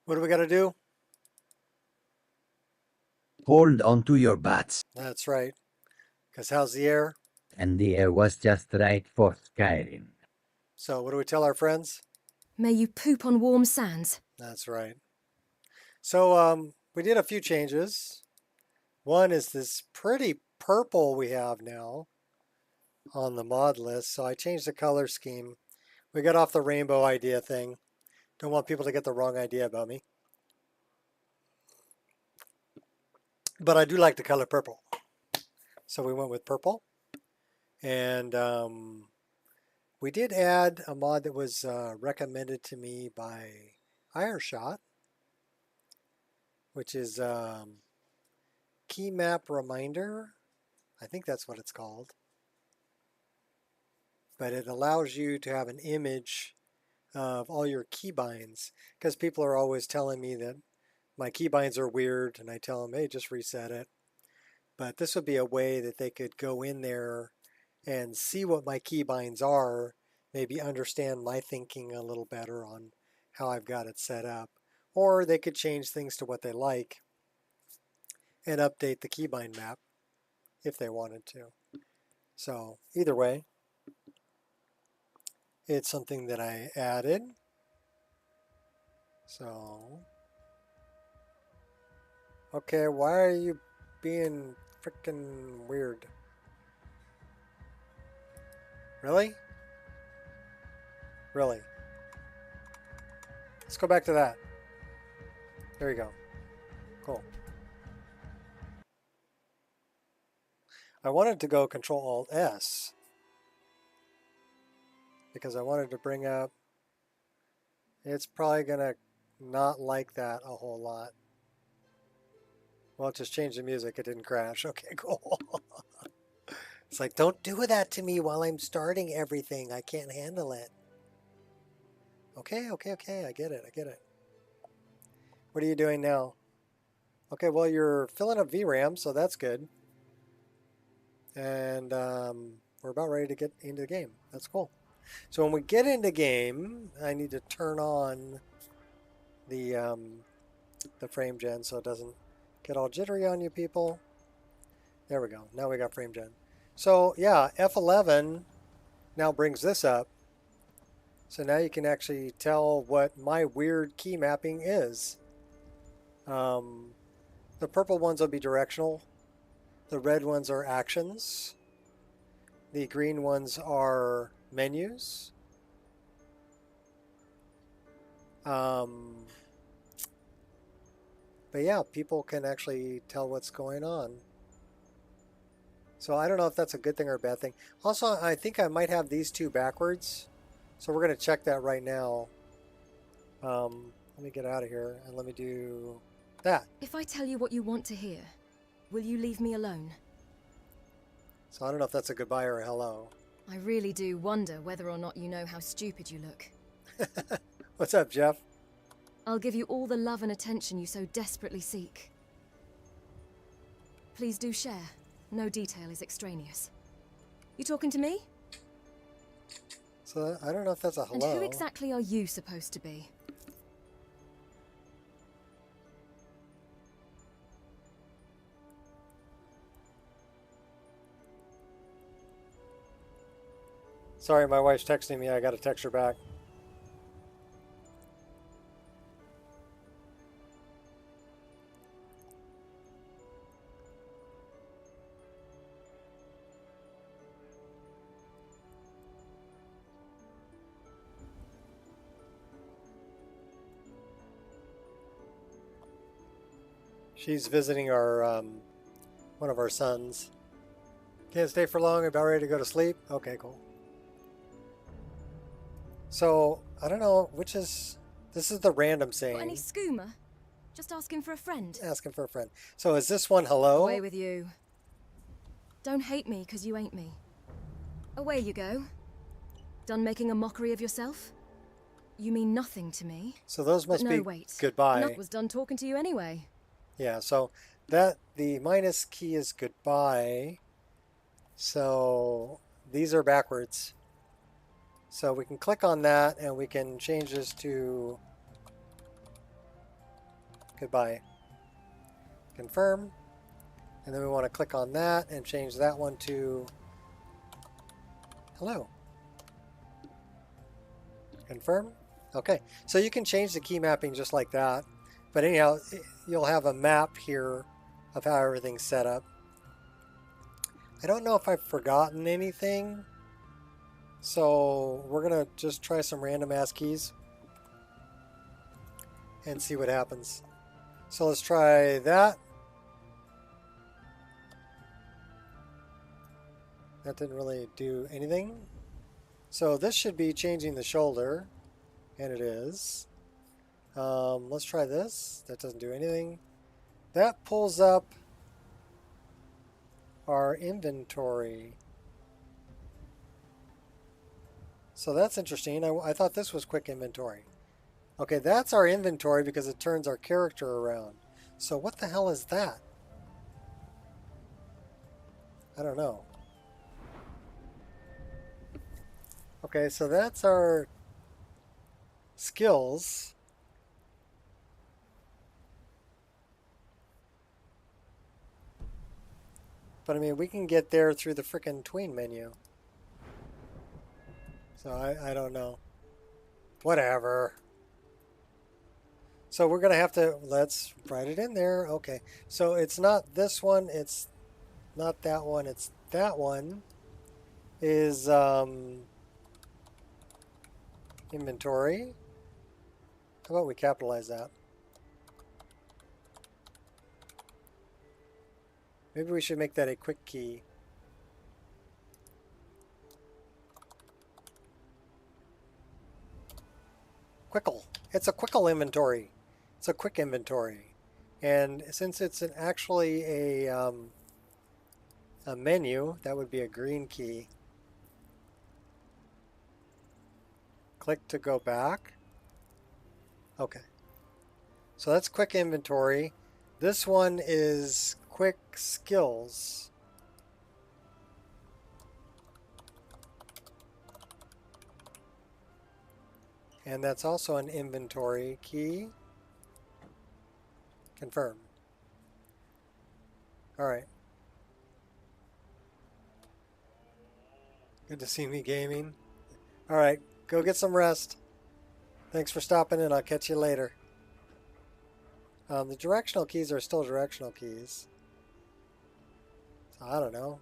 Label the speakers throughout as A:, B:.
A: What do we got to do?
B: Hold onto your butts.
A: That's right. Because how's the air?
B: And the air was just right for Skyrim.
A: So what do we tell our friends?
C: May you poop on warm sands.
A: That's right. So we did a few changes. One is this pretty purple we have now on the mod list. So I changed the color scheme. We got off the rainbow idea thing. Don't want people to get the wrong idea about me. But I do like the color purple. So we went with purple. And we did add a mod that was recommended to me by Ireshot, which is Key Map Reminder. I think that's what it's called. But it allows you to have an image of all your keybinds, because people are always telling me that my keybinds are weird, and I tell them, hey, just reset it. But this would be a way that they could go in there and see what my keybinds are, maybe understand my thinking a little better on how I've got it set up. Or they could change things to what they like and update the keybind map if they wanted to. So either way, it's something that I added. So, okay, why are you being freaking weird? Really? Really? Let's go back to that. There you go. Cool. I wanted to go Control-Alt-S because I wanted to bring up, it's probably going to not like that a whole lot. Well, just change the music. It didn't crash. Okay, cool. It's like, don't do that to me while I'm starting everything. I can't handle it. Okay. I get it. What are you doing now? Okay, well, you're filling up VRAM, so that's good. And we're about ready to get into the game. That's cool. So when we get into game, I need to turn on the frame gen so it doesn't get all jittery on you people. There we go. Now we got frame gen. So yeah, F11 now brings this up. So now you can actually tell what my weird key mapping is. The purple ones will be directional. The red ones are actions. The green ones are menus. But yeah, people can actually tell what's going on. So I don't know if that's a good thing or a bad thing. Also, I think I might have these two backwards. So we're going to check that right now. Let me get out of here and let me do that.
C: If I tell you what you want to hear, will you leave me alone?
A: So I don't know if that's a goodbye or a hello.
C: I really do wonder whether or not you know how stupid you look.
A: What's up, Jeff?
C: I'll give you all the love and attention you so desperately seek. Please do share. No detail is extraneous. You talking to me?
A: So I don't know if that's a hello.
C: And who exactly are you supposed to be?
A: Sorry, my wife's texting me. I got to text her back. She's visiting our one of our sons. Can't stay for long. About ready to go to sleep. Okay, cool. So I don't know which is. This is the random saying.
C: Got any skooma? Just asking for a friend.
A: Asking for a friend. So is this one hello?
C: Away with you. Don't hate me because you ain't me. Away you go. Done making a mockery of yourself? You mean nothing to me.
A: So those must be
C: wait.
A: goodbye.
C: Nut was done talking to you anyway.
A: Yeah, so that the minus key is goodbye. So these are backwards. So we can click on that and we can change this to Goodbye. Confirm. And then we want to click on that and change that one to hello. Confirm. Okay, so you can change the key mapping just like that. But anyhow, you'll have a map here of how everything's set up. I don't know if I've forgotten anything. So we're going to just try some random ass keys and see what happens. So let's try that. That didn't really do anything. So this should be changing the shoulder, and it is. Let's try this. That doesn't do anything. That pulls up our inventory. So that's interesting. I thought this was quick inventory. Okay, that's our inventory because it turns our character around. So what the hell is that? I don't know. Okay, so that's our skills. But I mean, we can get there through the frickin' tween menu. So I don't know. Whatever. So we're going to have to, let's write it in there. Okay, so it's not this one, it's not that one, it's that one is inventory. How about we capitalize that? Maybe we should make that a quick key. Quickle. It's a quickle inventory. It's a quick inventory. And since it's actually a menu, that would be a green key. Click to go back. Okay. So that's quick inventory. This one is quick skills. And that's also an inventory key. Confirm. All right. Good to see me gaming. All right, go get some rest. Thanks for stopping in. I'll catch you later. The directional keys are still directional keys. So I don't know.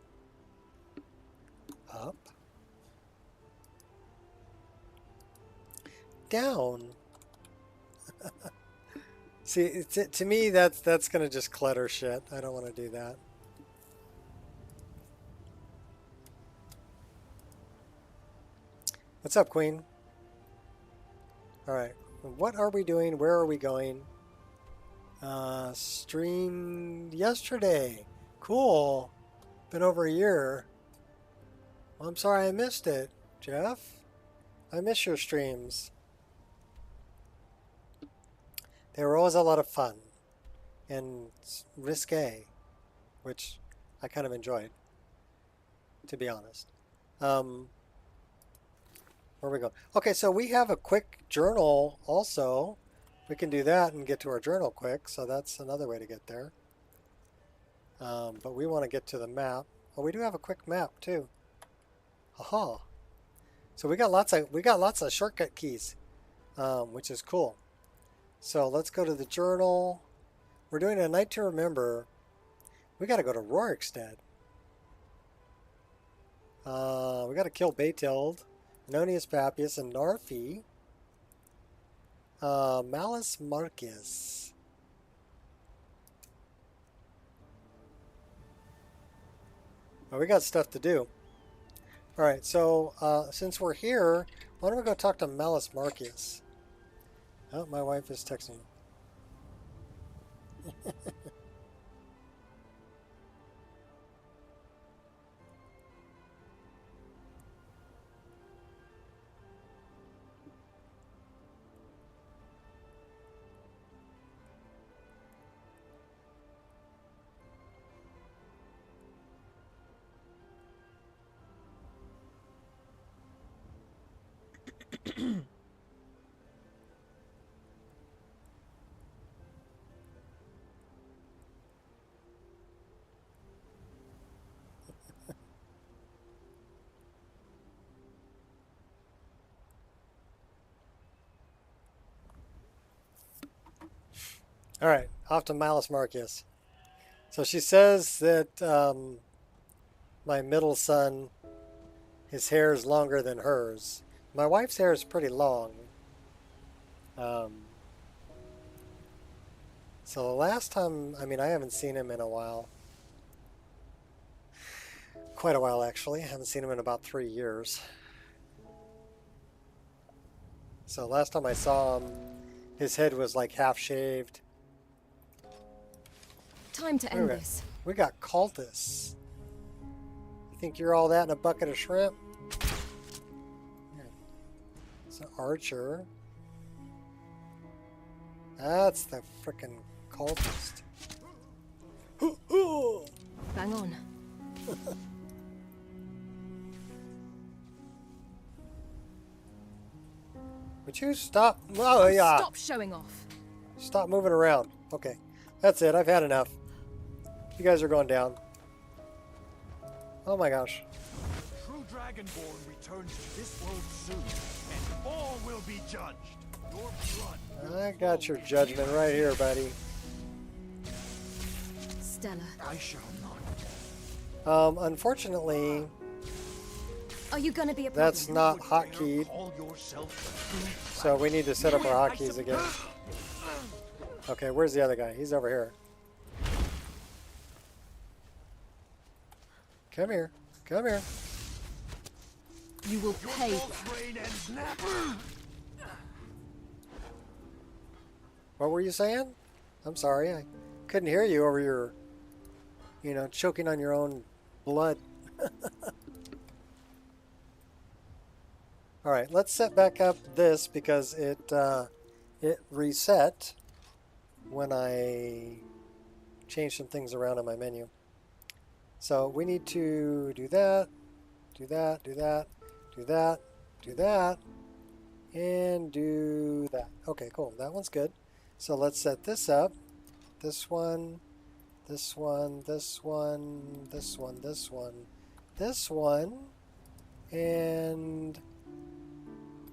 A: Up. Down. See, to me, that's going to just clutter shit. I don't want to do that. What's up, Queen? All right. What are we doing? Where are we going? Streamed yesterday. Cool. Been over a year. Well, I'm sorry I missed it, Jeff. I miss your streams. They were always a lot of fun and risque, which I kind of enjoyed, to be honest. Where are we going? Okay, so we have a quick journal also. We can do that and get to our journal quick, so that's another way to get there. But we want to get to the map. Oh, we do have a quick map too. Aha! So we got lots of shortcut keys, which is cool. So let's go to the journal. We're doing a night to remember. We got to go to Rorikstead. We got to kill Batild, Nonius Papias, and Narfi. Malus Marcus. Well, we got stuff to do. All right, so since we're here, why don't we go talk to Malus Marcus? Oh, my wife is texting. All right, off to Malus Marcus. So she says that my middle son, his hair is longer than hers. My wife's hair is pretty long. So the last time, I mean, I haven't seen him in a while. Quite a while, actually. I haven't seen him in about 3 years. So last time I saw him, his head was like half shaved.
C: Time to end this.
A: We got cultists. You think you're all that in a bucket of shrimp? It's an archer. That's the frickin' cultist.
C: Bang on.
A: Would you stop? Oh, yeah.
C: Stop showing off.
A: Stop moving around. Okay. That's it. I've had enough. You guys are going down. Oh my gosh.
D: True Dragonborn returns to this world soon, and all will be judged. Your blood.
A: I got your judgment right here, buddy.
C: Stella.
D: I shall not.
A: Unfortunately,
C: Are you gonna be a
A: that's
C: problem?
A: not hotkeyed,
D: Call yourself
A: so we need to set up our hotkeys again. Okay, where's the other guy? He's over here. Come here. Come here.
C: You will pay.
D: reign ends now.
A: What were you saying? I'm sorry. I couldn't hear you over your, choking on your own blood. All right, let's set back up this because it reset when I changed some things around in my menu. So we need to do that, do that, do that, do that, do that, and do that. Okay, cool. That one's good. So let's set this up. This one, this one, this one, this one, this one, this one, and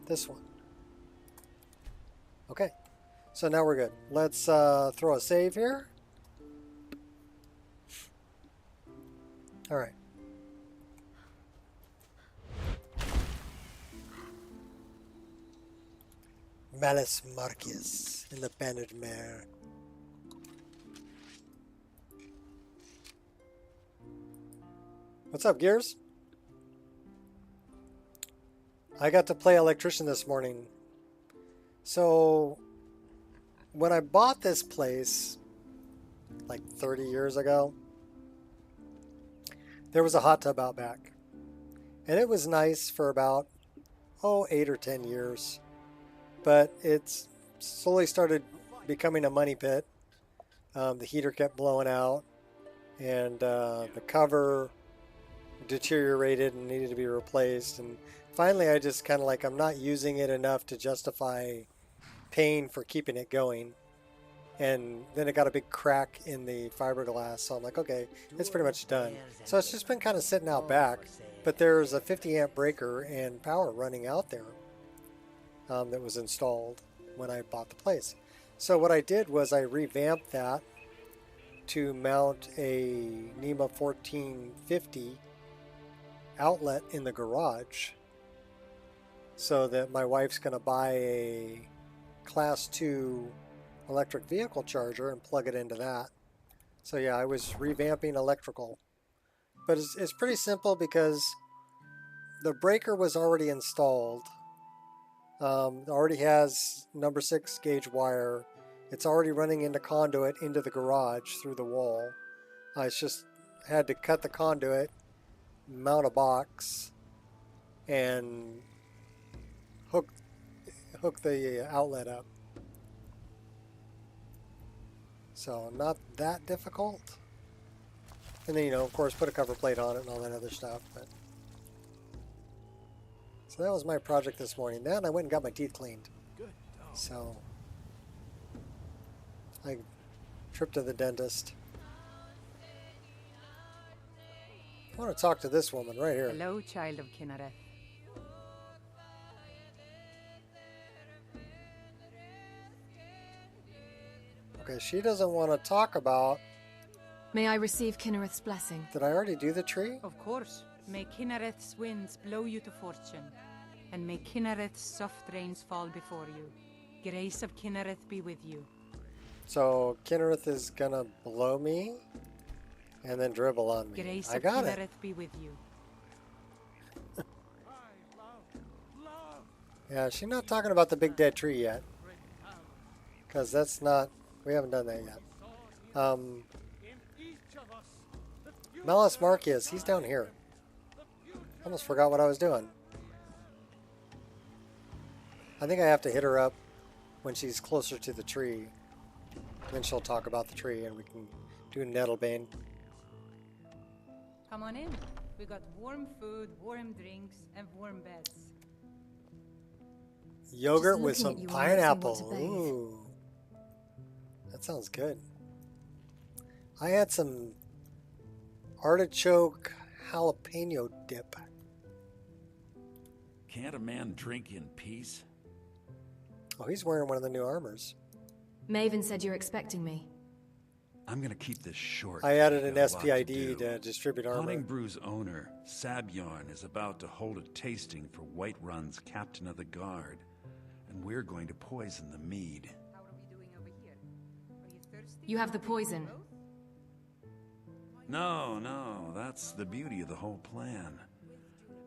A: this one. Okay, so now we're good. Let's throw a save here. All right. Malus Marcus in the Banded Mare. What's up, Gears? I got to play electrician this morning. So when I bought this place like 30 years ago, there was a hot tub out back. And it was nice for about, 8 or 10 years. But it's slowly started becoming a money pit. The heater kept blowing out. And the cover deteriorated and needed to be replaced. And finally, I just kind of like, I'm not using it enough to justify paying for keeping it going. And then it got a big crack in the fiberglass. So I'm like, okay, it's pretty much done. So it's just been kind of sitting out back. But there's a 50 amp breaker and power running out there that was installed when I bought the place. So what I did was I revamped that to mount a NEMA 1450 outlet in the garage so that my wife's going to buy a class 2 electric vehicle charger and plug it into that. So yeah, I was revamping electrical, but it's pretty simple because the breaker was already installed. It already has number 6 gauge wire. It's already running into conduit into the garage through the wall. I just had to cut the conduit, mount a box, and hook the outlet up. So not that difficult. And then, of course, put a cover plate on it and all that other stuff. But so that was my project this morning. Then I went and got my teeth cleaned.
D: Good.
A: So I tripped to the dentist. I want to talk to this woman right here.
E: Hello, child of Kinnereth.
A: Okay, she doesn't want to talk about...
C: May I receive Kinnereth's blessing?
A: Did I already do the tree?
E: Of course. May Kinnereth's winds blow you to fortune, and may Kinnereth's soft rains fall before you. Grace of Kinnereth be with you.
A: So Kinnereth is gonna blow me and then dribble on me.
E: Grace
A: I
E: of
A: got it.
E: Kinnereth be with you.
A: Yeah, she's not talking about the big dead tree yet. Because that's not... We haven't done that yet. Malus Marquez, he's down here. Almost forgot what I was doing. I think I have to hit her up when she's closer to the tree. Then she'll talk about the tree and we can do Nettlebane.
E: Come on in. We got warm food, warm drinks, and warm beds.
A: Yogurt
C: Just
A: with
C: looking
A: some
C: at you, I makes me want
A: pineapple.
C: to bathe.
A: Ooh. That sounds good. I had some artichoke jalapeno dip.
F: Can't a man drink in peace?
A: Oh, he's wearing one of the new armors.
C: Maven said you're expecting me.
F: I'm gonna keep this short.
A: I added an
F: Got a lot to
A: SPID
F: do.
A: to distribute armor.
F: Hunting Brew's owner, Sabyarn, is about to hold a tasting for Whiterun's captain of the guard, and we're going to poison the mead.
E: How are we doing over here? Are you thirsty?
C: You have the poison.
F: No, that's the beauty of the whole plan.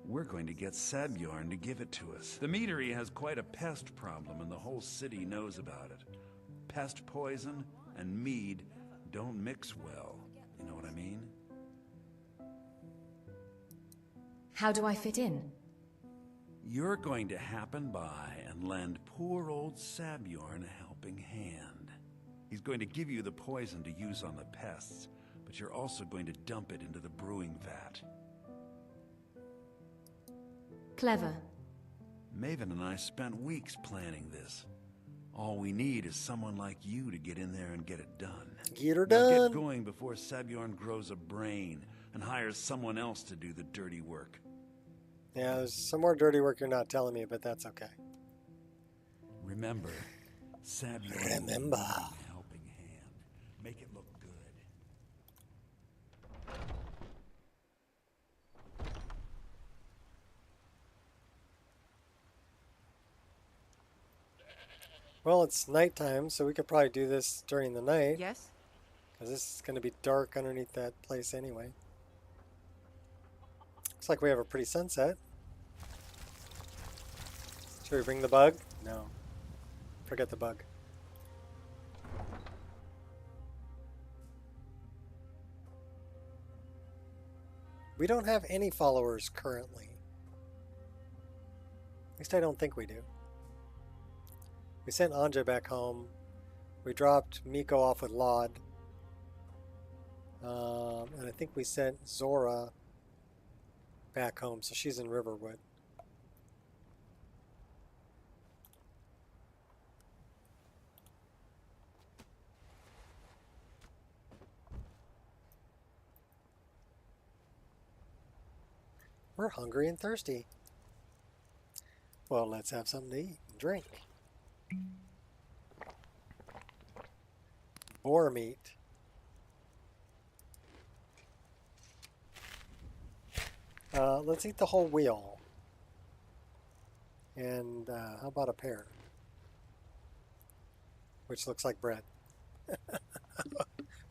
F: We're going to get Sabyarn to give it to us. The meadery has quite a pest problem, and the whole city knows about it. Pest poison and mead don't mix well. You know what I mean?
C: How do I fit in?
F: You're going to happen by and lend poor old Sabyarn a helping hand. He's going to give you the poison to use on the pests, but you're also going to dump it into the brewing vat.
C: Clever.
F: Maven and I spent weeks planning this. All we need is someone like you to get in there and get it done.
A: Get her
F: Now
A: done.
F: get going before Sabyarn grows a brain and hires someone else to do the dirty work.
A: Yeah, there's some more dirty work you're not telling me, but that's okay.
F: Remember, Sabyarn will
A: Remember.
F: need a helping hand. Make it look good.
A: Well, it's nighttime, so we could probably do this during the night.
E: Yes?
A: Because this is going to be dark underneath that place anyway. Looks like we have a pretty sunset. Should we bring the bug? No. Forget the bug. We don't have any followers currently. At least I don't think we do. We sent Anja back home. We dropped Miko off with Laud. And I think we sent Zora back home, so she's in Riverwood. We're hungry and thirsty. Well, let's have something to eat and drink. Boar meat. Let's eat the whole wheel. And how about a pear? Which looks like bread.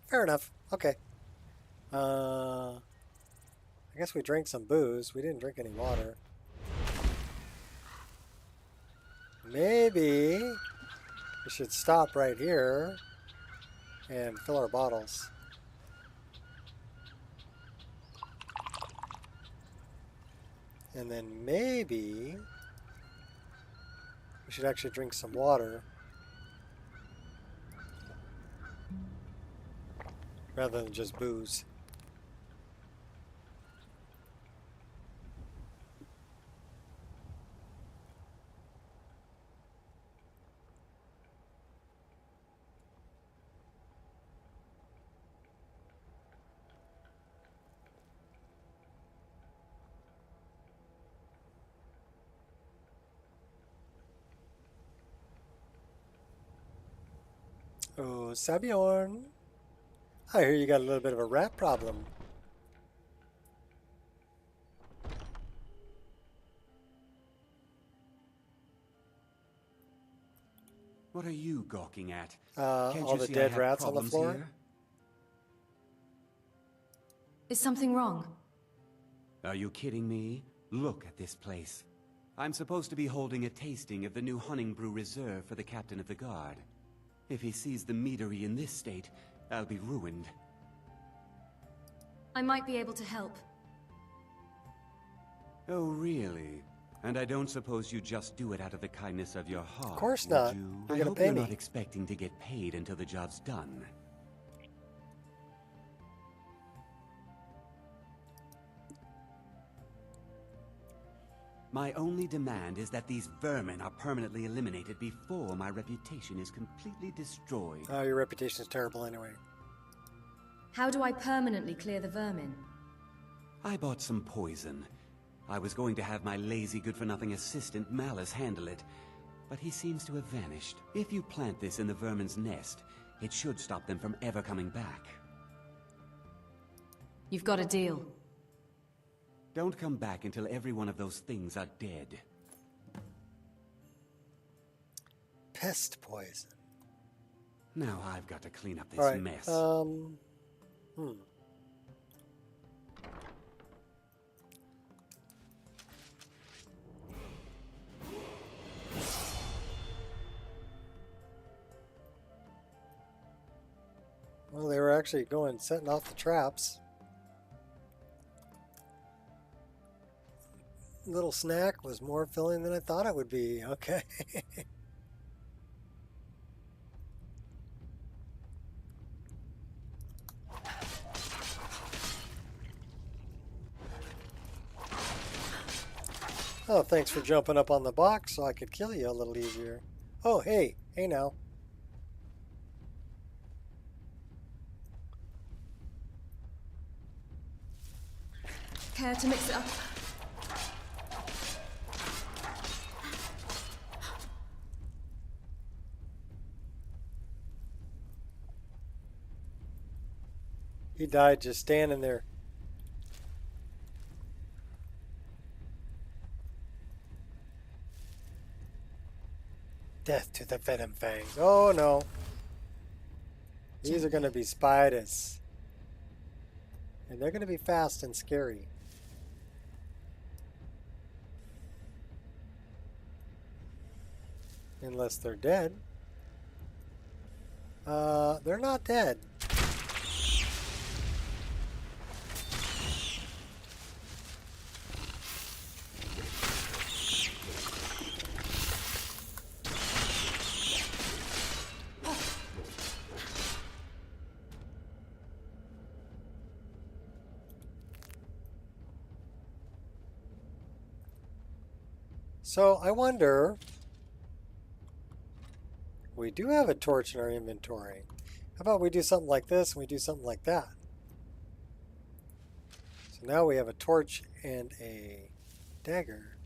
A: Fair enough. Okay. I guess we drank some booze. We didn't drink any water. Maybe we should stop right here and fill our bottles. And then maybe we should actually drink some water rather than just booze. Oh, Sabjorn. I hear you got a little bit of a rat problem.
G: What are you gawking at? Can't
A: All
G: you
A: the
G: see I
A: dead
G: have
A: rats on the
G: problems
A: floor?
G: here?
C: Is something wrong?
G: Are you kidding me? Look at this place. I'm supposed to be holding a tasting of the new Hunning Brew Reserve for the Captain of the Guard. If he sees the meadery in this state, I'll be ruined.
C: I might be able to help.
G: Oh, really? And I don't suppose you just do it out of the kindness of your heart,
A: Of course
G: would
A: not.
G: you?
A: You're
G: I
A: gonna
G: hope
A: pay
G: you're
A: me.
G: not expecting to get paid until the job's done. My only demand is that these vermin are permanently eliminated before my reputation is completely destroyed.
A: Oh, your reputation's terrible anyway.
C: How do I permanently clear the vermin?
G: I bought some poison. I was going to have my lazy good-for-nothing assistant Malice handle it, but he seems to have vanished. If you plant this in the vermin's nest, it should stop them from ever coming back.
C: You've got a deal.
G: Don't come back until every one of those things are dead.
A: Pest poison.
G: Now I've got to clean up this
A: All right.
G: mess.
A: Well, they were actually setting off the traps. Little snack was more filling than I thought it would be. Okay. Oh, thanks for jumping up on the box so I could kill you a little easier. Oh, hey. Hey now.
C: Care to mix it up?
A: He died just standing there. Death to the venom fangs. Oh no. These are going to be spiders. And they're going to be fast and scary. Unless they're dead. They're not dead. So I wonder, we do have a torch in our inventory. How about we do something like this and we do something like that? So now we have a torch and a dagger.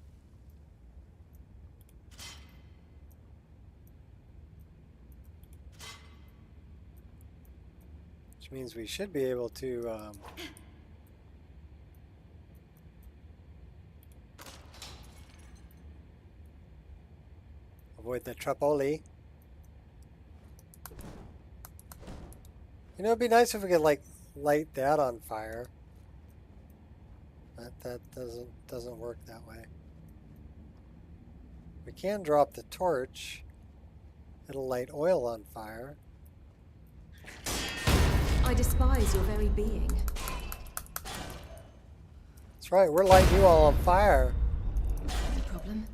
A: Which means we should be able to avoid the trapoli. You know, it'd be nice if we could like light that on fire. But that doesn't work that way. We can drop the torch. It'll light oil on fire.
C: I despise your very being.
A: That's right, we're lighting you all on fire.
C: No problem.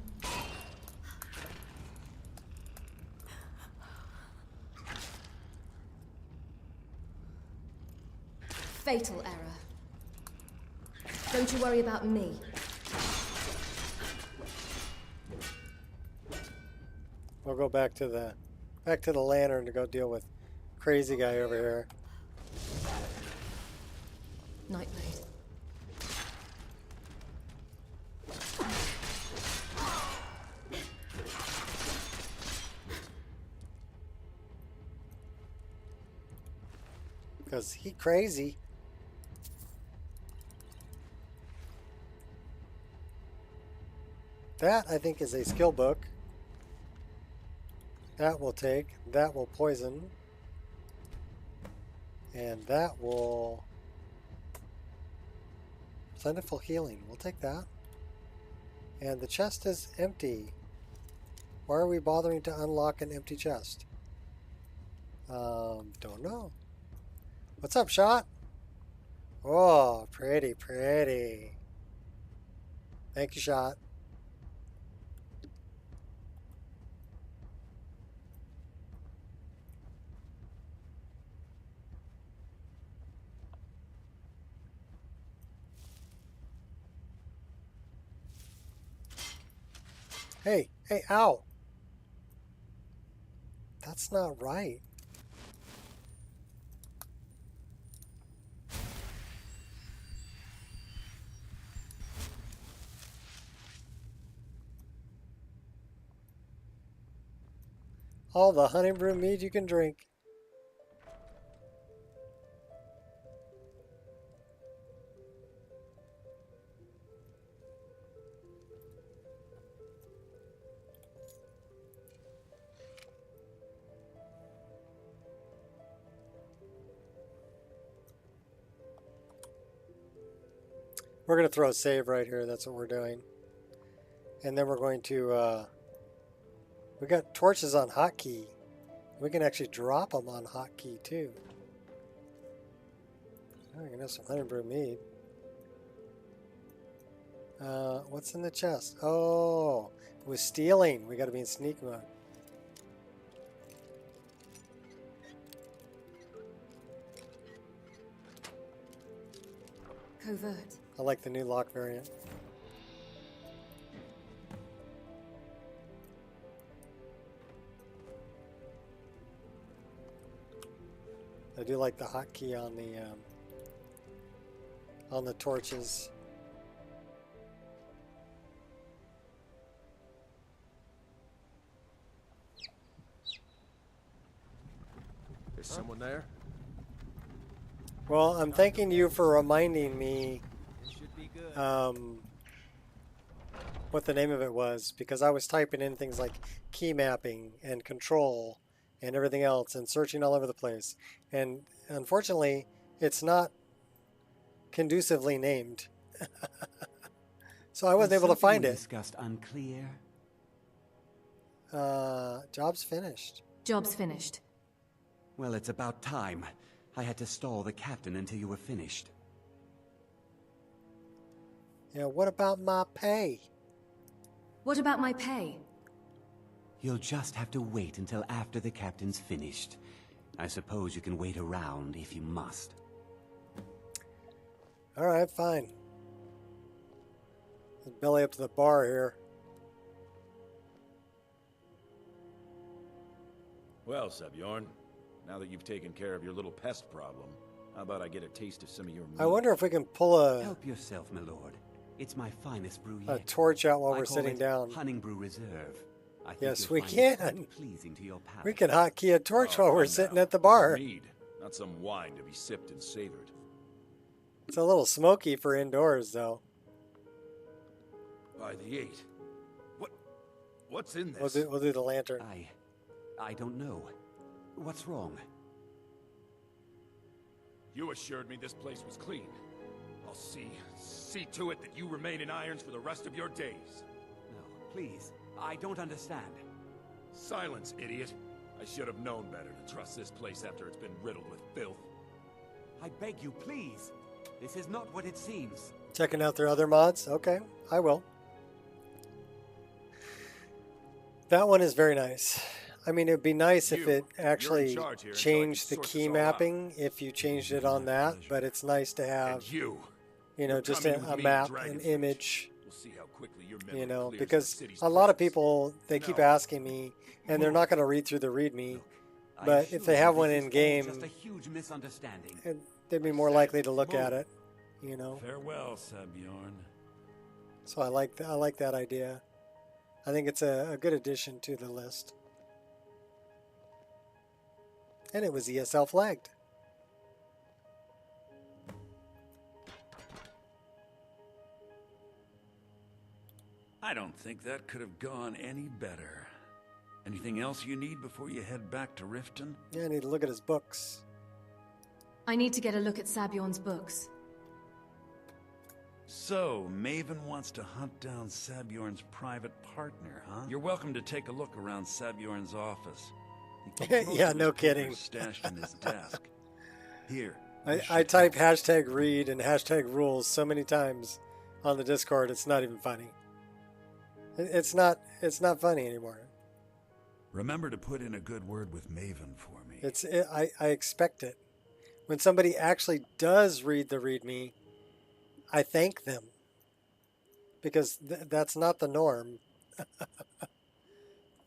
C: Fatal error. Don't you worry about me.
A: We'll go back to the lantern to go deal with crazy guy over here.
C: Nightblade.
A: Because he crazy. That, I think, is a skill book. That will take. That will poison. And that will... Plentiful healing. We'll take that. And the chest is empty. Why are we bothering to unlock an empty chest? Don't know. What's up, Shot? Oh, pretty, pretty. Thank you, Shot. Hey, hey, ow! That's not right. All the honey brew mead you can drink. We're going to throw a save right here. That's what we're doing. And then we're going to... we got torches on hotkey. We can actually drop them on hotkey too. Oh, we're going to have some honey brew mead. What's in the chest? Oh, it was stealing. We got to be in sneak mode.
C: Covert.
A: I like the new lock variant. I do like the hotkey on the torches.
D: Is someone there?
A: Well, I'm thanking you for reminding me what the name of it was, because I was typing in things like key mapping and control and everything else and searching all over the place. And unfortunately, it's not conducively named. So I wasn't able to find it.
G: Discussed unclear.
A: Job's finished.
C: Job's finished.
G: Well, it's about time. I had to stall the captain until you were finished.
A: Yeah, what about my pay?
C: What about my pay?
G: You'll just have to wait until after the captain's finished. I suppose you can wait around if you must.
A: All right, fine. Let's belly up to the bar here.
F: Well, Sebjorn, now that you've taken care of your little pest problem, how about I get a taste of some of your meat?
A: I wonder if we can pull a
G: Help yourself, my lord. It's my finest brew yet.
A: torch out while
G: I
A: we're
G: call
A: sitting
G: it
A: down.
G: Hunting Brew Reserve. I think
A: Yes,
G: you'll
A: we
G: find it
A: can.
G: quite pleasing to your palate.
A: We can hotkey a torch
F: Oh,
A: while we're
F: come
A: sitting
F: now.
A: at the
F: This is
A: bar.
F: mead, not some wine to be sipped and savored.
A: It's a little smoky for indoors, though.
F: By the 8. What's in
A: We'll
F: this?
A: do the lantern.
G: I don't know. What's wrong?
F: You assured me this place was clean. I'll see to it that you remain in irons for the rest of your days.
G: No, please. I don't understand.
F: Silence, idiot. I should have known better to trust this place after it's been riddled with filth.
G: I beg you, please. This is not what it seems.
A: Checking out their other mods? Okay, I will. That one is very nice. I mean, it'd be nice if it actually
F: charge here until I can
A: changed the
F: sort
A: key
F: this all
A: mapping, if you changed it on that, but it's nice to have,
F: And you.
A: you know,
F: You're
A: just
F: coming with
A: a
F: me,
A: map, an
F: Dragonfish.
A: image,
F: We'll see how quickly your memory
A: you know,
F: clears the
A: because
F: city's
A: a lot of
F: prisons.
A: people, they keep
F: No.
A: asking me, and they're not going to read through the README,
G: I
A: but
G: assure
A: if they
G: you
A: have
G: this
A: one
G: is
A: in
G: all
A: game,
G: just a huge misunderstanding.
A: they'd be more likely to look at it, you know.
F: Farewell, Sebjorn.
A: So I like that idea. I think it's a good addition to the list. And it was ESL flagged.
F: I don't think that could have gone any better. Anything else you need before you head back to Riften?
A: Yeah, I need to look at his books.
C: I need to get a look at Sabjorn's books.
F: So, Maven wants to hunt down Sabjorn's private partner, huh? You're welcome to take a look around Sabjorn's office. He keeps most
A: Yeah,
F: of
A: no
F: his
A: kidding.
F: papers stashed in his desk. Here.
A: I type hashtag read and hashtag rules so many times on the Discord, it's not even funny. It's not funny anymore.
F: Remember to put in a good word with Maven for me.
A: I expect it. When somebody actually does read the README, I thank them. Because that's not the norm.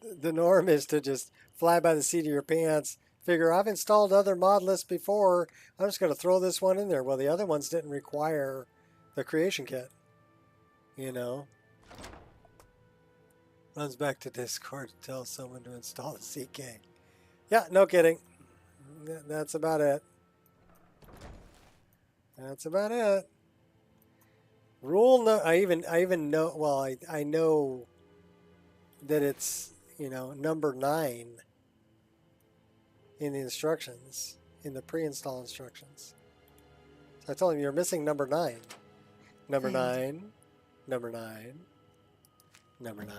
A: The norm is to just fly by the seat of your pants, figure I've installed other mod lists before, I'm just going to throw this one in there. Well, the other ones didn't require the creation kit. You know? Runs back to Discord to tell someone to install the CK. Yeah, no kidding. That's about it. That's about it. Rule no. I even know. Well, I know that it's, you know, number 9 in the instructions, in the pre-install instructions. So I told him you're missing number 9. Number 9. Number 9. Number 9.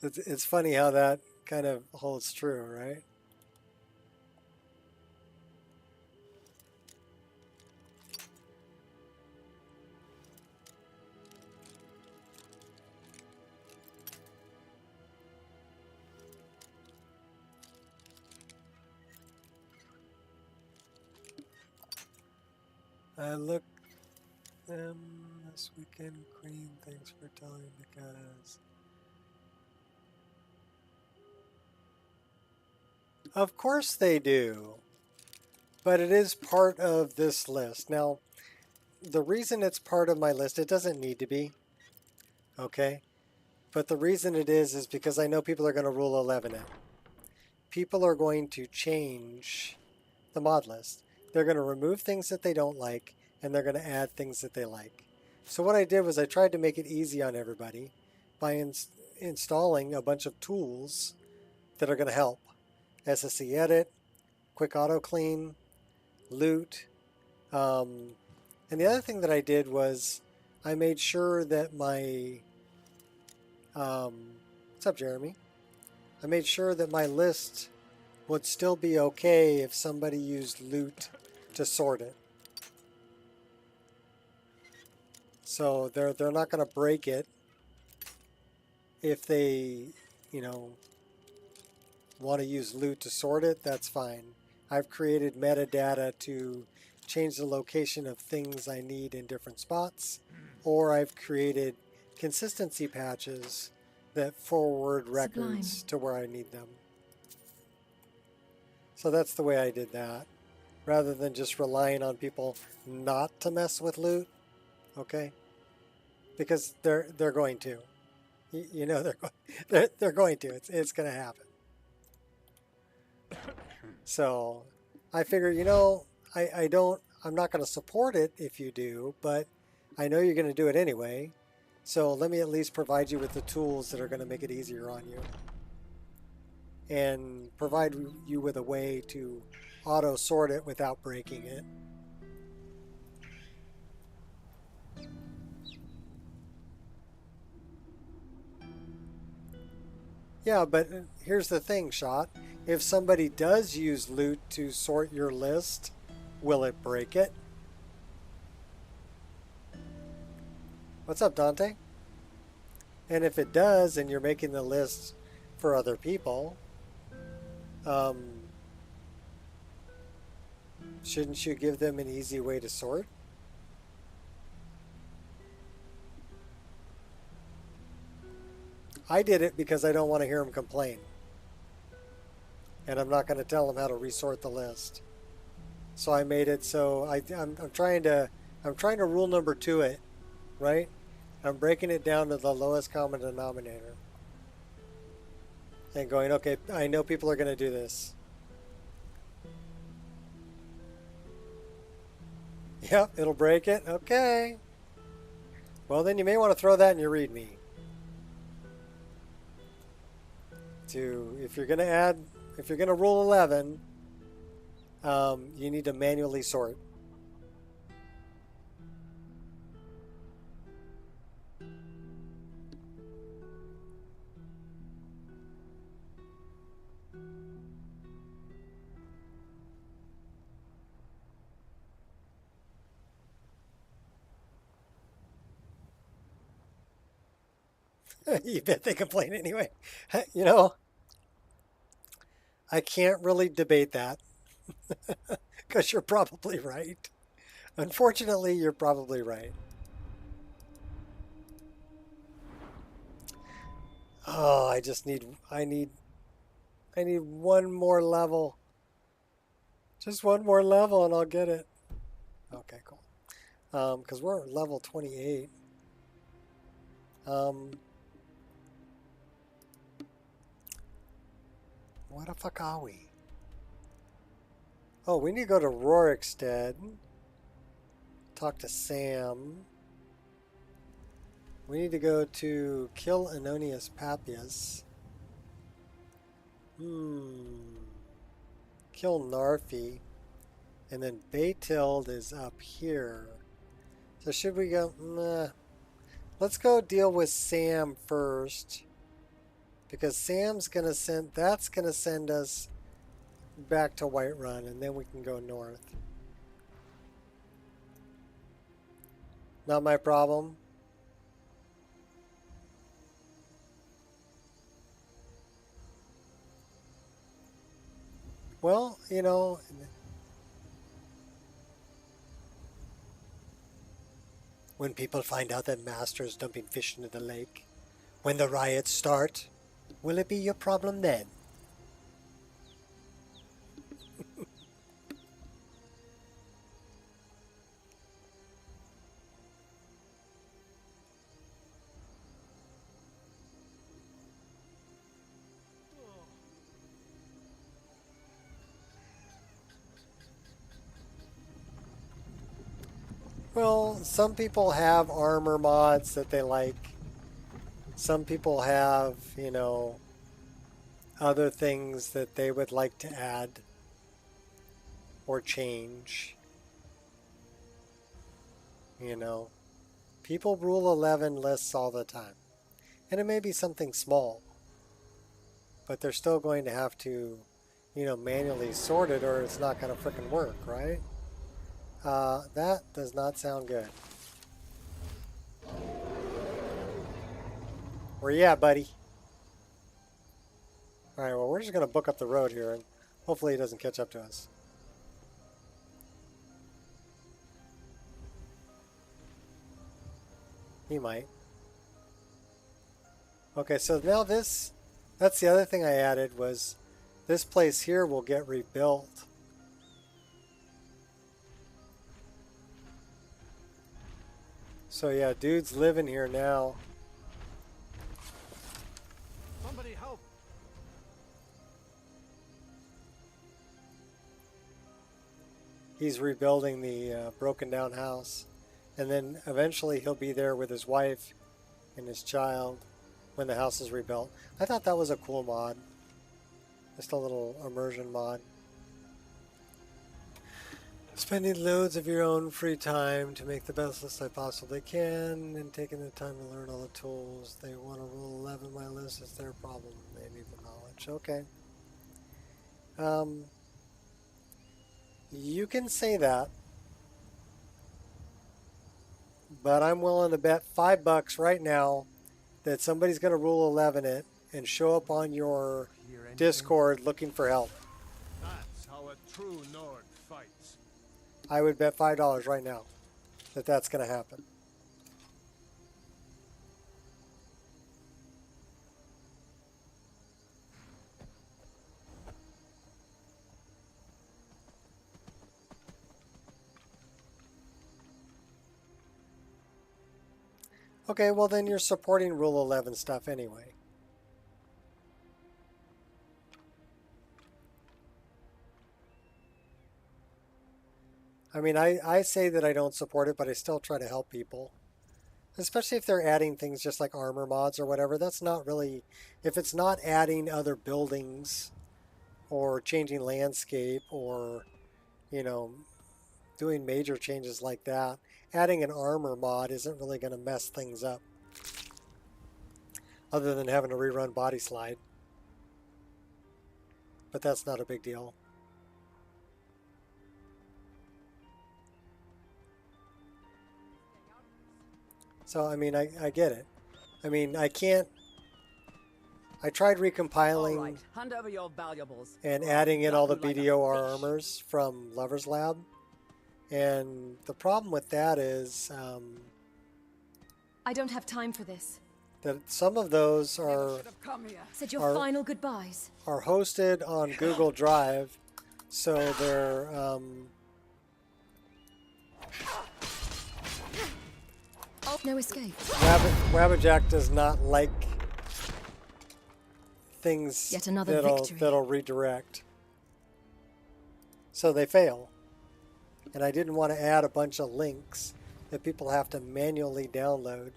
A: It's funny how that kind of holds true, right? I looked them this weekend, Queen. Thanks for telling me, guys. Of course they do. But it is part of this list. Now, the reason it's part of my list, it doesn't need to be. Okay? But the reason it is because I know people are going to rule 11 it. People are going to change the mod list. They're going to remove things that they don't like, and they're going to add things that they like. So what I did was I tried to make it easy on everybody by installing a bunch of tools that are going to help. SSE Edit, Quick Auto Clean, Loot. And the other thing that I did was I made sure that my... what's up, Jeremy? I made sure that my list would still be okay if somebody used Loot to sort it. So they're not going to break it if they, you know, want to use Loot to sort it. That's fine. I've created metadata to change the location of things I need in different spots, or I've created consistency patches that forward records to where I need them. So that's the way I did that, rather than just relying on people not to mess with Loot. Okay, because they're going to, you know, they're going to. It's going to happen. So I figure, you know, I'm not going to support it if you do, but I know you're going to do it anyway. So let me at least provide you with the tools that are going to make it easier on you, and provide you with a way to auto sort it without breaking it. Yeah, but here's the thing, Shot. If somebody does use Loot to sort your list, will it break it? What's up, Dante? And if it does, and you're making the list for other people, shouldn't you give them an easy way to sort? I did it because I don't want to hear them complain. And I'm not going to tell them how to resort the list. So I made it so I'm trying to rule number 2 it, right? I'm breaking it down to the lowest common denominator. And going, okay, I know people are going to do this. Yep, it'll break it. Okay. Well, then you may want to throw that in your README. If you're going to add, if you're going to rule 11, you need to manually sort. You bet they complain anyway. You know, I can't really debate that because you're probably right. Unfortunately, you're probably right. Oh, I need one more level. Just one more level and I'll get it. Okay, cool. Because we're at level 28. Where the fuck are we? Oh, we need to go to Rorikstead. Talk to Sam. We need to go to kill Anonius Papias. Kill Narfi. And then Baytild is up here. So should we go? Nah. Let's go deal with Sam first. Because Sam's gonna send, that's gonna send us back to Whiterun, and then we can go north. Not my problem. Well, you know, when people find out that Master's dumping fish into the lake, when the riots start, will it be your problem then? Well, some people have armor mods that they like. Some people have, you know, other things that they would like to add or change. You know, people rule 11 lists all the time. And it may be something small, but they're still going to have to, you know, manually sort it or it's not going to frickin' work, right? That does not sound good. Where you at, buddy? Alright, well, we're just going to book up the road here, and hopefully he doesn't catch up to us. He might. Okay, so now this, that's the other thing I added, was this place here will get rebuilt. So yeah, dude's living here now.
D: Somebody help!
A: He's rebuilding the broken down house. And then eventually he'll be there with his wife and his child when the house is rebuilt. I thought that was a cool mod. Just a little immersion mod. Spending loads of your own free time to make the best list I possibly can and taking the time to learn all the tools. They want to rule 11 my list. It's their problem. They need the knowledge. Okay. You can say that. But I'm willing to bet $5 right now that somebody's going to rule 11 it and show up on your Discord looking for help.
D: That's how a true Nord fights.
A: I would bet $5 right now that that's going to happen. Okay, well then you're supporting Rule 11 stuff anyway. I mean, I say that I don't support it, but I still try to help people. Especially if they're adding things just like armor mods or whatever. That's not really, if it's not adding other buildings or changing landscape or, you know, doing major changes like that, adding an armor mod isn't really going to mess things up. Other than having to rerun body slide. But that's not a big deal. So, I mean, I get it. I mean, I can't... I tried recompiling
H: Right. Hand over your valuables.
A: and adding in all the
H: Like a
A: BDOR
H: fish.
A: armors from Lover's Lab. And the problem with that is
C: I don't have time for this.
A: that some of those
H: Never
A: are
H: should have come here.
C: Said your
A: Are-
C: final goodbyes.
A: hosted on Google Drive, so they're
C: No escape.
A: Wabbajack does not like things
C: Yet another victory.
A: that'll redirect. So they fail. And I didn't want to add a bunch of links that people have to manually download,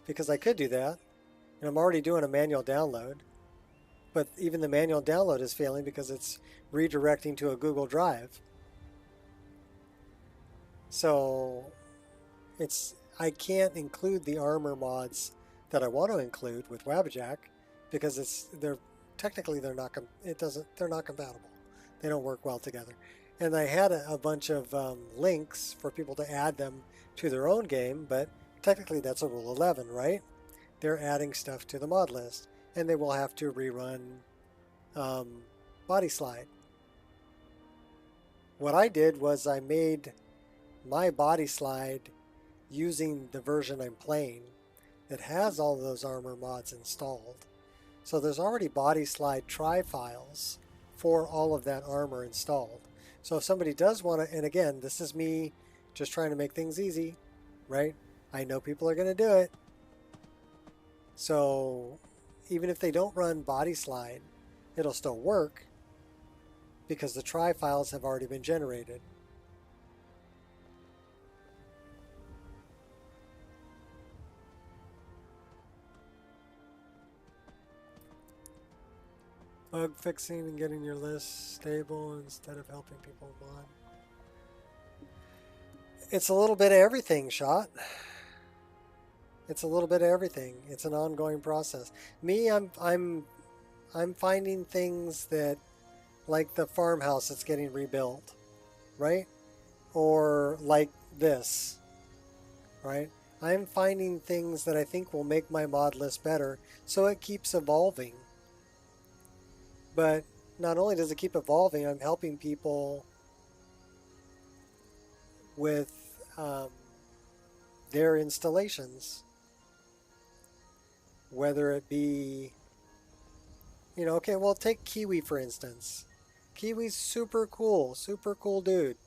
A: because I could do that. And I'm already doing a manual download. But even the manual download is failing because it's redirecting to a Google Drive. So I can't include the armor mods that I want to include with Wabbajack because they're not compatible. They don't work well together. And I had a bunch of links for people to add them to their own game, but technically that's a Rule 11, right? They're adding stuff to the mod list, and they will have to rerun Body Slide. What I did was I made my Body Slide using the version I'm playing that has all those armor mods installed. So there's already Body Slide try files for all of that armor installed. So if somebody does want to, and again, this is me just trying to make things easy, right? I know people are going to do it. So even if they don't run Body Slide, it'll still work because the try files have already been generated. Bug fixing and getting your list stable instead of helping people mod. It's a little bit of everything, Shot. It's a little bit of everything. It's an ongoing process. Me, I'm finding things that, like the farmhouse that's getting rebuilt, right? Or like this, right? I'm finding things that I think will make my mod list better, so it keeps evolving. But not only does it keep evolving, I'm helping people with their installations. Whether it be, okay, well, take Kiwi for instance. Kiwi's super cool dude.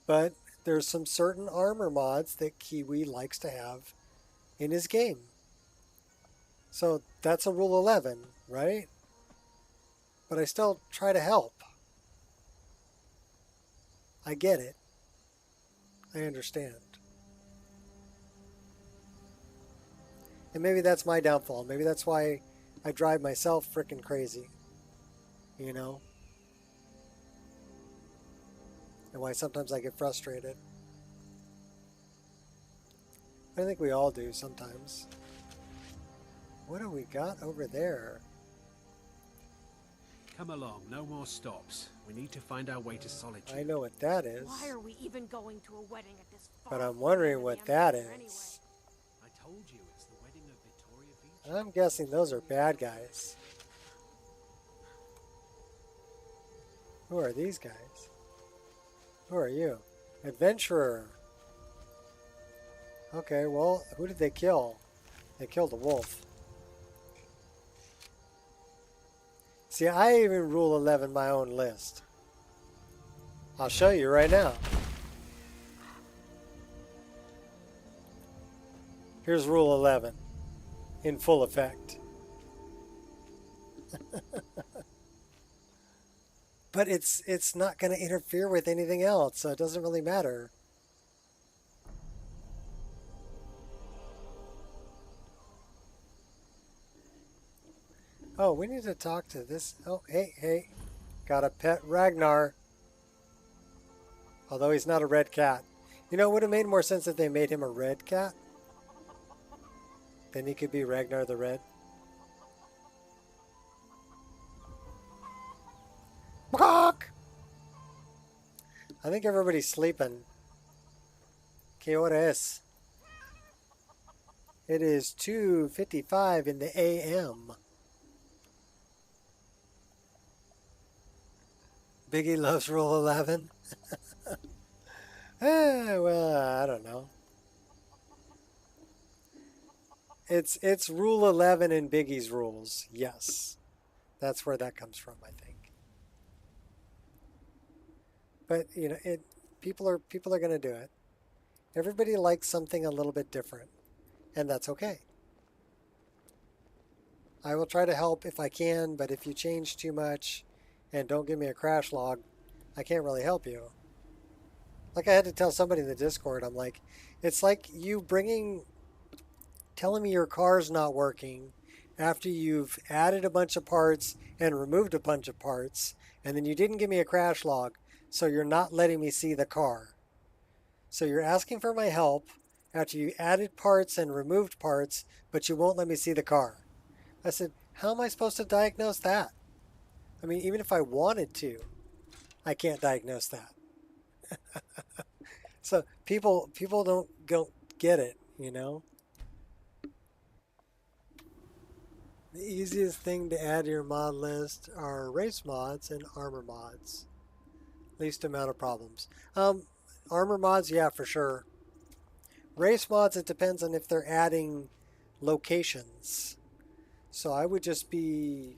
A: But there's some certain armor mods that Kiwi likes to have in his game. So that's a Rule 11, right? But I still try to help. I get it. I understand. And maybe that's my downfall. Maybe that's why I drive myself freaking crazy. And why sometimes I get frustrated. I think we all do sometimes. What do we got over there?
I: Come along, no more stops. We need to find our way to Solitude.
A: I know what that is.
J: Why are we even going to a wedding at this
A: But
J: far
A: I'm wondering
J: from
A: what
J: the
A: that
J: Empire
A: is.
I: I told you it's the wedding of Victoria Beach.
A: And I'm guessing those are bad guys. Who are these guys? Who are you? Adventurer. Okay, well, who did they kill? They killed a wolf. See, I even Rule 11 my own list. I'll show you right now. Here's Rule 11 in full effect. But it's not going to interfere with anything else, so it doesn't really matter. we need to talk to this. Oh, hey. Got a pet Ragnar. Although he's not a red cat. You know, it would have made more sense if they made him a red cat. Then he could be Ragnar the Red. Bawk! I think everybody's sleeping. ¿Qué hora es? It is 2:55 in the a.m. Biggie loves Rule 11. Well, I don't know. It's Rule 11 in Biggie's rules. Yes, that's where that comes from, I think. But you know, people are going to do it. Everybody likes something a little bit different, and that's okay. I will try to help if I can, but if you change too much and don't give me a crash log, I can't really help you. Like I had to tell somebody in the Discord, I'm like, it's like you telling me your car's not working after you've added a bunch of parts and removed a bunch of parts, and then you didn't give me a crash log, so you're not letting me see the car. So you're asking for my help after you added parts and removed parts, but you won't let me see the car. I said, how am I supposed to diagnose that? I mean, even if I wanted to, I can't diagnose that. So people don't get it, you know? The easiest thing to add to your mod list are race mods and armor mods. Least amount of problems. Armor mods, yeah, for sure. Race mods, it depends on if they're adding locations. So I would just be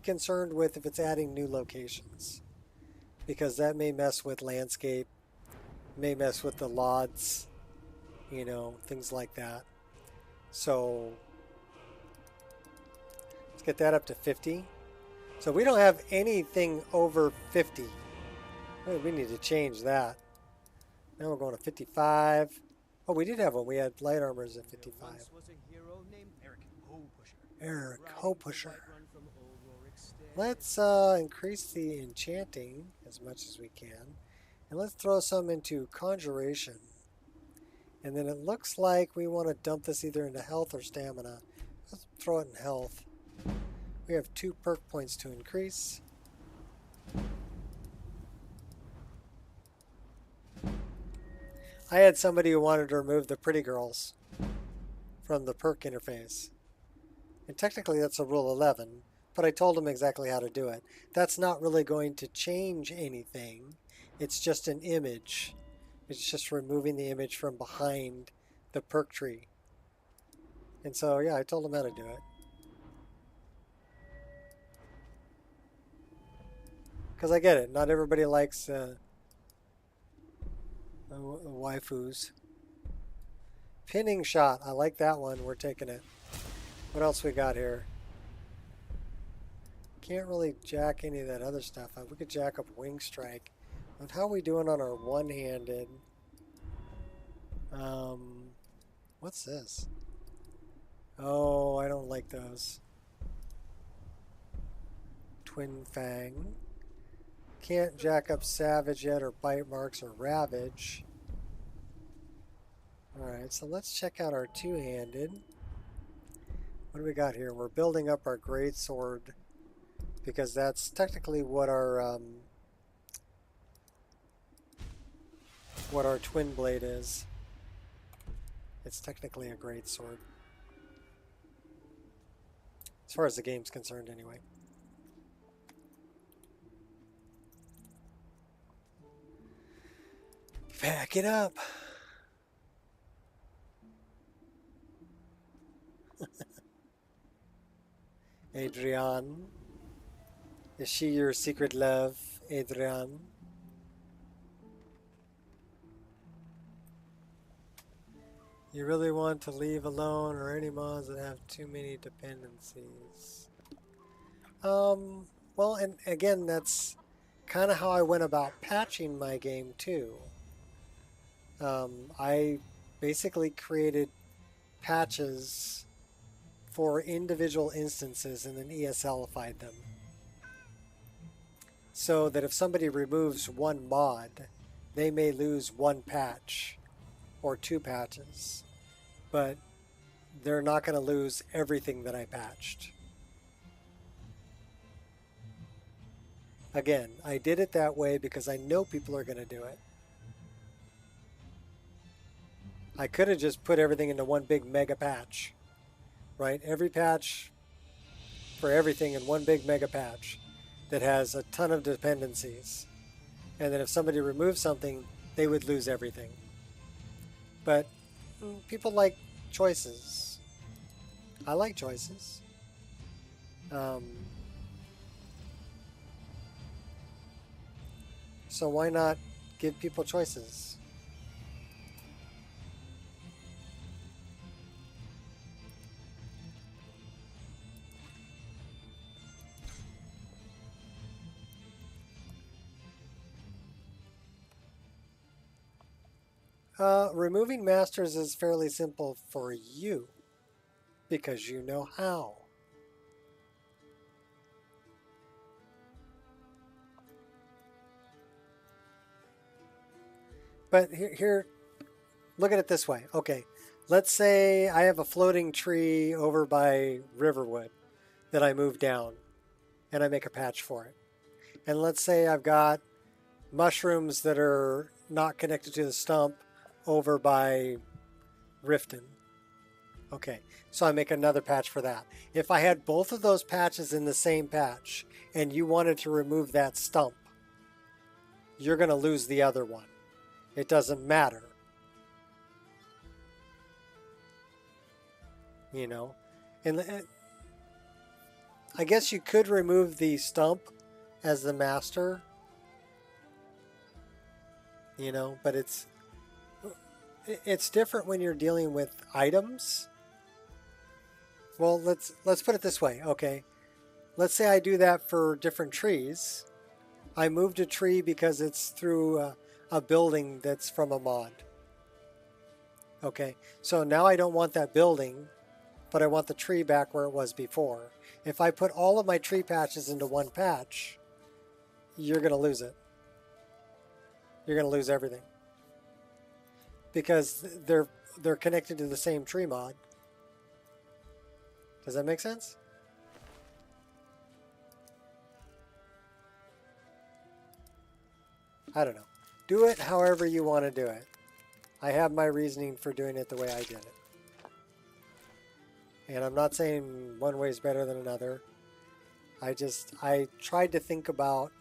A: concerned with if it's adding new locations, because that may mess with landscape, may mess with the LODs, you know, things like that. So let's get that up to 50. So we don't have anything over 50. We need to change that. Now we're going to 55. Oh, we did have one. We had light armors at 55. Eric Hopusher. Let's increase the enchanting as much as we can. And let's throw some into conjuration. And then it looks like we want to dump this either into health or stamina. Let's throw it in health. We have 2 perk points to increase. I had somebody who wanted to remove the pretty girls from the perk interface. And technically that's a Rule 11, but I told him exactly how to do it. That's not really going to change anything. It's just an image. It's just removing the image from behind the perk tree. And so, yeah, I told him how to do it. Because I get it. Not everybody likes the waifus. Pinning shot. I like that one. We're taking it. What else we got here? Can't really jack any of that other stuff. We could jack up wing strike. But how are we doing on our one-handed? What's this? Oh, I don't like those. Twin Fang. Can't jack up Savage yet, or Bite Marks, or Ravage. Alright, so let's check out our two-handed. What do we got here? We're building up our greatsword, because that's technically what our twin blade is. It's technically a greatsword. As far as the game's concerned, anyway. Pack it up. Adrian. Is she your secret love, Adrian? You really want to leave alone or any mods that have too many dependencies? Well, and again, that's kind of how I went about patching my game too. I basically created patches for individual instances and then ESLified them. So that if somebody removes one mod, they may lose one patch or two patches, but they're not going to lose everything that I patched. Again, I did it that way because I know people are going to do it. I could have just put everything into one big mega patch, right? Every patch for everything in one big mega patch that has a ton of dependencies. And then if somebody removes something, they would lose everything. But people like choices. I like choices. So why not give people choices? Removing masters is fairly simple for you because you know how. But here, look at it this way. Okay, let's say I have a floating tree over by Riverwood that I move down and I make a patch for it. And let's say I've got mushrooms that are not connected to the stump over by Riften. Okay, so I make another patch for that. If I had both of those patches in the same patch and you wanted to remove that stump, you're going to lose the other one. It doesn't matter. You know, and I guess you could remove the stump as the master, you know, but it's different when you're dealing with items. Well, let's put it this way. Okay, let's say I do that for different trees. I moved a tree because it's through a building that's from a mod. Okay, so now I don't want that building, but I want the tree back where it was before. If I put all of my tree patches into one patch, you're going to lose it. You're going to lose everything. Because they're connected to the same tree mod. Does that make sense? I don't know. Do it however you want to do it. I have my reasoning for doing it the way I did it. And I'm not saying one way is better than another. I tried to think about,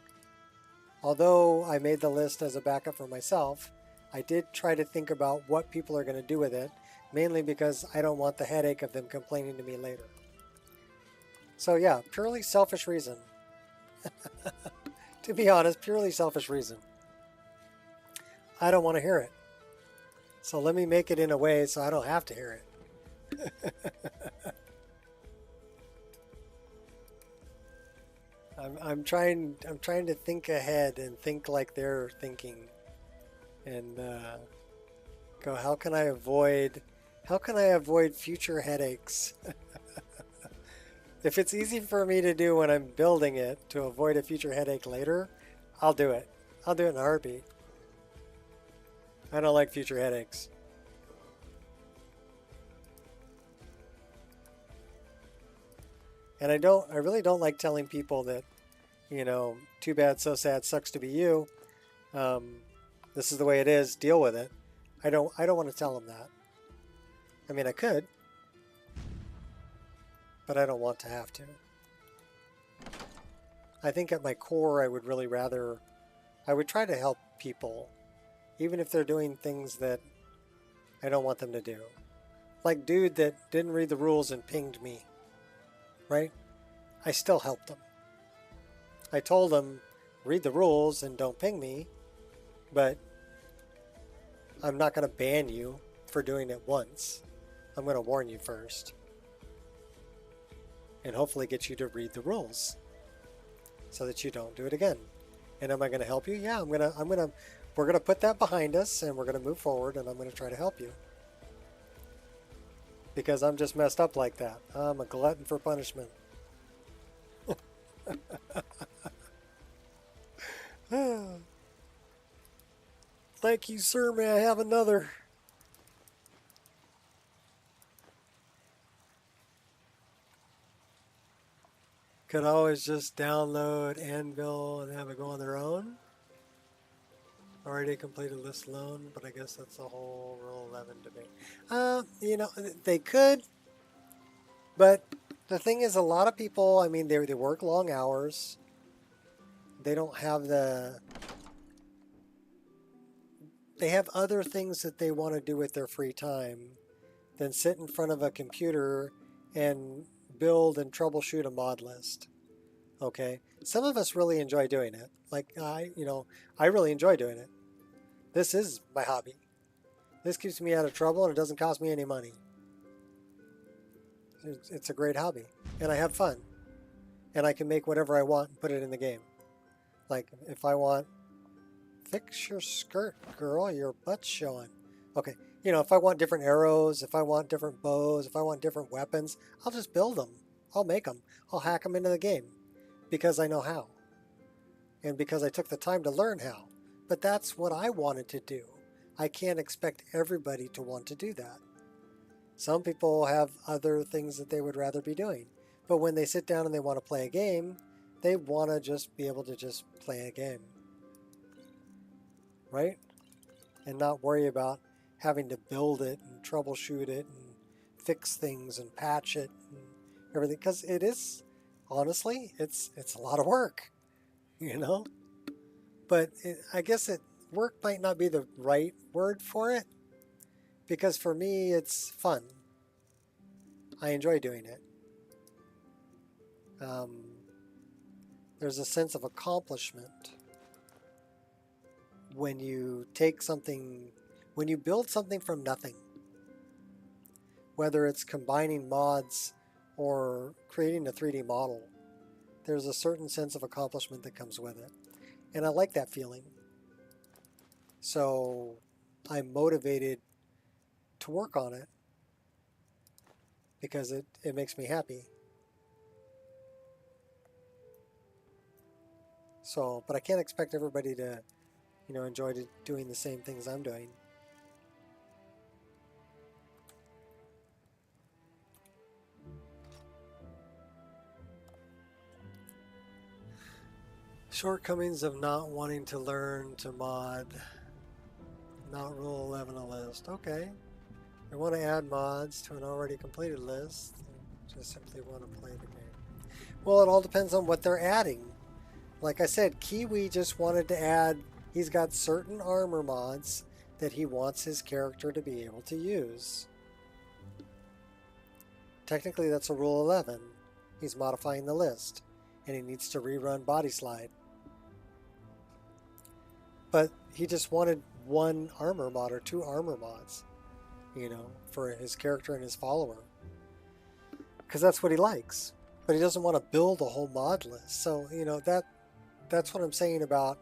A: although I made the list as a backup for myself, I did try to think about what people are going to do with it, mainly because I don't want the headache of them complaining to me later. So yeah, purely selfish reason. To be honest, purely selfish reason. I don't want to hear it. So let me make it in a way so I don't have to hear it. I'm trying to think ahead and think like they're thinking, and go, how can I avoid future headaches? If it's easy for me to do when I'm building it to avoid a future headache later, I'll do it. I'll do it in a heartbeat. I don't like future headaches. And I really don't like telling people that, you know, too bad, so sad, sucks to be you. This is the way it is, deal with it. I don't want to tell them that. I mean, I could, but I don't want to have to. I think at my core, I would try to help people, even if they're doing things that I don't want them to do. Like dude that didn't read the rules and pinged me, right? I still helped them. I told them, read the rules and don't ping me, but I'm not going to ban you for doing it once. I'm going to warn you first. And hopefully get you to read the rules so that you don't do it again. And am I going to help you? Yeah, we're going to put that behind us and we're going to move forward and I'm going to try to help you. because I'm just messed up like that. I'm a glutton for punishment. Thank you, sir. May I have another? Could always just download Anvil and have it go on their own. Already completed list alone, but I guess that's a whole Rule 11 debate. You know, they could, but the thing is, a lot of people, I mean, they work long hours. They don't have they have other things that they want to do with their free time than sit in front of a computer and build and troubleshoot a mod list. Okay, some of us really enjoy doing it. Like I really enjoy doing it. This is my hobby. This keeps me out of trouble and it doesn't cost me any money. It's a great hobby and I have fun. And I can make whatever I want and put it in the game. Like if I want, fix your skirt, girl, your butt's showing. Okay, you know, if I want different arrows, if I want different bows, if I want different weapons, I'll just build them. I'll make them. I'll hack them into the game because I know how. And because I took the time to learn how. But that's what I wanted to do. I can't expect everybody to want to do that. Some people have other things that they would rather be doing. But when they sit down and they want to play a game, they want to just be able to just play a game. Right? And not worry about having to build it and troubleshoot it and fix things and patch it and everything. Because it is, honestly, it's a lot of work, you know? But I guess work might not be the right word for it. Because for me, it's fun. I enjoy doing it. There's a sense of accomplishment when you take something, when you build something from nothing, whether it's combining mods or creating a 3D model, there's a certain sense of accomplishment that comes with it. And I like that feeling. So I'm motivated to work on it because it makes me happy. So, but I can't expect everybody to, you know, enjoy doing the same things I'm doing. Shortcomings of not wanting to learn to mod. Not Rule 11 a list. Okay. I want to add mods to an already completed list. Just simply want to play the game. Well, it all depends on what they're adding. Like I said, Kiwi just wanted to add, he's got certain armor mods that he wants his character to be able to use. Technically, that's a Rule 11. He's modifying the list, and he needs to rerun Body Slide. But he just wanted one armor mod or two armor mods, you know, for his character and his follower. Because that's what he likes. But he doesn't want to build a whole mod list. So, you know, that's what I'm saying about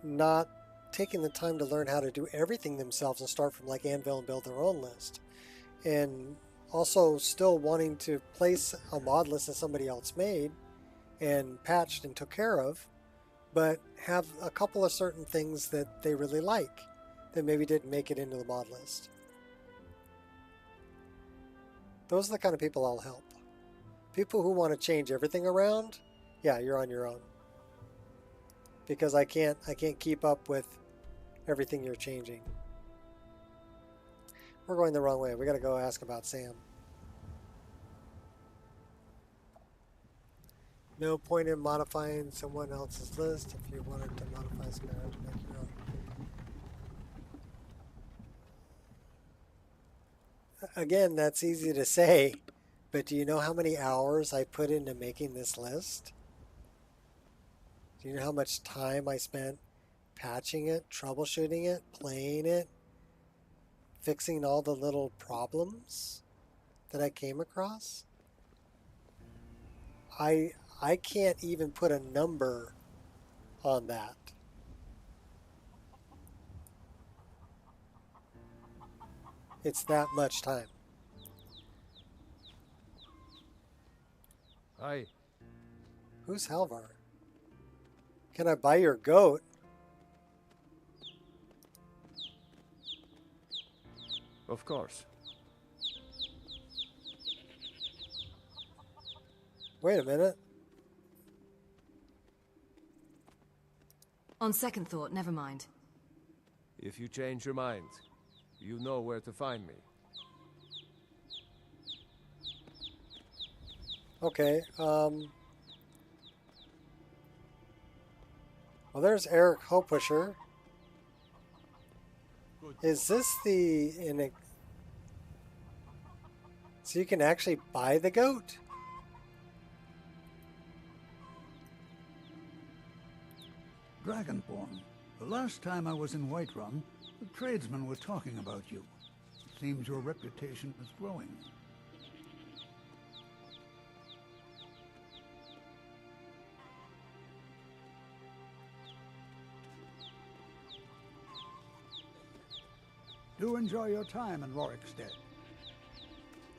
A: not taking the time to learn how to do everything themselves and start from like Anvil and build their own list. And also still wanting to place a mod list that somebody else made and patched and took care of, but have a couple of certain things that they really like that maybe didn't make it into the mod list. Those are the kind of people I'll help. People who want to change everything around, yeah, you're on your own. Because I can't keep up with everything you're changing. We're going the wrong way. We got to go ask about Sam. No point in modifying someone else's list if you wanted to modify Skyrim to make your own. Again, that's easy to say, but do you know how many hours I put into making this list? Do you know how much time I spent patching it, troubleshooting it, playing it, fixing all the little problems that I came across? I can't even put a number on that. It's that much time.
K: Hi.
A: Who's Halvar? Can I buy your goat?
K: Of course.
A: Wait a minute.
C: On second thought, never mind.
K: If you change your mind, you know where to find me.
A: Okay, well, there's Eric Hopusher. Is this so you can actually buy the goat?
L: Dragonborn, the last time I was in Whiterun, the tradesmen were talking about you. It seems your reputation is growing. Do enjoy your time in Rorikstead.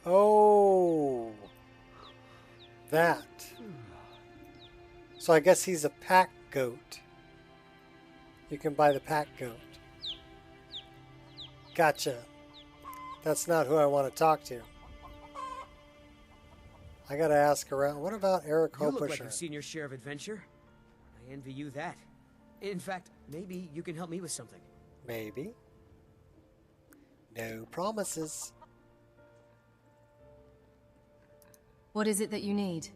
A: Oh, that. So I guess he's a pack goat. You can buy the pack goat. Gotcha. That's not who I want to talk to. I gotta ask around. What about Eric
M: You look like
A: Hopusher?
M: you've seen your share of adventure. I envy you that. In fact, maybe you can help me with something.
A: Maybe. No promises.
C: What is it that you need?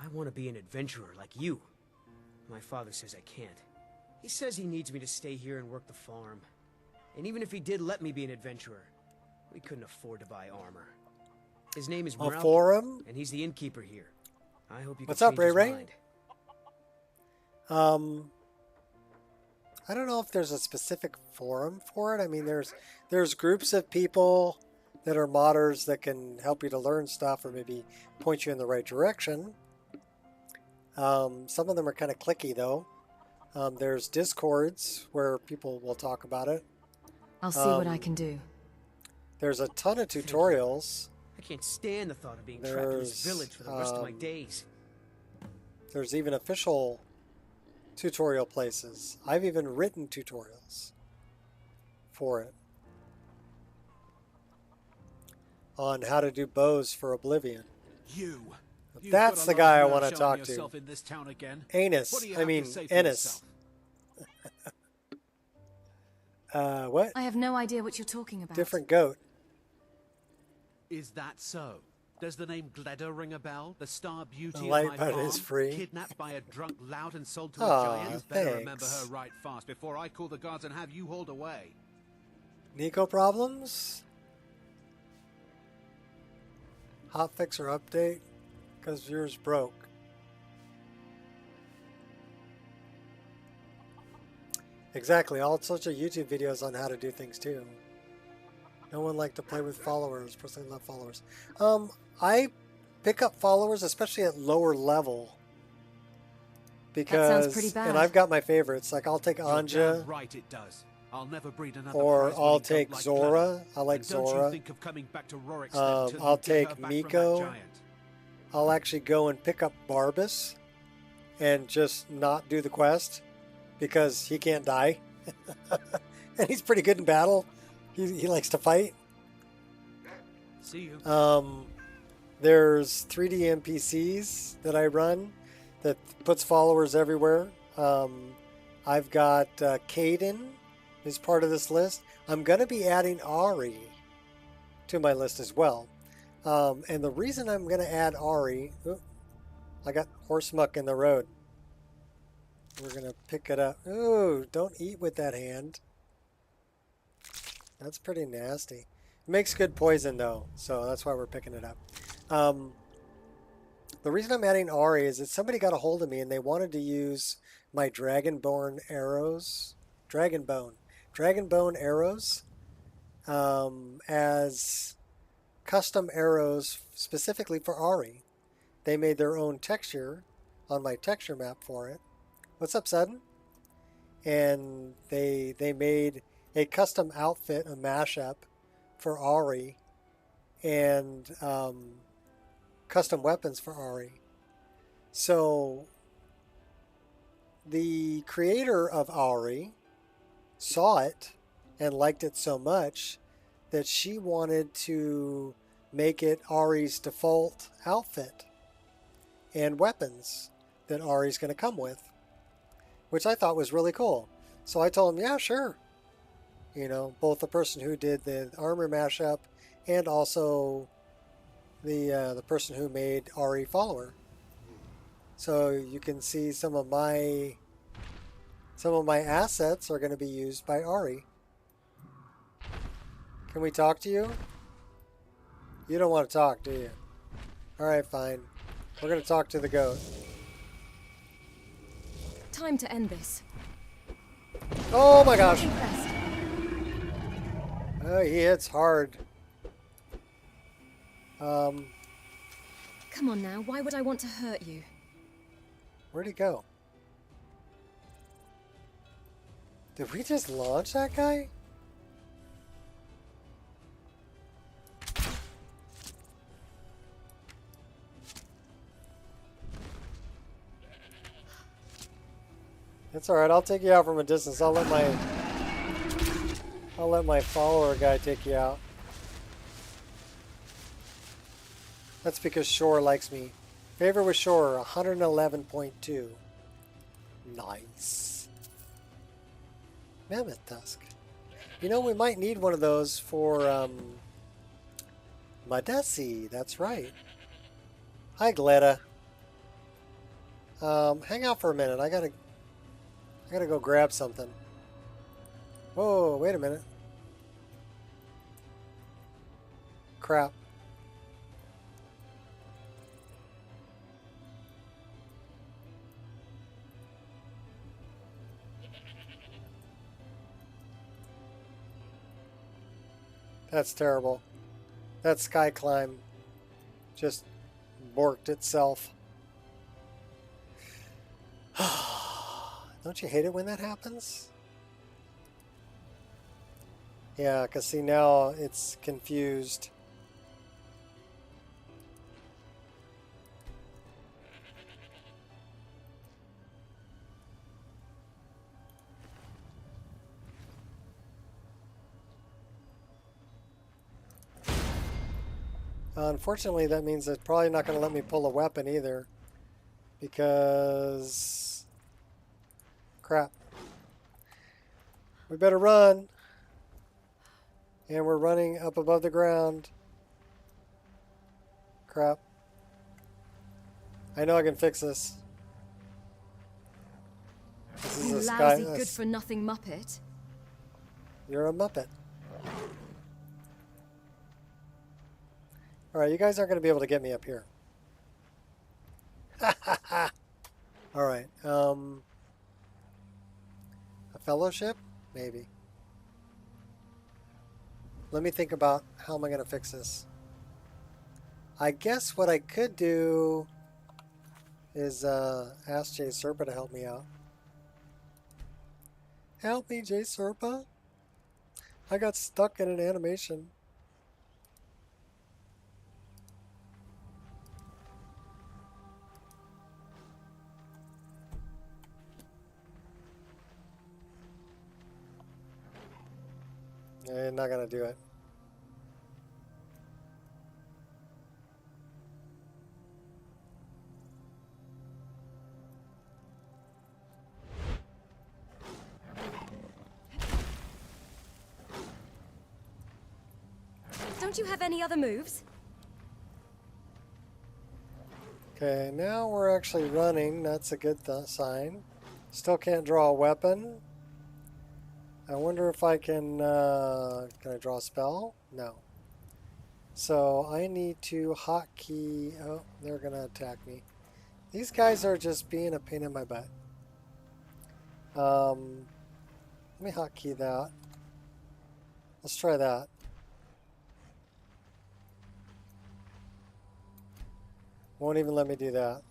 M: I want to be an adventurer like you. My father says I can't. He says he needs me to stay here and work the farm. And even if he did let me be an adventurer, we couldn't afford to buy armor. His name is Meralki,
A: forum?
M: and he's the innkeeper here. I hope you
A: What's
M: can
A: up,
M: change
A: Ray
M: his
A: Ray?
M: mind.
A: I don't know if there's a specific forum for it. I mean, there's groups of people that are modders that can help you to learn stuff or maybe point you in the right direction. Some of them are kind of clicky though. There's discords where people will talk about it.
C: I'll see what I can do.
A: There's a ton of tutorials.
M: I can't stand the thought of being trapped in this village for the rest of my days.
A: There's even official tutorial places. I've even written tutorials for it on how to do bows for Oblivion. That's the guy I want to talk to.
I: In this town again.
A: Anus.
I: What do you
A: I
I: have
A: mean,
I: to say for
A: Ennis.
I: yourself?
A: What?
C: I have no idea what you're talking about.
A: Different goat.
I: Is that so? Does the name Gleda ring a bell? The star beauty
A: The
I: of
A: light
I: my
A: button
I: farm?
A: is free.
I: Kidnapped by a drunk lout and sold to
A: Aw,
I: a giant? Better remember
A: thanks.
I: her right fast before I call the guards and have you hauled away.
A: Nico problems? Hotfix or update? Because yours broke. Exactly, all sorts of YouTube videos on how to do things too. No one liked to play with followers. Personally love followers. I pick up followers, especially at lower level. Because,
C: That sounds pretty bad.
A: and I've got my favorites. Like I'll take
I: You're
A: Anja,
I: damn right it does. I'll never breed another
A: or
I: prize-winning
A: I'll
I: goat
A: take
I: like
A: Zora.
I: Gleda.
A: I like
I: And don't
A: Zora.
I: you think of coming back to Rorikstead till
A: I'll
I: you get her
A: take
I: back from that
A: Miko.
I: giant.
A: I'll actually go and pick up Barbas and just not do the quest because he can't die. And he's pretty good in battle. He likes to fight.
I: See you.
A: There's 3D NPCs that I run that puts followers everywhere. I've got Caden is part of this list. I'm going to be adding Ari to my list as well. And the reason I'm going to add Ari, I got horse muck in the road. We're going to pick it up. Ooh, don't eat with that hand. That's pretty nasty. It makes good poison though, so that's why we're picking it up. The reason I'm adding Ari is that somebody got a hold of me and they wanted to use my Dragonborn arrows, Dragonbone arrows, as custom arrows specifically for Ari. They made their own texture on my texture map for it. What's up, Sudden? And they made a custom outfit, a mashup for Ari, and custom weapons for Ari. So the creator of Ari saw it and liked it so much that she wanted to make it Ari's default outfit and weapons that Ari's going to come with, which I thought was really cool. So I told him, yeah, sure. You know, both the person who did the armor mashup and also the person who made Ari follower. So you can see some of my assets are going to be used by Ari. Can we talk to you? You don't want to talk, do you? Alright, fine. We're going to talk to the goat.
C: Time to end this.
A: Oh my gosh! Oh, he hits hard.
C: Come on now, why would I want to hurt you?
A: Where'd he go? Did we just launch that guy? It's alright, I'll take you out from a distance. I'll let my follower guy take you out. That's because Shore likes me. Favor with Shore, 111.2. Nice. Mammoth Tusk. You know, we might need one of those for, Madesi. That's right. Hi, Gletta. Hang out for a minute. I gotta go grab something. Whoa, wait a minute. Crap. That's terrible. That sky climb just borked itself. Don't you hate it when that happens? Yeah, because see, now it's confused. Unfortunately, that means it's probably not going to let me pull a weapon either. Because... crap. We better run. And we're running up above the ground. Crap. I know I can fix this. This is
C: You
A: a
C: lousy,
A: sky.
C: good-for-nothing Muppet.
A: You're a Muppet. Alright, you guys aren't going to be able to get me up here. Alright, a fellowship? Maybe. Let me think about how am I going to fix this. I guess what I could do is ask Jay Serpa to help me out. Help me, Jay Serpa. I got stuck in an animation. I'm not gonna do it.
C: Don't you have any other moves?
A: Okay, now we're actually running. That's a good sign. Still can't draw a weapon. I wonder if I can I draw a spell? No. So I need to hotkey. Oh, they're gonna attack me. These guys are just being a pain in my butt. Let me hotkey that. Let's try that. Won't even let me do that.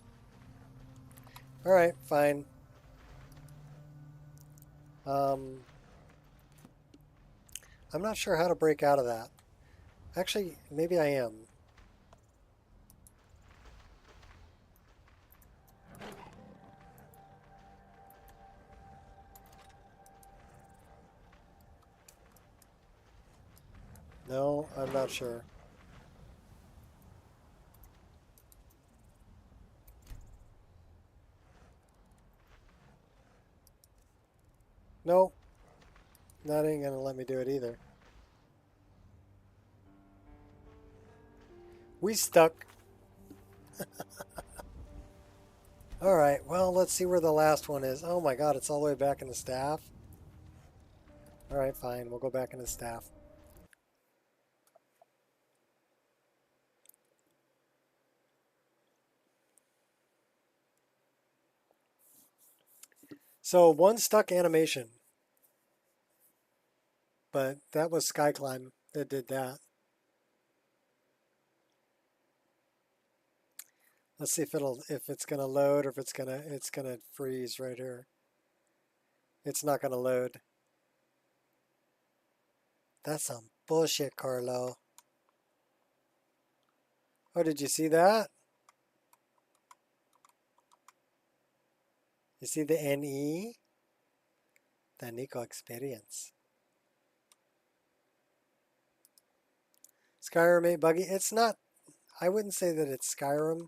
A: Alright, fine. I'm not sure how to break out of that. Actually, maybe I am. No, I'm not sure. Nope. That ain't gonna let me do it either. We stuck. Alright, well, let's see where the last one is. Oh my god, it's all the way back in the staff. Alright, fine. We'll go back in the staff. So, one stuck animation. But that was Skyclimb that did that. Let's see if it's gonna load or if it's gonna freeze right here. It's not gonna load. That's some bullshit, Carlo. Oh, did you see that? You see the NE? The Nico Experience. Skyrim ain't buggy. It's not. I wouldn't say that it's Skyrim.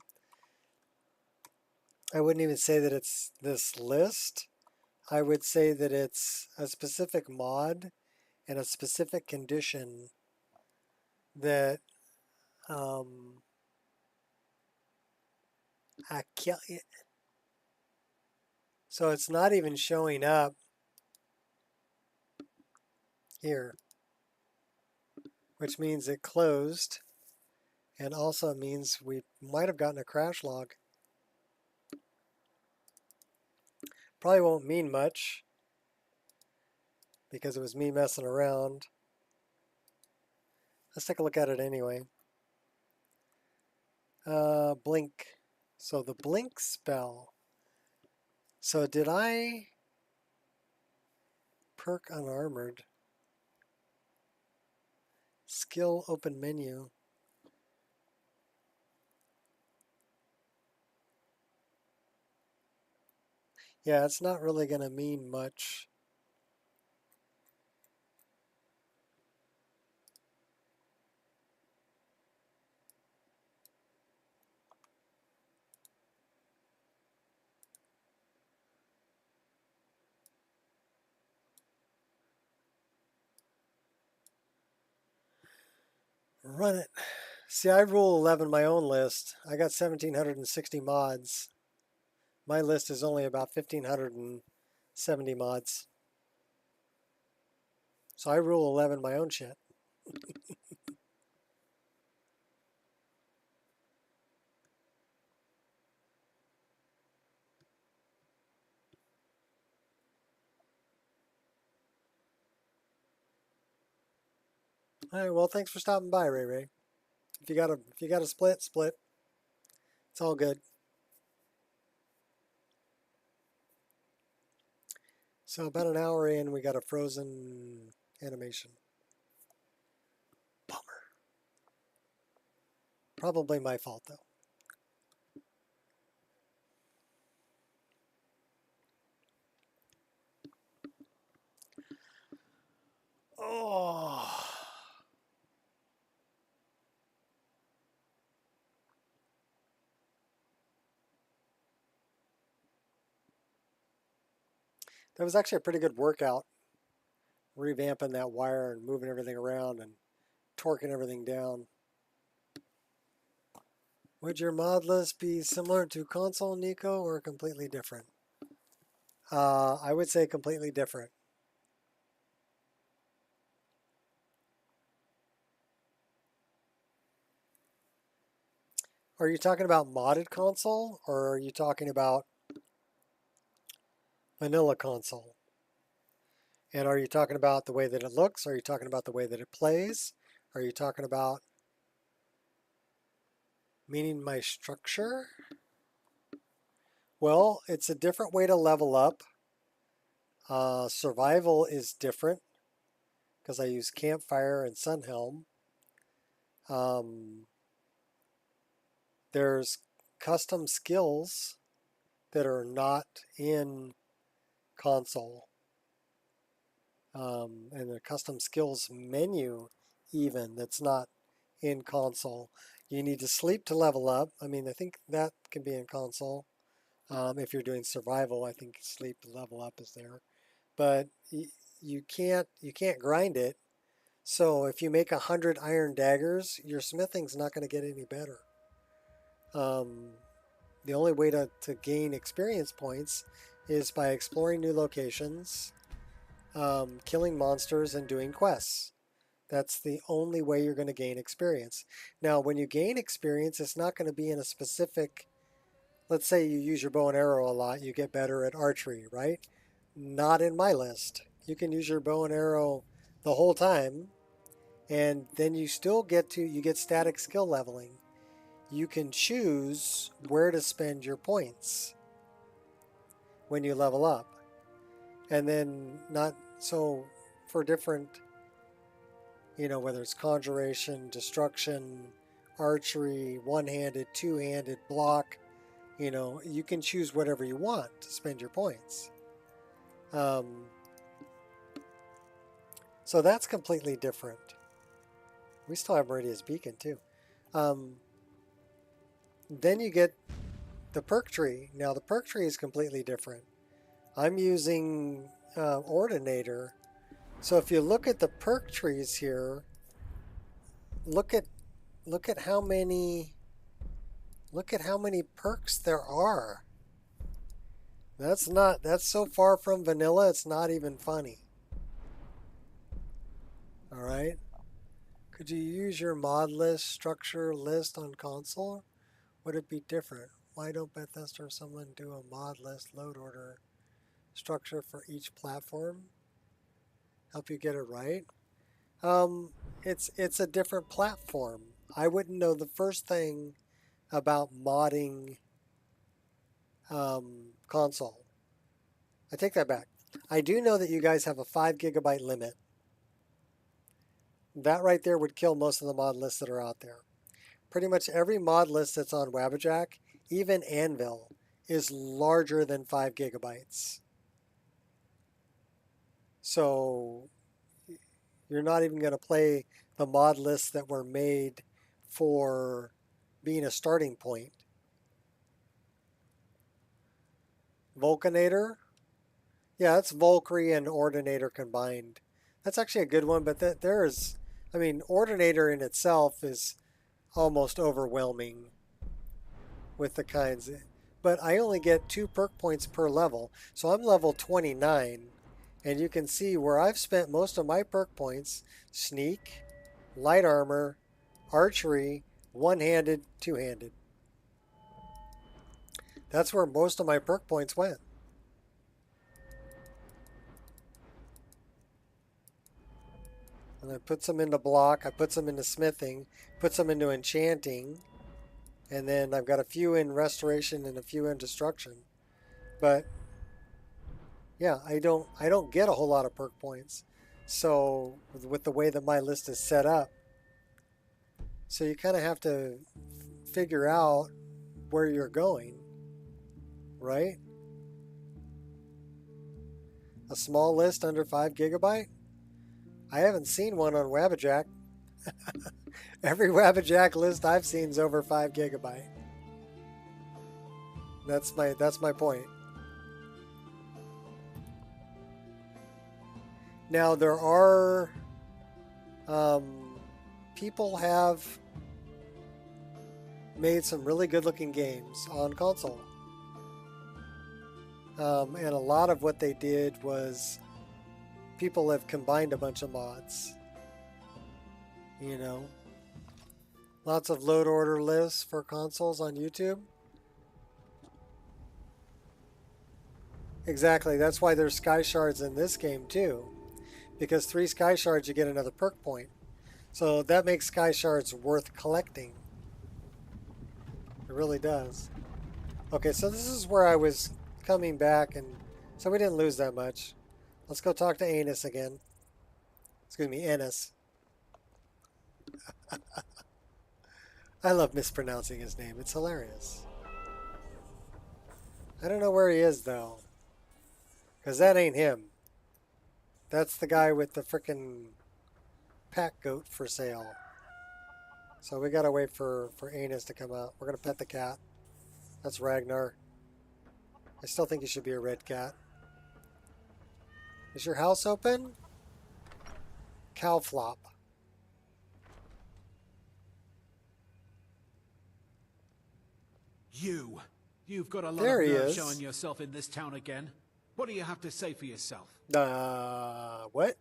A: I wouldn't even say that it's this list. I would say that it's a specific mod and a specific condition that I can't. So it's not even showing up here, which means it closed, and also means we might have gotten a crash log. Probably won't mean much because it was me messing around. Let's take a look at it anyway. Blink. So the blink spell. So did I perk unarmored? Skill open menu. Yeah, it's not really going to mean much. Run it. See, I rule 11 my own list. I got 1,760 mods. My list is only about 1,570 mods. So I rule 11 my own shit. All right, well, thanks for stopping by, Ray Ray. If you got a split, split. It's all good. So about an hour in, we got a frozen animation. Bummer. Probably my fault, though. Oh. That was actually a pretty good workout. Revamping that wire and moving everything around and torquing everything down. Would your mod list be similar to console, Nico, or completely different? I would say completely different. Are you talking about modded console, or are you talking about vanilla console? And are you talking about the way that it looks? Are you talking about the way that it plays? Are you talking about meaning my structure? Well, it's a different way to level up. Survival is different because I use Campfire and Sunhelm. There's custom skills that are not in console. And the custom skills menu even that's not in console. You need to sleep to level up. I mean, I think that can be in console. If you're doing survival, I think sleep to level up is there. But you can't grind it. So if you make 100 iron daggers, your smithing's not going to get any better. The only way to gain experience points is by exploring new locations, killing monsters, and doing quests. That's the only way you're going to gain experience. Now, when you gain experience, it's not going to be in a specific... Let's say you use your bow and arrow a lot, you get better at archery, right? Not in my list. You can use your bow and arrow the whole time, and then you still get static skill leveling. You can choose where to spend your points when you level up. And then for different, whether it's conjuration, destruction, archery, one-handed, two-handed, block, you can choose whatever you want to spend your points. So that's completely different. We still have Meridia's Beacon too. Then you get the perk tree. Now the perk tree is completely different. I'm using Ordinator. So if you look at the perk trees here, look at how many perks there are. That's so far from vanilla, it's not even funny. All right. Could you use your mod list structure list on console? Would it be different? Why don't Bethesda or someone do a mod list load order structure for each platform? Help you get it right? It's a different platform. I wouldn't know the first thing about modding console. I take that back. I do know that you guys have a 5 GB limit. That right there would kill most of the mod lists that are out there. Pretty much every mod list that's on Wabbajack, even Anvil, is larger than 5 GB. So you're not even going to play the mod lists that were made for being a starting point. Vulcanator? Yeah, that's Valkyrie and Ordinator combined. That's actually a good one, but Ordinator in itself is almost overwhelming with the kinds. But I only get 2 perk points per level, so I'm level 29, and you can see where I've spent most of my perk points: sneak, light armor, archery, one-handed, two-handed. That's where most of my perk points went. And I put some into block, I put some into smithing, put some into enchanting, and then I've got a few in restoration and a few in destruction. But yeah, I don't get a whole lot of perk points. So with the way that my list is set up, so you kind of have to figure out where you're going, right? A small list under 5 GB? I haven't seen one on Wabbajack. Every Wabbajack list I've seen is over 5 GB. That's my point. Now there are people have made some really good looking games on console. And a lot of what they did was people have combined a bunch of mods. Lots of load order lists for consoles on YouTube. Exactly, that's why there's sky shards in this game too. Because 3 sky shards you get another perk point. So that makes sky shards worth collecting. It really does. Okay, so this is where I was coming back, and so we didn't lose that much. Let's go talk to Anus again. Excuse me, Ennis. I love mispronouncing his name. It's hilarious. I don't know where he is, though. Because that ain't him. That's the guy with the frickin'... pack goat for sale. So we gotta wait for Anus to come out. We're gonna pet the cat. That's Ragnar. I still think he should be a red cat. Is your house open? Cow flop.
I: You've got a lot
A: There
I: of
A: he
I: nerve
A: is.
I: showing yourself in this town again. What do you have to say for yourself?
A: What?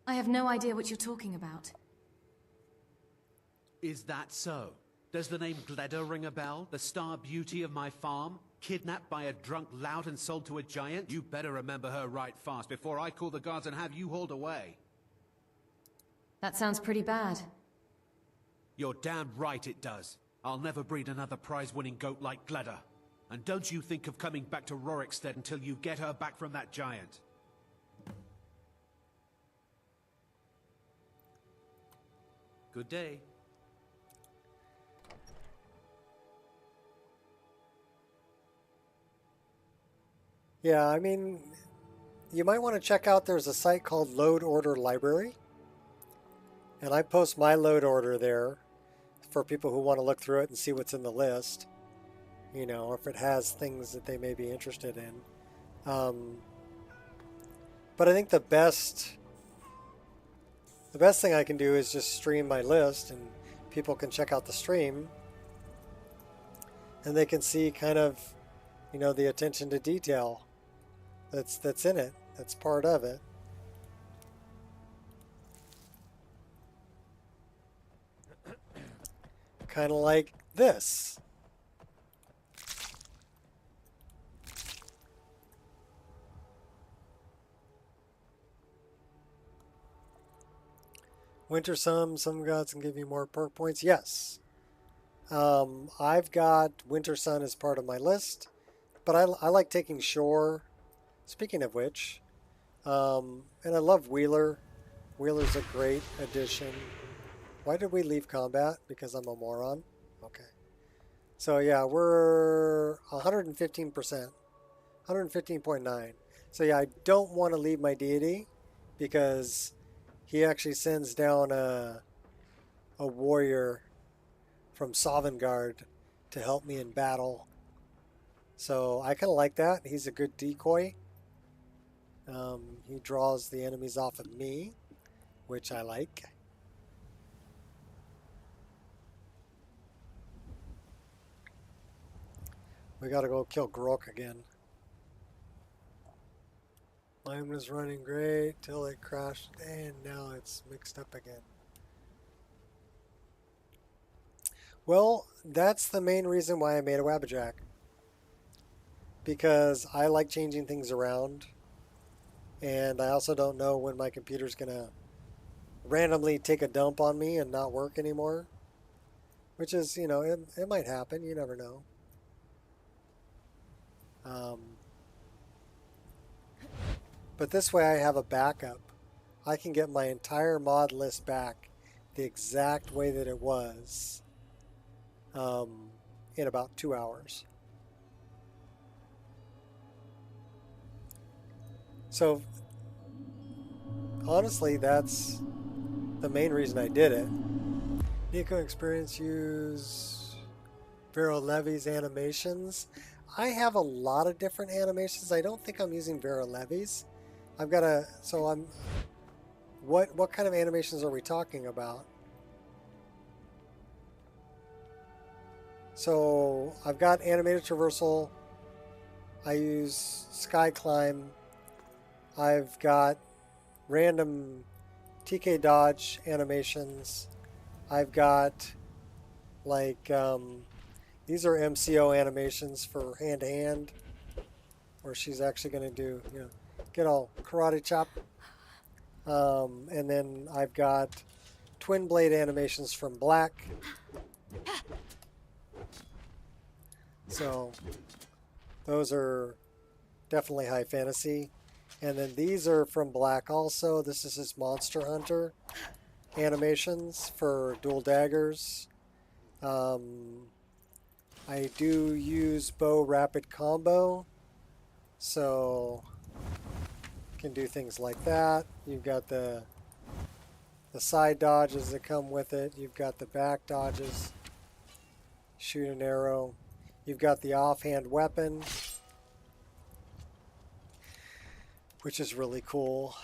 C: I have no idea what you're talking about.
I: Is that so? Does the name Gleda ring a bell? The star beauty of my farm? Kidnapped by a drunk lout and sold to a giant? You better remember her right fast before I call the guards and have you hauled away.
C: That sounds pretty bad.
I: You're damn right it does. I'll never breed another prize-winning goat like Gleda. And don't you think of coming back to Rorikstead until you get her back from that giant. Good day.
A: Yeah, I mean, you might want to check out, there's a site called Load Order Library. And I post my load order there for people who want to look through it and see what's in the list. You know, if it has things that they may be interested in. But I think the best thing I can do is just stream my list, and people can check out the stream. And they can see kind of, you know, the attention to detail that's in it. That's part of it. Kind of like this. Winter some gods can give you more perk points. Yes. I've got Winter Sun as part of my list, but I like taking Shore. Speaking of which, and I love Wheeler. Wheeler's a great addition. Why did we leave combat? Because I'm a moron? Okay. So yeah, we're 115%. 115.9. So yeah, I don't want to leave my deity because he actually sends down a warrior from Sovngarde to help me in battle. So I kind of like that. He's a good decoy. He draws the enemies off of me, which I like. We gotta go kill Grok again. Mine was running great till it crashed, and now it's mixed up again. Well, that's the main reason why I made a Wabbajack. Because I like changing things around, and I also don't know when my computer's gonna randomly take a dump on me and not work anymore. Which is, you know, it might happen, you never know. But this way I have a backup. I can get my entire mod list back the exact way that it was in about 2 hours. So honestly, that's the main reason I did it. Nico Experience use Vero Levy's animations. I have a lot of different animations. I don't think I'm using Vero Levy's. I've got a, so I'm, what kind of animations are we talking about? So I've got animated traversal. I use sky climb. I've got random TK dodge animations. I've got like, these are MCO animations for hand to hand, where she's actually going to do, you know, get all karate chop. And then I've got twin blade animations from Black. So those are definitely high fantasy. And then these are from Black also. This is his Monster Hunter animations for dual daggers. I do use bow rapid combo. So Can do things like that. You've got the side dodges that come with it. You've got the back dodges. Shoot an arrow. You've got the offhand weapon, which is really cool.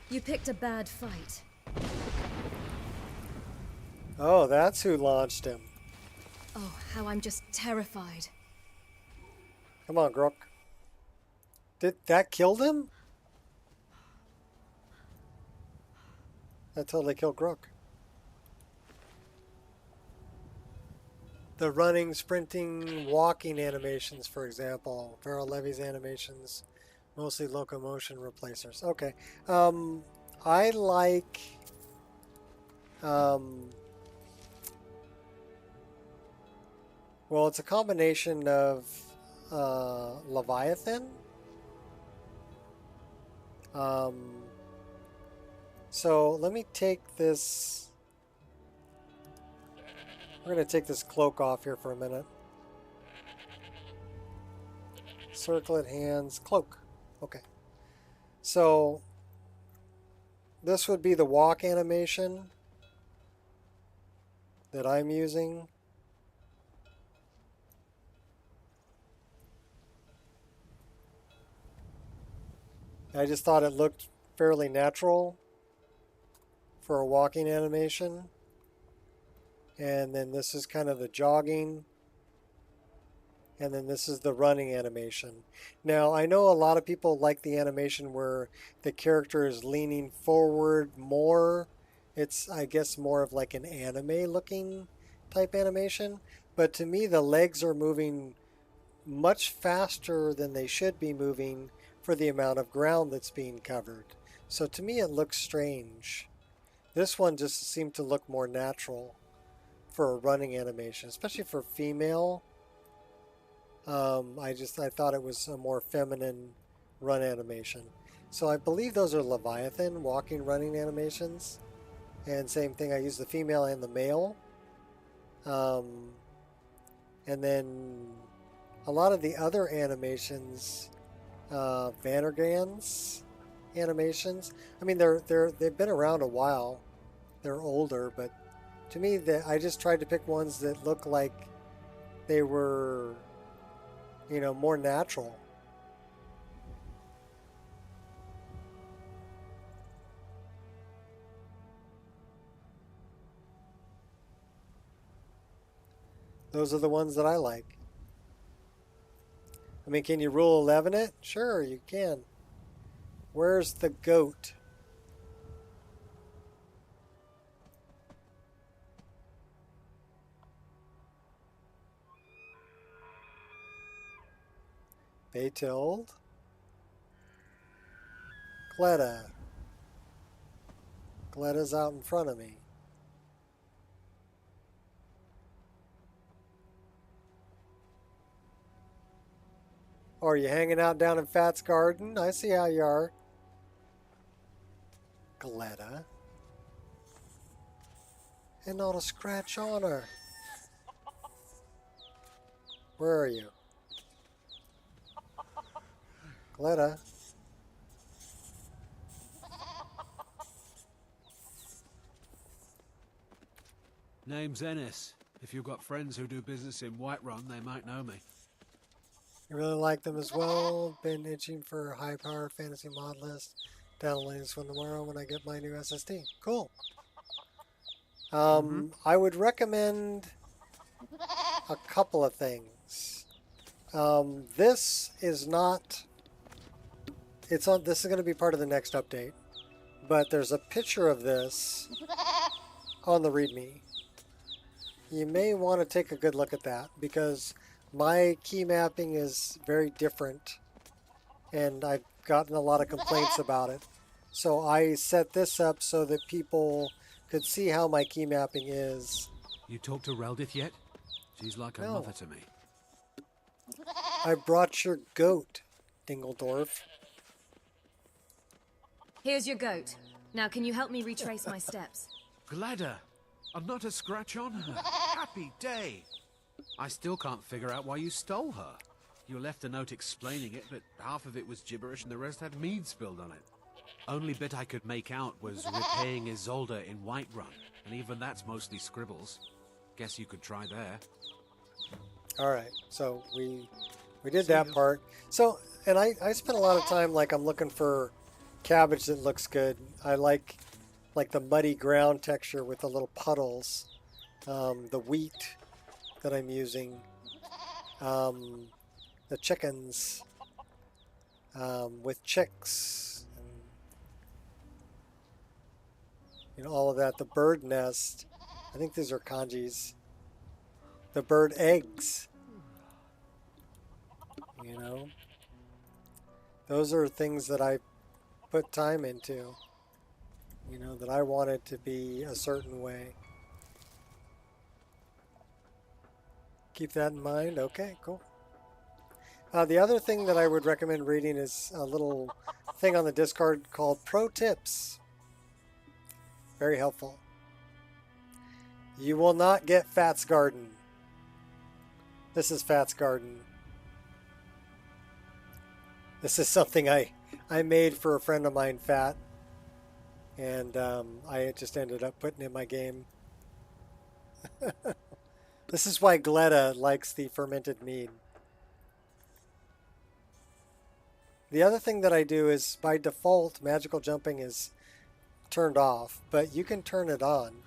C: You picked a bad fight.
A: Oh, that's who launched him.
C: Oh, how I'm just terrified.
A: Come on, Grook. Did that kill him? That totally killed Grook. The running, sprinting, walking animations, for example. Pharaoh Levy's animations, mostly locomotion replacers. Okay. I like... well, it's a combination of Leviathan. So let me take this. We're going to take this cloak off here for a minute. Circlet hands, cloak. Okay. So this would be the walk animation that I'm using. I just thought it looked fairly natural for a walking animation. And then this is kind of the jogging. And then this is the running animation. Now, I know a lot of people like the animation where the character is leaning forward more. It's, I guess, more of like an anime looking type animation. But to me, the legs are moving much faster than they should be moving for the amount of ground that's being covered. So to me, it looks strange. This one just seemed to look more natural for a running animation, especially for female. I thought it was a more feminine run animation. So I believe those are Leviathan walking running animations. And same thing, I use the female and the male. And then a lot of the other animations, Vandergan's animations. I mean, they've been around a while. They're older, but to me, I just tried to pick ones that look like they were, you know, more natural. Those are the ones that I like. I mean, can you rule 11 it? Sure, you can. Where's the goat? Beytild. Gleda. Gleda's out in front of me. Or are you hanging out down in Fat's garden? I see how you are. Gleda. And not a scratch on her. Where are you? Gleda.
I: Name's Ennis. If you've got friends who do business in Whiterun, they might know me.
A: You really like them as well. Been itching for a high power fantasy mod list. Downloading this one tomorrow when I get my new SSD. Cool. I would recommend a couple of things. This is not. This is going to be part of the next update, but there's a picture of this on the README. You may want to take a good look at that because my key mapping is very different, and I've gotten a lot of complaints about it. So I set this up so that people could see how my key mapping is.
I: You talked to Reldith yet? She's like a mother to me.
A: I brought your goat, Dingledorf.
C: Here's your goat. Now can you help me retrace my steps?
I: Gleda! and not a scratch on her. Happy day. I still can't figure out why you stole her. You left a note explaining it, but half of it was gibberish and the rest had mead spilled on it. Only bit I could make out was repaying Isolde in Whiterun, and even that's mostly scribbles. Guess you could try there.
A: All right, so we did that part. So, and I spent a lot of time, like, I'm looking for cabbage that looks good. I like the muddy ground texture with the little puddles. The wheat that I'm using. The chickens with chicks. And, you know, all of that. The bird nest. I think these are kanjis. The bird eggs. You know, those are things that I put time into, you know, that I wanted to be a certain way. Keep that in mind. Okay, cool. The other thing that I would recommend reading is a little thing on the Discord called Pro Tips. Very helpful. You will not get Fat's Garden. This is Fat's Garden. This is something I made for a friend of mine, Fat, and I just ended up putting in my game. This is why Gletta likes the fermented mead. The other thing that I do is, by default, magical jumping is turned off, but you can turn it on.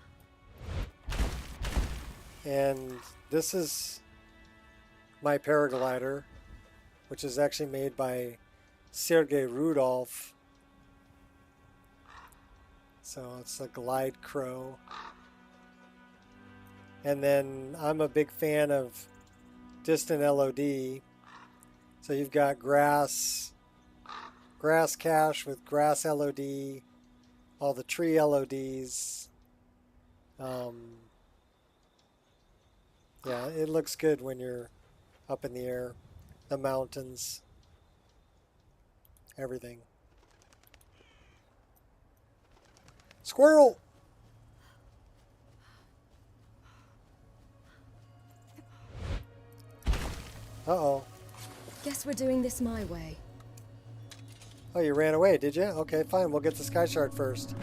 A: And this is my paraglider, which is actually made by Sergei Rudolph. So it's a glide crow. And then I'm a big fan of distant LOD. So you've got grass cache with grass LOD, all the tree LODs. Yeah, it looks good when you're up in the air. The mountains, everything. Squirrel! Uh-oh.
C: Guess we're doing this my way.
A: Oh, you ran away, did you? Okay, fine. We'll get the Sky Shard first.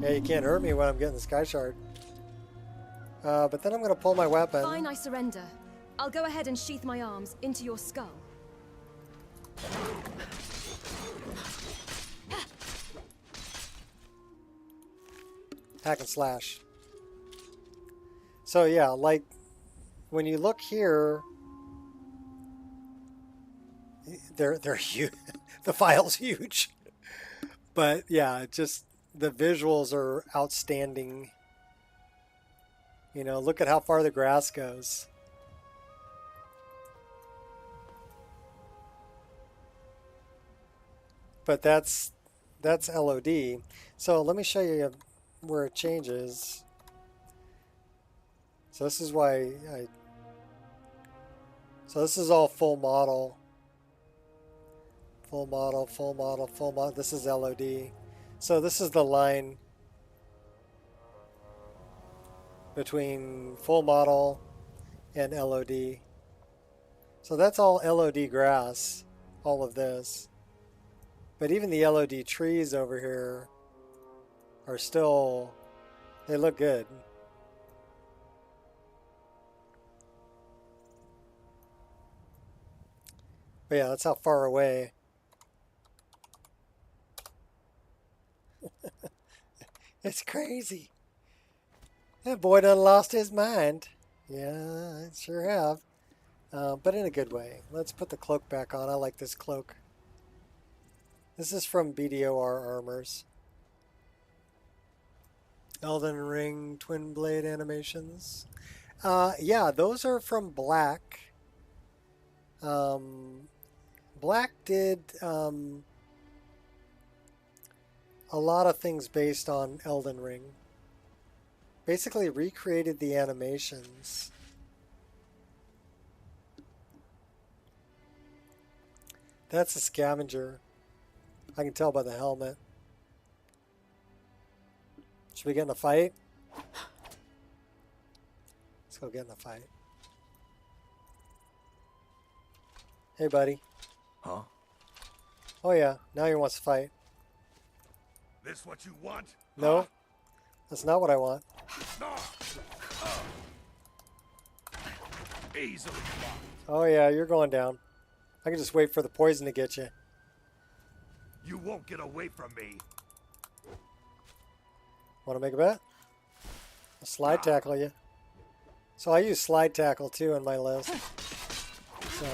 A: Yeah, you can't hurt me when I'm getting the Sky Shard. But then I'm going to pull my weapon.
C: Fine, I surrender. I'll go ahead and sheath my arms into your skull.
A: Hack and slash. So yeah, like when you look here, they're huge. The file's huge. But yeah, just the visuals are outstanding. You know, look at how far the grass goes. But that's LOD. So let me show you where it changes. So this is why so this is all full model. Full model, full model, full model. This is LOD. So this is the line between full model and LOD. So that's all LOD grass, all of this. But even the LOD trees over here are still, they look good. But yeah, that's how far away. It's crazy. That boy done lost his mind. Yeah, I sure have. But in a good way. Let's put the cloak back on. I like this cloak. This is from BDOR Armors. Elden Ring Twin Blade animations. Yeah, those are from Black. Black did a lot of things based on Elden Ring. Basically recreated the animations. That's a scavenger. I can tell by the helmet. Should we get in a fight? Let's go get in a fight. Hey, buddy.
D: Huh?
A: Oh yeah, now he wants to fight.
D: This what you want?
A: No, that's not what I want.
D: Easily blocked.
A: Oh yeah, you're going down. I can just wait for the poison to get you.
D: You won't get away from me.
A: Want to make a bet? I'll slide tackle you. So I use slide tackle too in my list. So.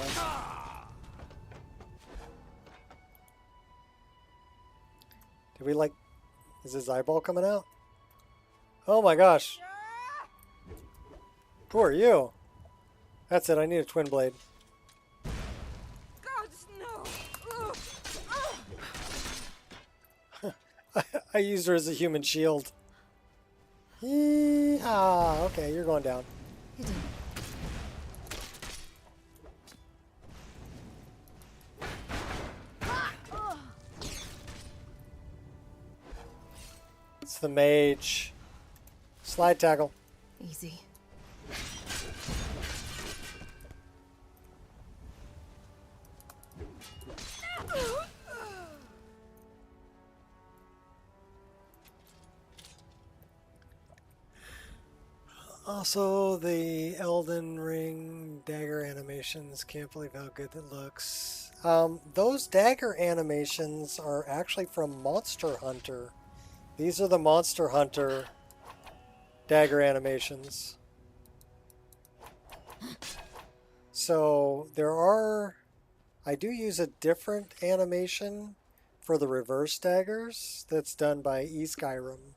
A: Did we like... Is his eyeball coming out? Oh my gosh. Who are you? That's it, I need a twin blade.
J: Gods, no!
A: I used her as a human shield. Yee-haw. Okay, you're going down. It's the mage. Slide tackle.
C: Easy.
A: Also, the Elden Ring dagger animations. Can't believe how good it looks. Those dagger animations are actually from Monster Hunter. These are the Monster Hunter dagger animations. So there are... I do use a different animation for the reverse daggers that's done by eSkyrim.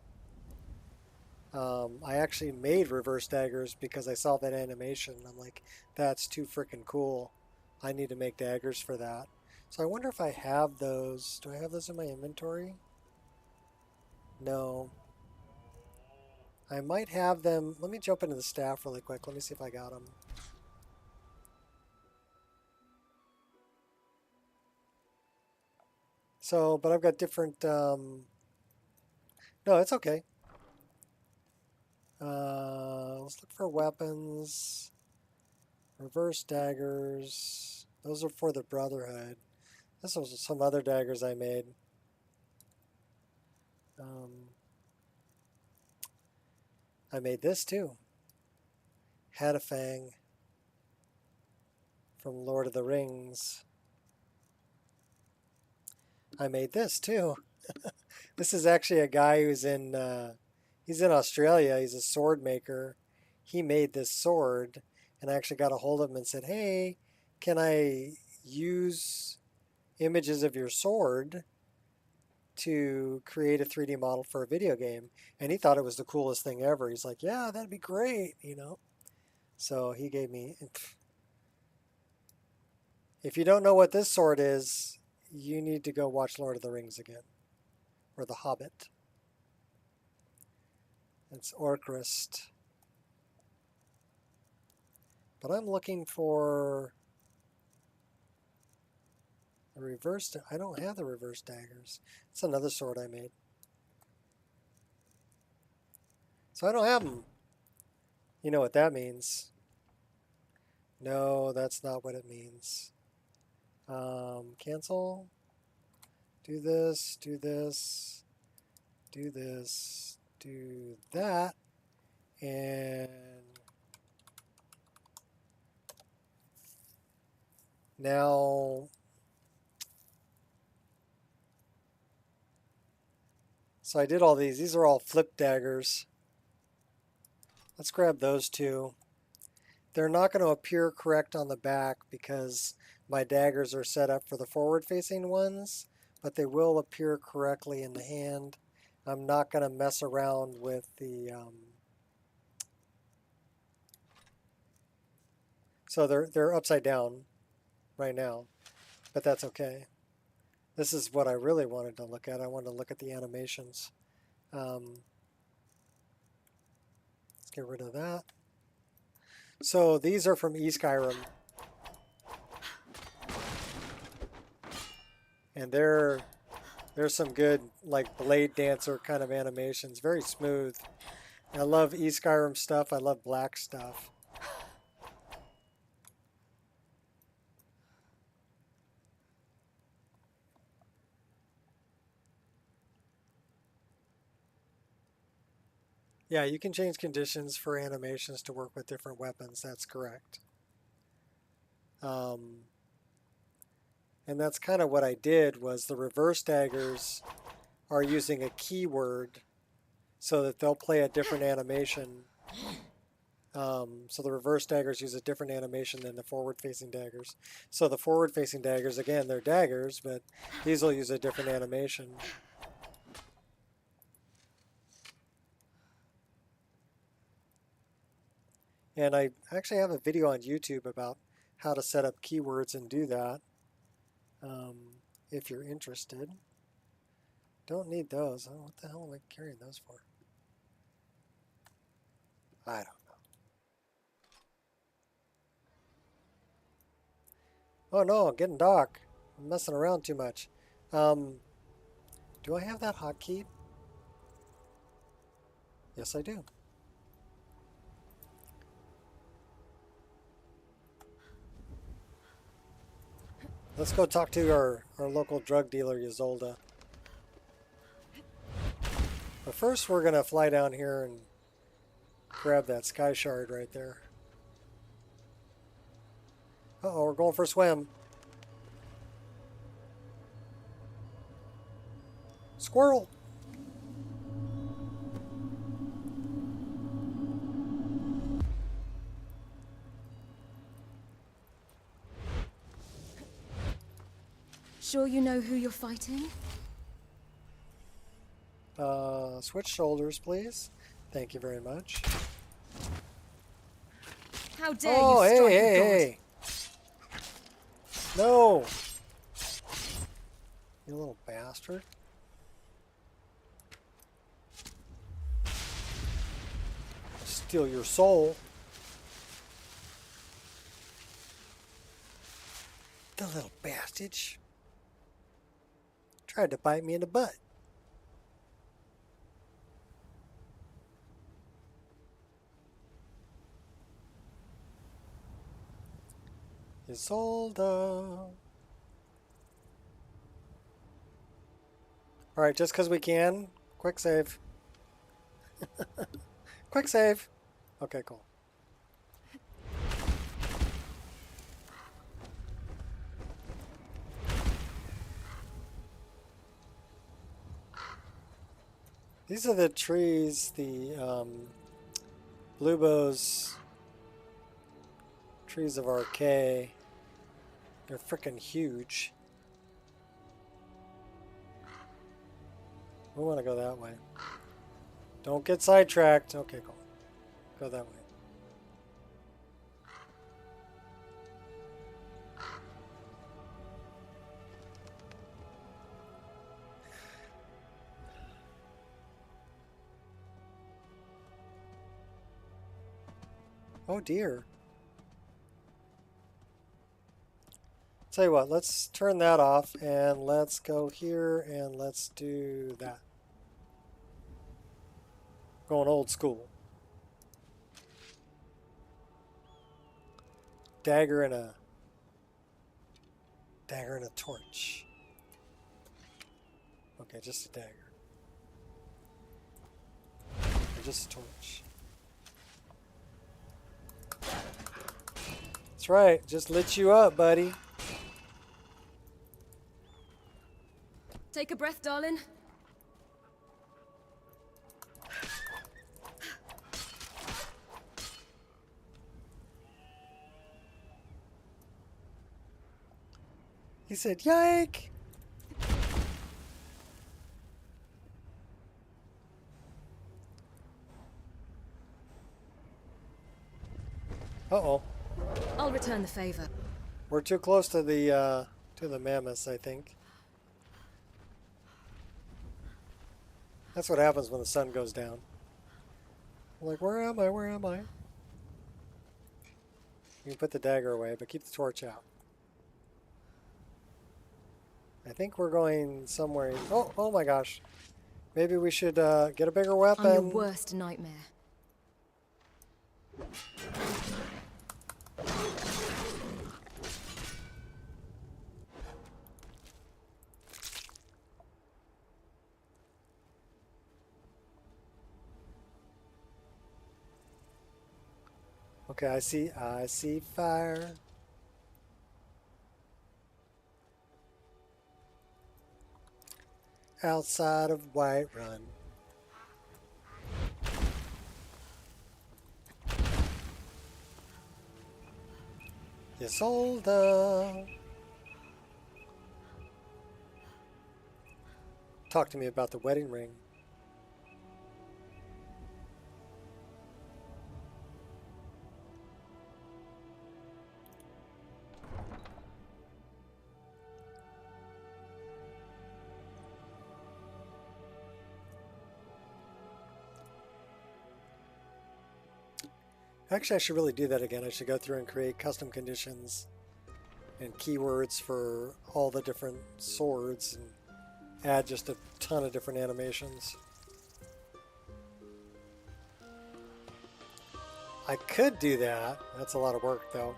A: I actually made reverse daggers because I saw that animation. I'm like, that's too freaking cool. I need to make daggers for that. So I wonder if I have those. Do I have those in my inventory? No. I might have them. Let me jump into the staff really quick. Let me see if I got them. So, but I've got different... No, it's okay. Let's look for weapons. Reverse daggers. Those are for the Brotherhood. This was some other daggers I made. I made this too. Had a Fang from Lord of the Rings. I made this too. This is actually a guy who's in he's in Australia. He's a sword maker. He made this sword, and I actually got a hold of him and said, "Hey, can I use images of your sword to create a 3D model for a video game?" And he thought it was the coolest thing ever. He's like, "Yeah, that'd be great," you know. So he gave me. If you don't know what this sword is, you need to go watch Lord of the Rings again, or The Hobbit. It's Orcrist. But I'm looking for the reverse. I don't have the reverse daggers. It's another sword I made. So I don't have them. You know what that means. No, that's not what it means. Cancel. Do this, do this, do this, do that, and now so I did all these. These are all flip daggers. Let's grab those two. They're not going to appear correct on the back because my daggers are set up for the forward-facing ones, but they will appear correctly in the hand. I'm not going to mess around with the... So they're upside down right now, but that's okay. This is what I really wanted to look at. I wanted to look at the animations. Let's get rid of that. So these are from eSkyrim. And they're There's some good, like, Blade Dancer kind of animations. Very smooth. I love Skyrim stuff. I love black stuff. Yeah, you can change conditions for animations to work with different weapons. That's correct. And that's kind of what I did, was the reverse daggers are using a keyword so that they'll play a different animation. So the reverse daggers use a different animation than the forward-facing daggers. So the forward-facing daggers, again, they're daggers, but these will use a different animation. And I actually have a video on YouTube about how to set up keywords and do that, if you're interested. Don't need those. Oh, what the hell am I carrying those for? I don't know. Oh no, I'm getting dark. I'm messing around too much. Do I have that hotkey? Yes, I do. Let's go talk to our local drug dealer, Ysolda. But first, we're going to fly down here and grab that sky shard right there. Uh-oh, we're going for a swim. Squirrel!
C: Sure you know who you're fighting?
A: Switch shoulders, please. Thank you very much.
C: How dare
A: Oh,
C: you strike a god?
A: hey! No! You little bastard. Steal your soul. The little bastard. Tried to bite me in the butt. Ysolda. Alright, just because we can. Quick save. Quick save. Okay, cool. These are the trees, the Blue Bow's trees of Arcay. They're freaking huge. We want to go that way. Don't get sidetracked. Okay, cool. Go that way. Oh dear. Tell you what, let's turn that off and let's go here and let's do that. Going old school. Dagger and a torch. Okay, just a dagger. Or just a torch. That's right, just lit you up, buddy.
C: Take a breath, darling.
A: He said, "Yike!" Uh-oh.
C: I'll return the favor.
A: We're too close to the mammoths, I think. That's what happens when the sun goes down. I'm like, where am I? Where am I? You can put the dagger away, but keep the torch out. I think we're going somewhere. Oh my gosh. Maybe we should get a bigger weapon.
C: I'm your worst nightmare.
A: Okay, I see fire. Outside of Whiterun. Isolde. Talk to me about the wedding ring. Actually, I should really do that again. I should go through and create custom conditions and keywords for all the different swords and add just a ton of different animations. I could do that. That's a lot of work, though.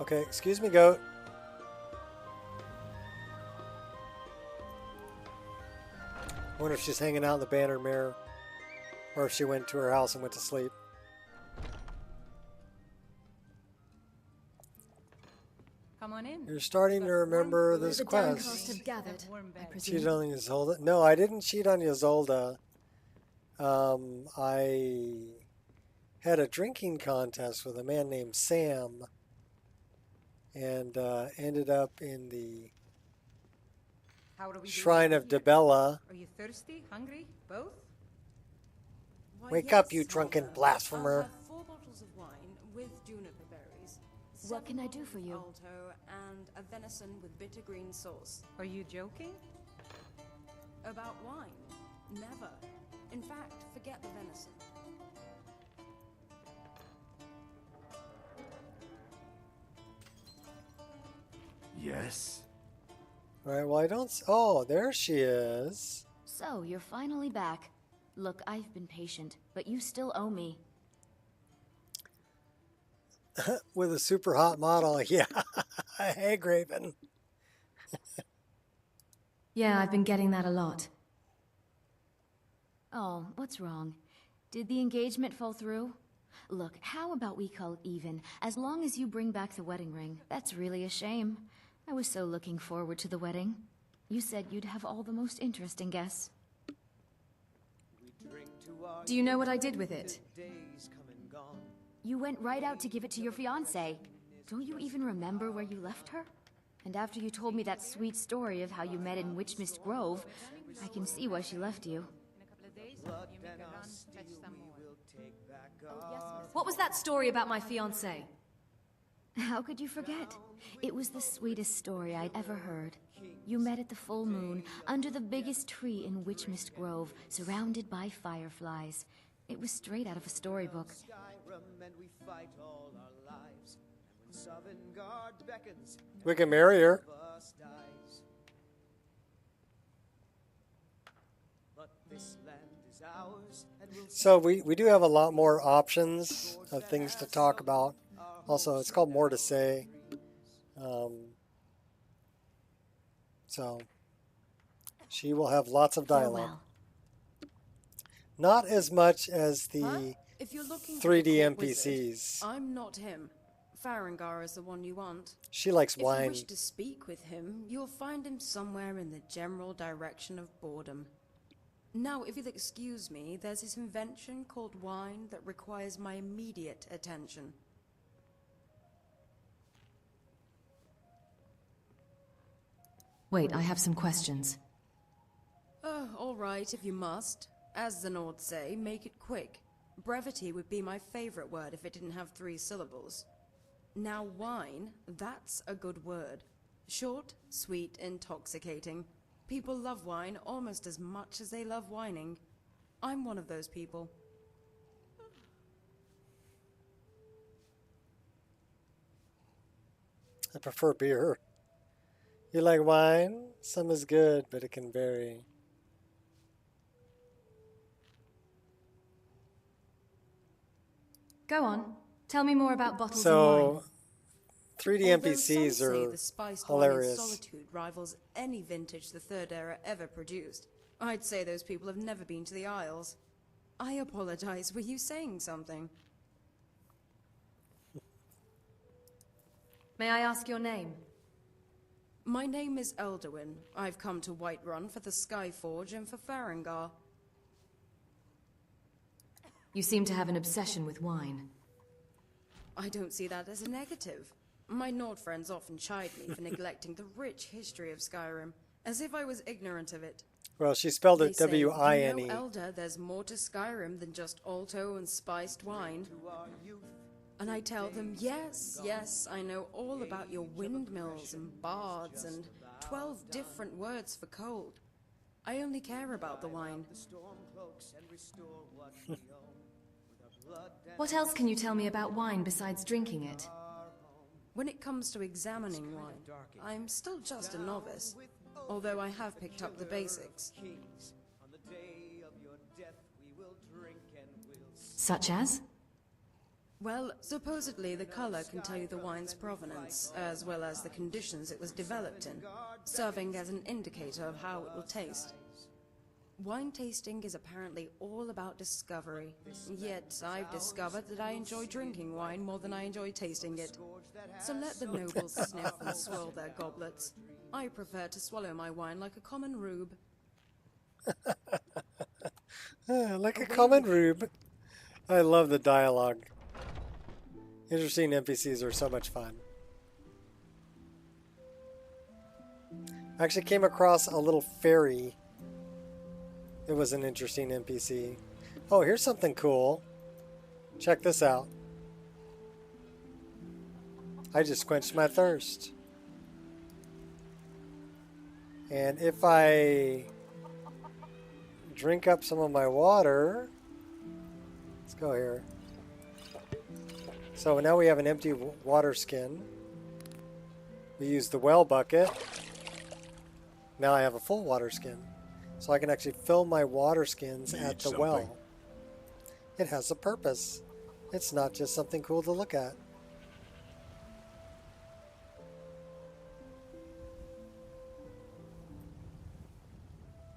A: Okay, excuse me, goat. I wonder if she's hanging out in the banner mirror, or if she went to her house and went to sleep.
E: Come on in.
A: You're starting to remember this
C: The
A: quest.
C: downcast have gathered, I
A: Cheated
C: presume.
A: on Isolde? No, I didn't cheat on Isolde. I had a drinking contest with a man named Sam, and ended up in the
E: How are we doing
A: Shrine
E: over
A: of
E: here?
A: Debella.
E: Are you thirsty? Hungry? Both?
A: Wake up, you drunken blasphemer.
N: I'll have 4 bottles of wine with juniper berries.
C: What can I do for you?
N: Alto and a venison with bitter green sauce.
E: Are you joking?
N: About wine? Never. In fact, forget the venison.
F: Yes?
A: Alright, well, I don't. Oh, there she is.
O: So, you're finally back. Look, I've been patient, but you still owe me.
A: With a super hot model. Yeah. Hey, Graven.
C: Yeah, I've been getting that a lot.
O: Oh, what's wrong? Did the engagement fall through? Look, how about we call it even, as long as you bring back the wedding ring? That's really a shame. I was so looking forward to the wedding. You said you'd have all the most interesting guests.
C: Do you know what I did with it?
O: You went right out to give it to your fiancée. Don't you even remember where you left her? And after you told me that sweet story of how you met in Witchmist Grove, I can see why she left you.
C: What was that story about my fiancé?
O: How could you forget? It was the sweetest story I'd ever heard. You met at the full moon, under the biggest tree in Witchmist Grove, surrounded by fireflies. It was straight out of a storybook.
A: We can marry her. So we do have a lot more options of things to talk about. Also, it's called More to Say. So she will have lots of dialogue. Not as much as the
N: If you're looking
A: 3D
N: for the court wizard,
A: NPCs.
N: I'm not him. Farengar is the one you want.
A: She likes
N: If
A: wine.
N: you wish to speak with him, you'll find him somewhere in the general direction of boredom. Now, if you'll excuse me, there's this invention called wine that requires my immediate attention.
C: Wait, I have some questions.
N: Oh, all right, if you must. As the Nords say, make it quick. Brevity would be my favorite word if it didn't have 3 syllables. Now, wine, that's a good word. Short, sweet, intoxicating. People love wine almost as much as they love whining. I'm one of those people.
A: I prefer beer. You like wine? Some is good, but it can vary.
C: Go on. Tell me more about bottles
A: So,
C: and wine.
A: 3D
N: Although
A: NPCs
N: some say
A: are
N: the spiced wine in
A: hilarious.
N: Solitude rivals any vintage the Third Era ever produced, I'd say those people have never been to the Isles. I apologize, were you saying something?
C: May I ask your name?
N: My name is Elderwin. I've come to Whiterun for the Skyforge and for Farengar.
C: You seem to have an obsession with wine.
N: I don't see that as a negative. My Nord friends often chide me for neglecting the rich history of Skyrim, as if I was ignorant of it.
A: Well, she spelled
N: They
A: it
N: say,
A: W-I-N-E.
N: "You know, Elder, there's more to Skyrim than just alto and spiced wine." And I tell them, yes, yes, I know all about your windmills and bards and 12 different words for cold. I only care about the wine.
C: What else can you tell me about wine besides drinking it?
N: When it comes to examining wine, I'm still just a novice, although I have picked up the basics.
C: Such as?
N: Well, supposedly the color can tell you the wine's provenance, as well as the conditions it was developed in, serving as an indicator of how it will taste. Wine tasting is apparently all about discovery, yet I've discovered that I enjoy drinking wine more than I enjoy tasting it. So let the nobles sniff and swirl their goblets. I prefer to swallow my wine like a common rube.
A: Like a common rube. I love the dialogue. Interesting NPCs are so much fun. I actually came across a little fairy. It was an interesting NPC. Oh, here's something cool. Check this out. I just quenched my thirst. And if I drink up some of my water, let's go here. So now we have an empty water skin. We use the well bucket. Now I have a full water skin. So I can actually fill my water skins at the well. It has a purpose. It's not just something cool to look at.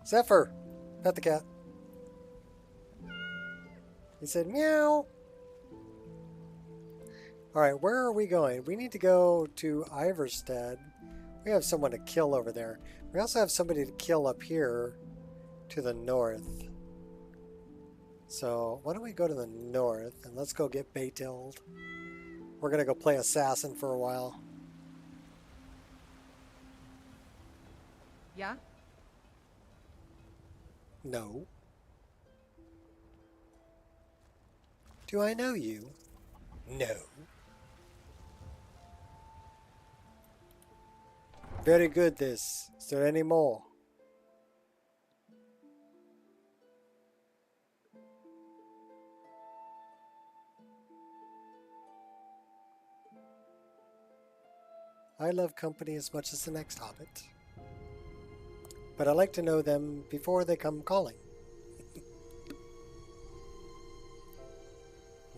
A: Zephyr, pet the cat. He said meow. Alright, where are we going? We need to go to Iverstead. We have someone to kill over there. We also have somebody to kill up here to the north. So why don't we go to the north and let's go get Beethild. We're going to go play assassin for a while.
E: Yeah?
A: No. Do I know you? No. Very good this. Is there any more? I love company as much as the next hobbit. But I like to know them before they come calling.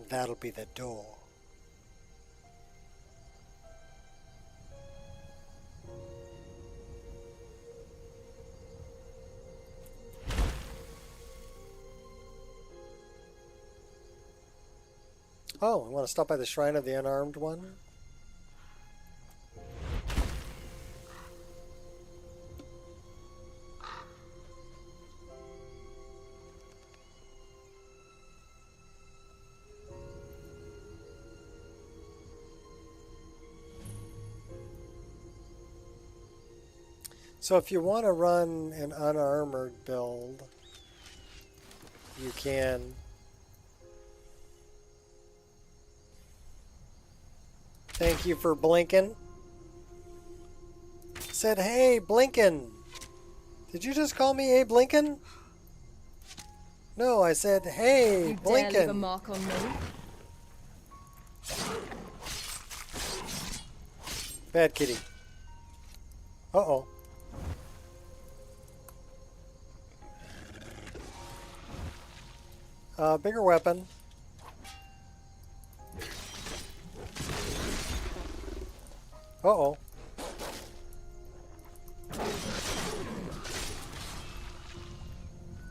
A: That'll be the door. Oh, I want to stop by the Shrine of the Unarmed One. So if you want to run an unarmored build, you can. Thank you for blinking. Said, hey, Blinken. Did you just call me a Blinken? No, I said, hey,
C: You
A: Blinken.
C: dare leave a mark on me?
A: Bad kitty. Uh-oh. Bigger weapon. Uh-oh.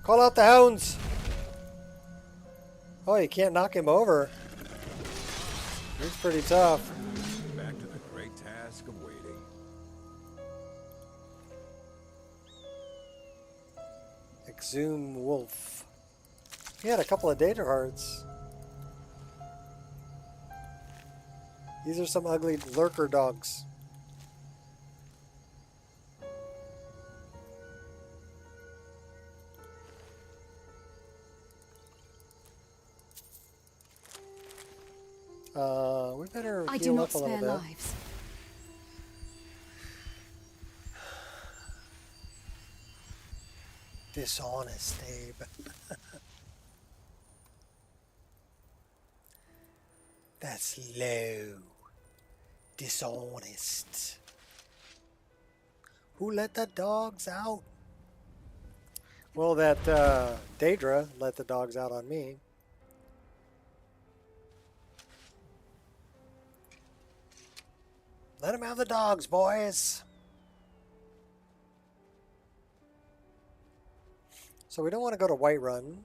A: Call out the hounds! Oh, you can't knock him over. He's pretty tough.
D: Back to the great task of waiting.
A: Exhume wolf. He had a couple of data hearts. These are some ugly lurker dogs. We better
C: I do
A: heal
C: not
A: up a little
C: spare
A: bit.
C: lives.
A: Dishonest, Abe. That's low. Dishonest. Who let the dogs out? Well, that Daedra let the dogs out on me. Let them have the dogs, boys. So we don't want to go to Whiterun.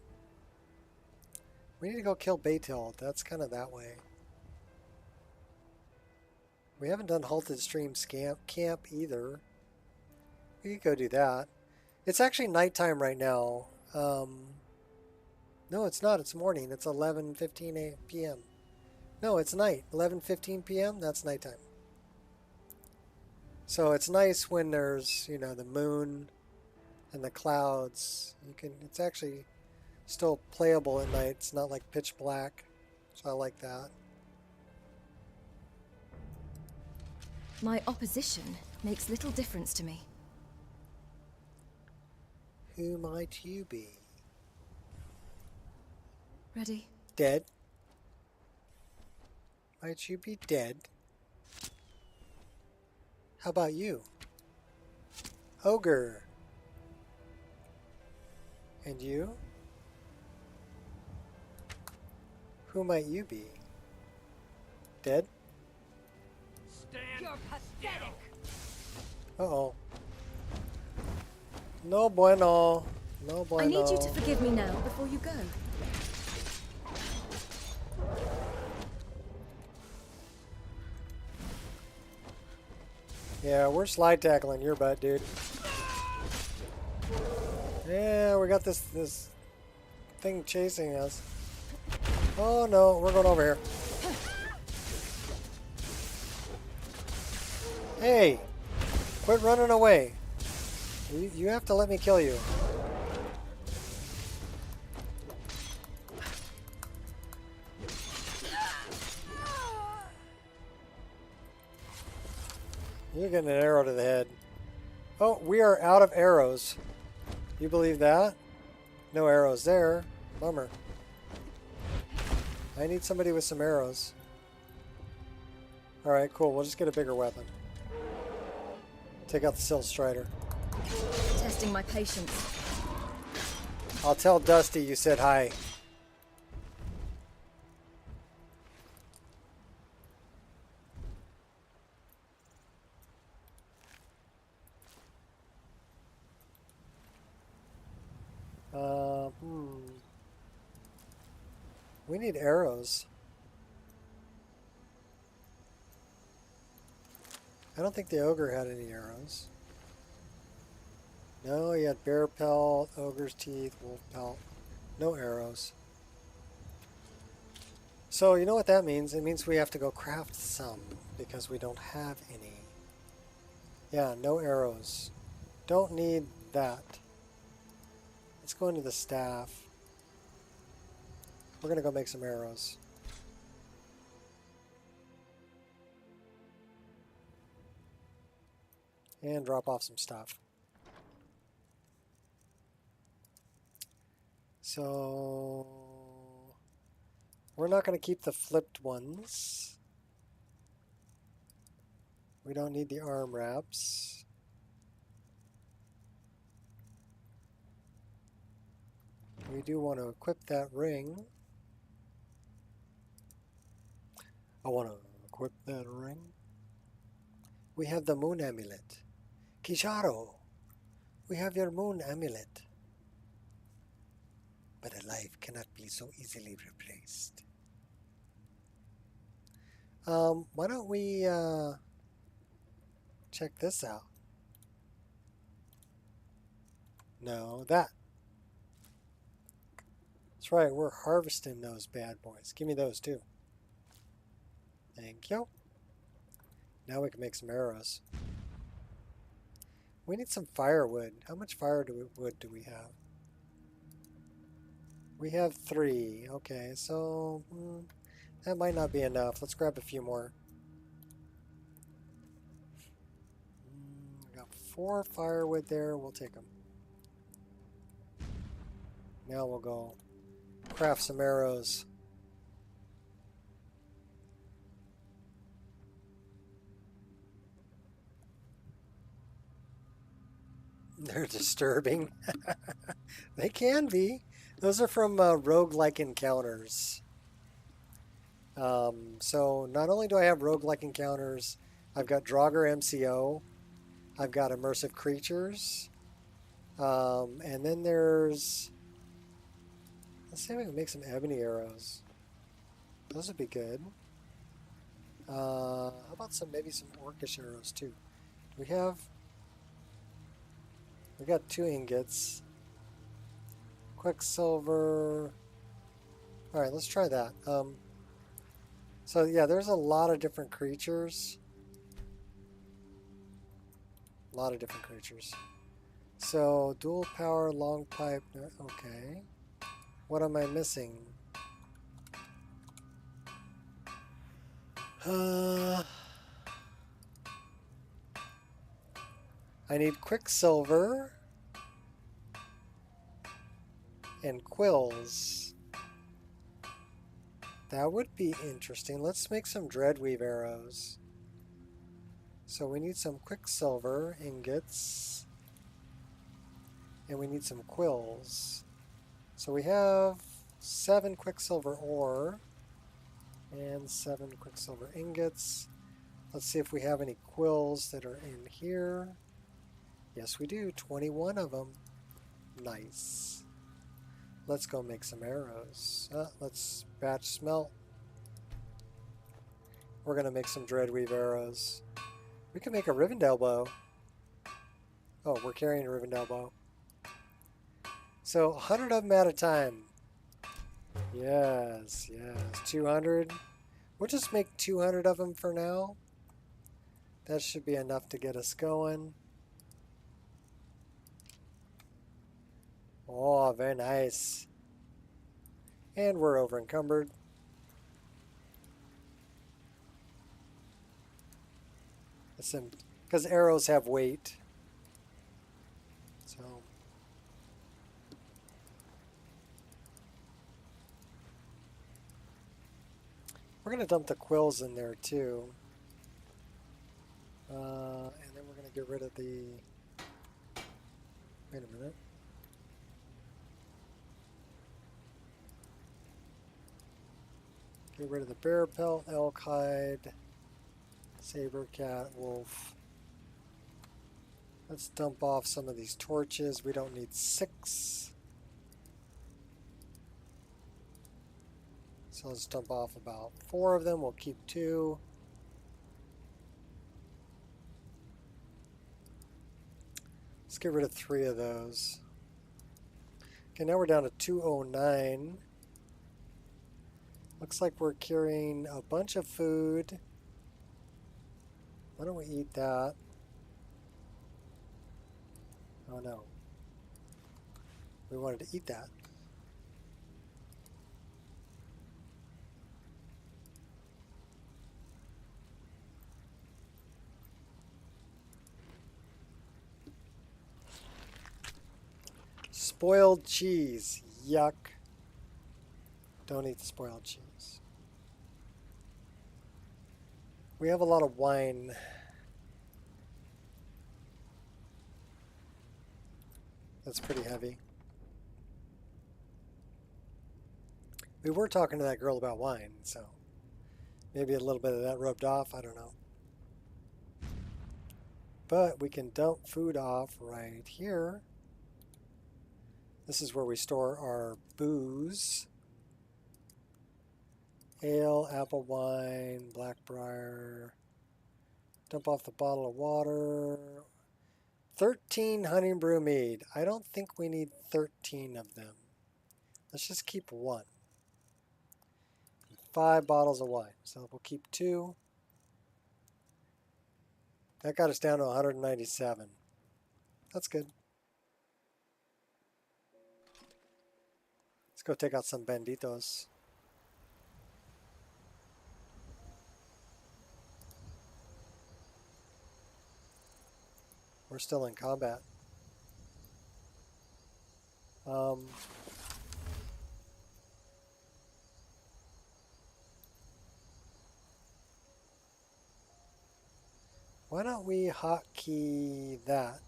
A: We need to go kill Baytild. That's kind of that way. We haven't done Halted Stream Camp either. We could go do that. It's actually nighttime right now. No, it's not. It's morning. It's 11:15 p.m. No, it's night. 11:15 p.m. That's nighttime. So it's nice when there's, you know, the moon and the clouds. It's actually still playable at night. It's not like pitch black. So I like that.
C: My opposition makes little difference to me.
A: Who might you be?
C: Ready?
A: Dead? Might you be dead? How about you? Ogre. And you? Who might you be? Dead?
H: You're pathetic.
A: Uh-oh. No bueno. No bueno.
C: I need you to forgive me now before you go.
A: Yeah, we're slide tackling your butt, dude. Yeah, we got this thing chasing us. Oh no, we're going over here. Hey, quit running away. You have to let me kill you. You're getting an arrow to the head. Oh, we are out of arrows. You believe that? No arrows there. Bummer. I need somebody with some arrows. Alright, cool. We'll just get a bigger weapon. Take out the Silt Strider.
C: Testing my patience.
A: I'll tell Dusty you said hi. We need arrows. I don't think the ogre had any arrows. No, he had bear pelt, ogre's teeth, wolf pelt. No arrows. So you know what that means? It means we have to go craft some because we don't have any. Yeah, no arrows. Don't need that. Let's go into the staff. We're going to go make some arrows. And drop off some stuff. So we're not going to keep the flipped ones. We don't need the arm wraps. We do want to equip that ring. I want to equip that ring. We have the moon amulet. Kicharo, we have your moon amulet. But a life cannot be so easily replaced. Why don't we check this out? No, that. That's right, we're harvesting those bad boys. Give me those too. Thank you. Now we can make some arrows. We need some firewood. How much firewood do we have? We have 3. Okay, so that might not be enough. Let's grab a few more. We got 4 firewood there. We'll take them. Now we'll go craft some arrows. They're disturbing. They can be. Those are from roguelike encounters. So not only do I have roguelike encounters, I've got Draugr MCO, I've got immersive creatures, and then there's, let's see if we can make some ebony arrows. Those would be good. How about maybe some orcish arrows too? We got 2 ingots. Quicksilver. Alright, let's try that. So yeah, there's a lot of different creatures. A lot of different creatures. So, dual power, long pipe. Okay. What am I missing? I need Quicksilver and quills. That would be interesting. Let's make some Dreadweave arrows. So we need some Quicksilver ingots and we need some quills. So we have 7 Quicksilver ore and 7 Quicksilver ingots. Let's see if we have any quills that are in here. Yes, we do. 21 of them. Nice. Let's go make some arrows. Let's batch smelt. We're going to make some Dreadweave arrows. We can make a Rivendell bow. Oh, we're carrying a Rivendell bow. So 100 of them at a time. Yes, yes. 200. We'll just make 200 of them for now. That should be enough to get us going. Oh, very nice. And we're over encumbered. Because arrows have weight. So we're going to dump the quills in there too. And then we're going to get rid of the... Wait a minute. Get rid of the bear pelt, elk hide, saber cat, wolf. Let's dump off some of these torches. We don't need 6. So let's dump off about 4 of them. We'll keep 2. Let's get rid of 3 of those. Okay, now we're down to 209. Looks like we're carrying a bunch of food. Why don't we eat that? Oh no. We wanted to eat that. Spoiled cheese. Yuck. Don't eat the spoiled cheese. We have a lot of wine. That's pretty heavy. We were talking to that girl about wine, so maybe a little bit of that rubbed off, I don't know. But we can dump food off right here. This is where we store our booze. Ale, apple wine, blackbriar. Dump off the bottle of water. 13 honey brew mead. I don't think we need 13 of them. Let's just keep one. 5 bottles of wine. So we'll keep 2. That got us down to 197. That's good. Let's go take out some banditos. We're still in combat. Why don't we hotkey that?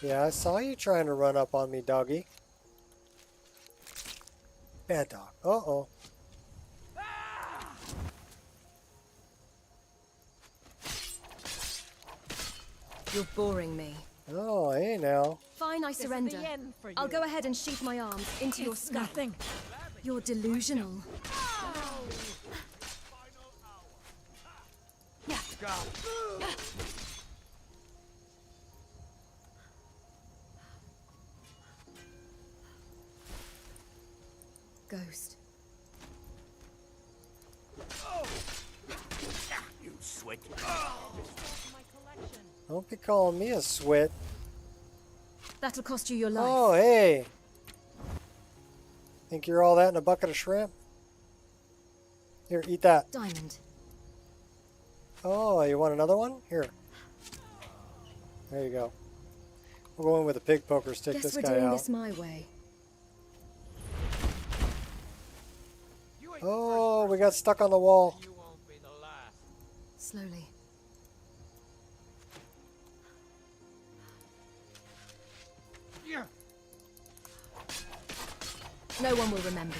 A: Yeah, I saw you trying to run up on me, doggy. Bad dog. Uh-oh.
C: You're boring me.
A: Oh, hey now.
C: Fine, I surrender. I'll go ahead and sheath my arms into your skull. Nothing. You're delusional. Ghost.
D: You switch.
A: Don't be calling me a swit.
C: That'll cost you your life.
A: Oh, hey. Think you're all that in a bucket of shrimp? Here, eat that.
C: Diamond.
A: Oh, you want another one? Here. There you go. We're going with a pig poker stick.
C: Guess
A: this
C: we're
A: guy
C: doing
A: out.
C: this my way.
A: Oh, we got stuck on the wall.
C: Slowly. No one will remember.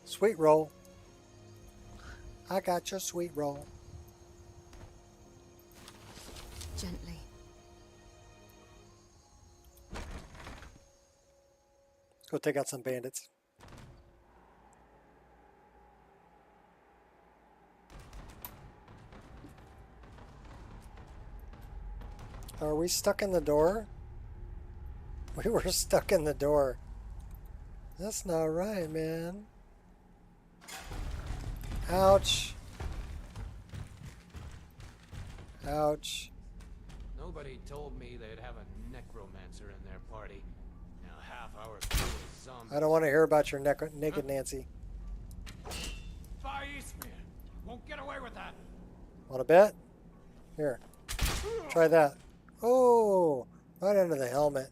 A: Sweet roll. I got your sweet roll.
C: Gently.
A: Let's go take out some bandits. Are we stuck in the door? We were stuck in the door. That's not right, man. Ouch. Ouch.
P: Nobody told me they'd have a necromancer in their party. Now half our crew is zombies.
A: I don't want to hear about your naked Nancy.
D: Far Eastman. Won't get away with that.
A: Want to bet? Here. Try that. Oh, right under the helmet.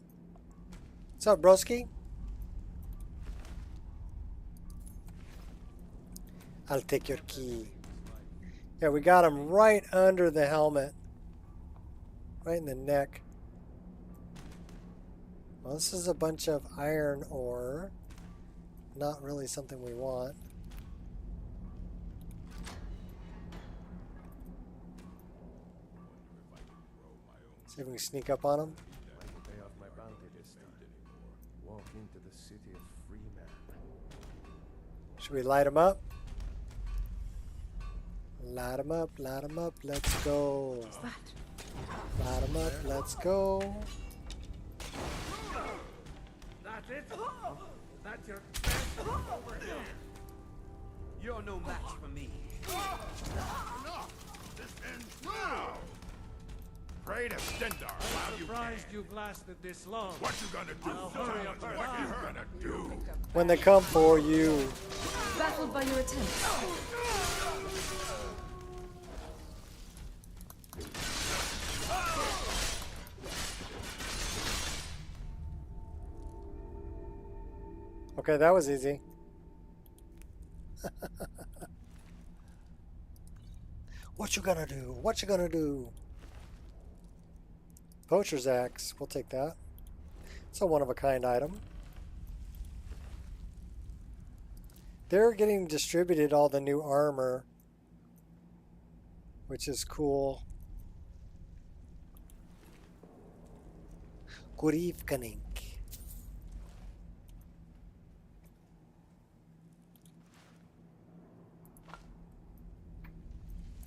A: What's up, broski? I'll take your key. Yeah, we got him right under the helmet. Right in the neck. Well, this is a bunch of iron ore. Not really something we want. See if we can sneak up on him.
K: Pay off my bounty this time. Walk into the city of free men.
A: Should we light him up? Light him up, light him up, let's go. What's that? Light him up, let's go.
I: That's it? That's your best over here. You're no match for me.
D: Enough! This ends now! Pray to Stendar while you
P: Surprised you've lasted this long.
D: What you gonna do?
P: hurry up and
D: What you gonna do?
A: When they come for you.
C: Baffled by your attempts.
A: Okay, that was easy. What you gonna do? What you gonna do? Poacher's axe. We'll take that. It's a one-of-a-kind item. They're getting distributed all the new armor, which is cool. Good evening.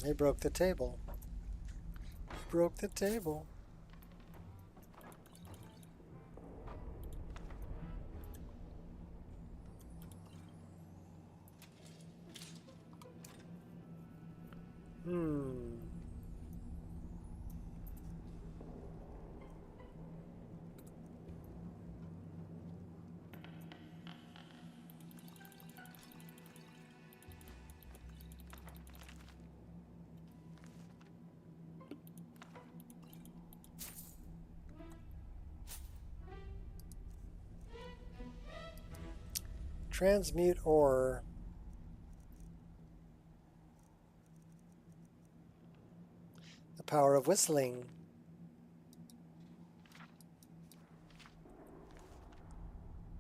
A: They broke the table. Broke the table. Transmute ore. The power of whistling.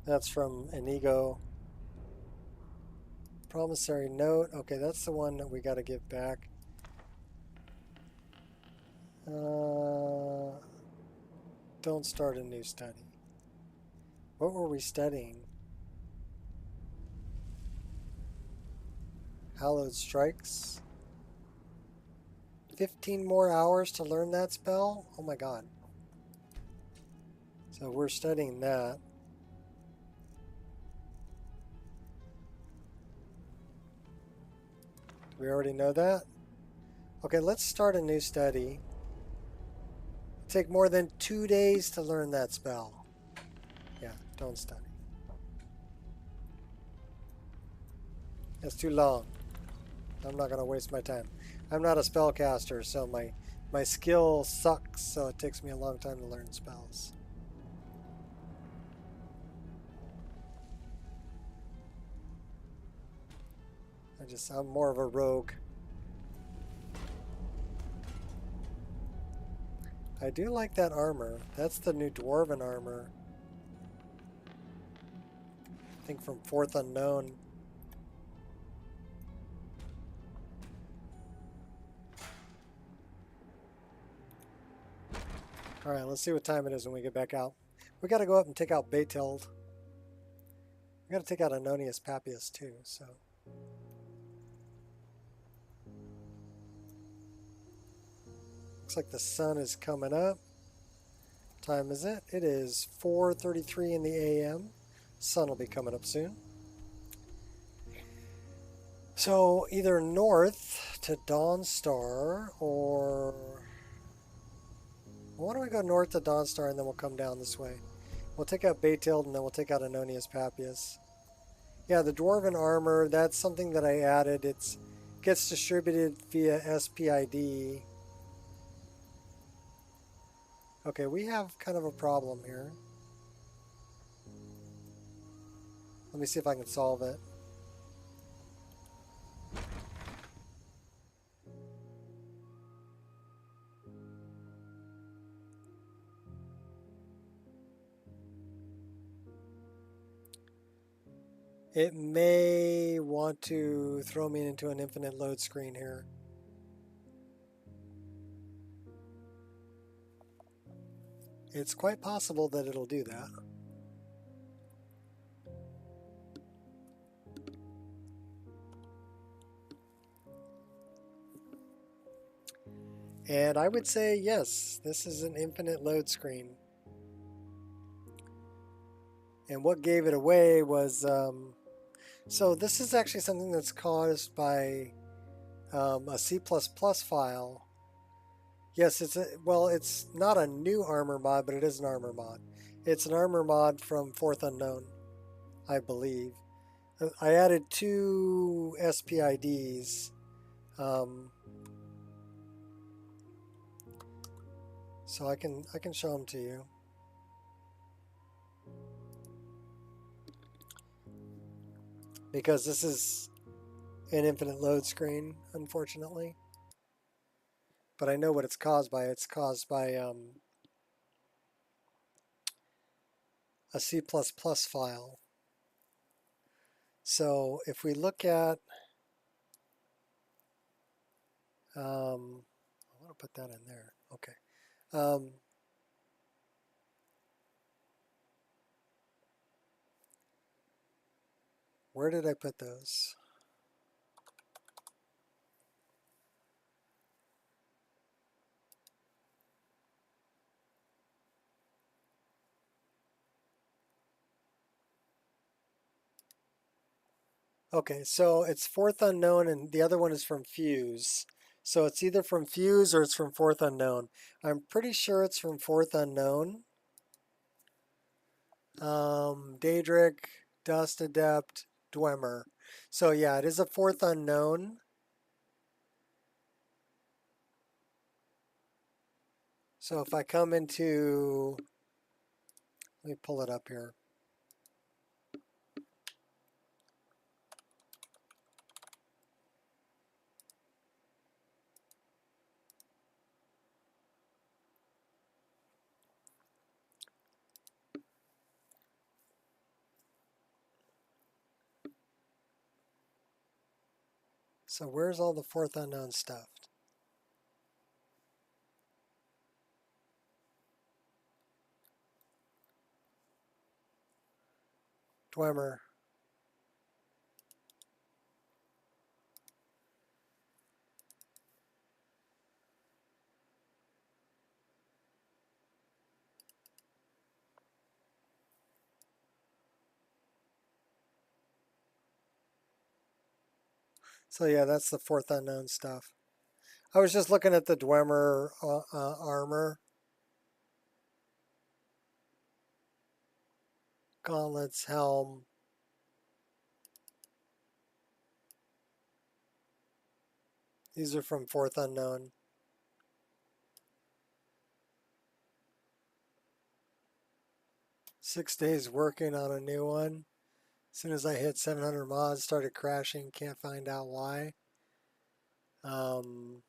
A: That's from Inigo. Promissory note. Okay, that's the one that we got to give back. Don't start a new study. What were we studying? Hallowed Strikes. 15 more hours to learn that spell? Oh my god. So we're studying that. Do we already know that? Okay, let's start a new study. Take more than 2 days to learn that spell. Yeah, don't study. That's too long. I'm not going to waste my time. I'm not a spellcaster, so my skill sucks, so it takes me a long time to learn spells. I'm more of a rogue. I do like that armor. That's the new dwarven armor. I think from Fourth Unknown. Alright, let's see what time it is when we get back out. We gotta go up and take out Betild. We gotta take out Anonius Papias too, so. Looks like the sun is coming up. What time is it? It is 4:33 in the AM. Sun will be coming up soon. So either north to Dawnstar or... Why don't we go north to Dawnstar and then we'll come down this way. We'll take out Betild and then we'll take out Anonius Papias. Yeah, the Dwarven Armor, that's something that I added. It gets distributed via SPID. Okay, we have kind of a problem here. Let me see if I can solve it. It may want to throw me into an infinite load screen here. It's quite possible that it'll do that. And I would say yes, this is an infinite load screen. And what gave it away was, so this is actually something that's caused by a C++ file. Yes, it's not a new armor mod, but it is an armor mod. It's an armor mod from Fourth Unknown, I believe. I added 2 SPIDs. So I can show them to you. because this is an infinite load screen, unfortunately. But I know what it's caused by. It's caused by a C++ file. So if we look at, I want to put that in there. Okay. Where did I put those? Okay, so it's fourth unknown and the other one is from Fuse. So it's either from Fuse or it's from fourth unknown. I'm pretty sure it's from fourth unknown. Daedric, Dust Adept, Dwemer. So yeah, it is a fourth unknown. So if I come into, let me pull it up here. So where's all the fourth unknown stuff? Dwemer. So yeah, that's the fourth unknown stuff. I was just looking at the Dwemer armor. Gauntlets, helm. These are from fourth unknown. Six days working on a new one. As soon as I hit 700 mods, started crashing. Can't find out why. Mine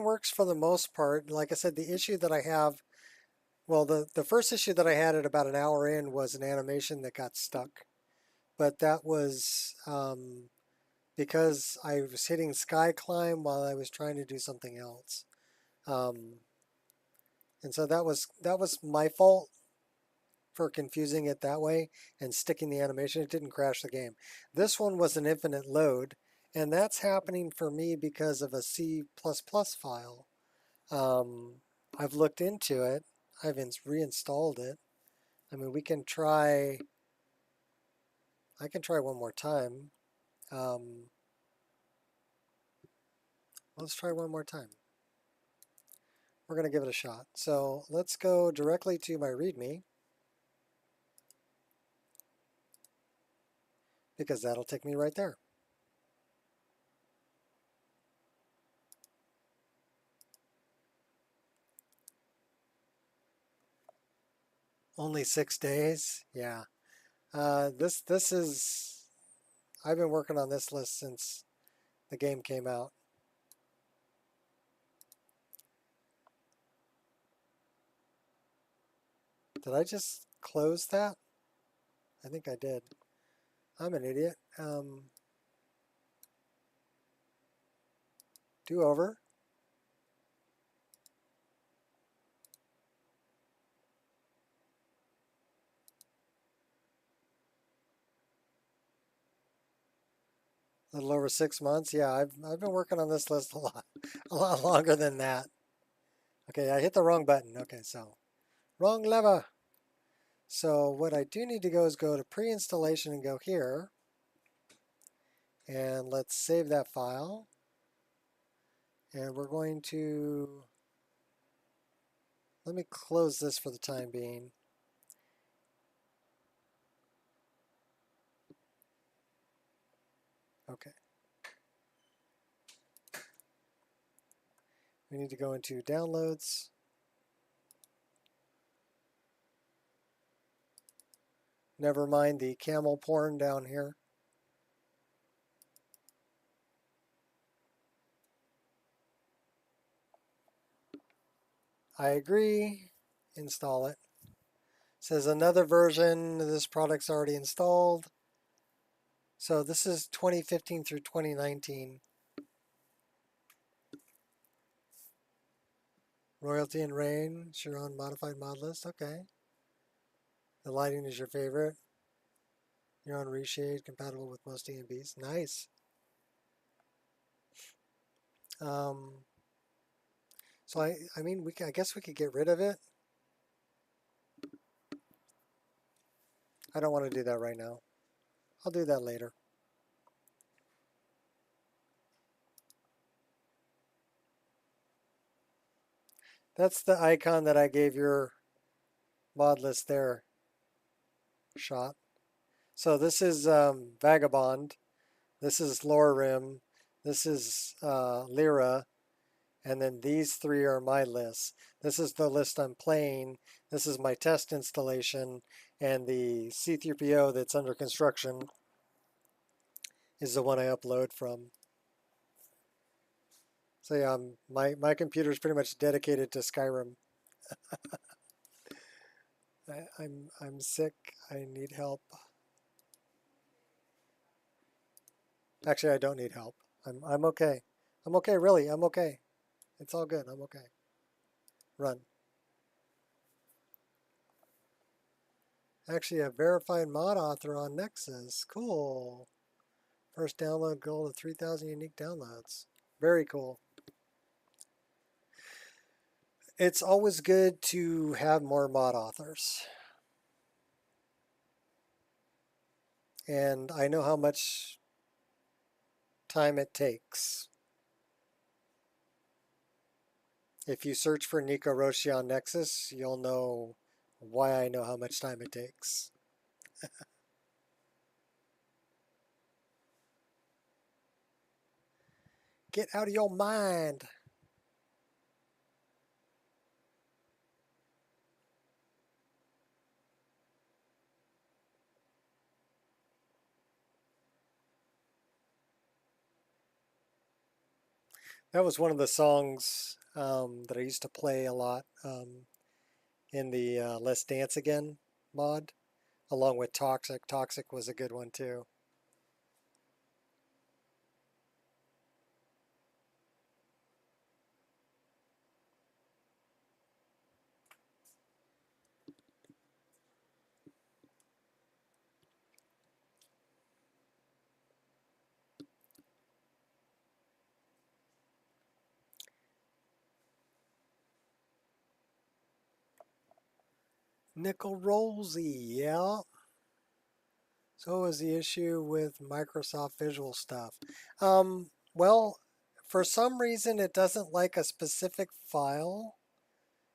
A: works for the most part. Like I said, the issue that I have, well, the first issue that I had at about an hour in was an animation that got stuck. But that was because I was hitting sky climb while I was trying to do something else. And so that was my fault for confusing it that way and sticking the animation. It didn't crash the game. This one was an infinite load, and that's happening for me because of a C++ file. I've looked into it. I've reinstalled it. I mean, we can try, I can try one more time. Let's try one more time. We're going to give it a shot. So let's go directly to my README, because that'll take me right there. Only 6 days? Yeah. This is, I've been working on this list since the game came out. Did I just close that? I think I did. I'm an idiot. Do over. A little over 6 months. Yeah, I've been working on this list a lot longer than that. Okay, I hit the wrong button. Okay, so wrong lever. So what I do need to go is go to pre-installation and go here. And let's save that file. And we're going to, let me close this for the time being. Okay. We need to go into downloads. Never mind the camel porn down here. I agree. Install it. Says another version of this product's already installed. So this is 2015 through 2019. Royalty and Rain, your own modified mod list. Okay. The lighting is your favorite. Your own reshade, compatible with most DMBs. Nice. So I mean, I guess we could get rid of it. I don't want to do that right now. I'll do that later. That's the icon that I gave your mod list there, Shot. So this is Vagabond. This is Lower Rim. This is Lyra. And then these three are my lists. This is the list I'm playing. This is my test installation. And the C3PO that's under construction is the one I upload from. So yeah, my computer is pretty much dedicated to Skyrim. I'm sick. I need help. Actually, I don't need help. I'm okay. I'm okay, really. I'm okay. It's all good. I'm okay. Run. Actually, a verified mod author on Nexus. Cool. First download goal of 3,000 unique downloads. Very cool. It's always good to have more mod authors. And I know how much time it takes. If you search for Nico Roshi on Nexus, you'll know why I know how much time it takes. Get out of your mind. That was one of the songs that I used to play a lot in the Let's Dance Again mod, along with Toxic. Toxic was a good one too. Nickel Rosie, yeah. So what was the issue with Microsoft Visual stuff? Well, for some reason it doesn't like a specific file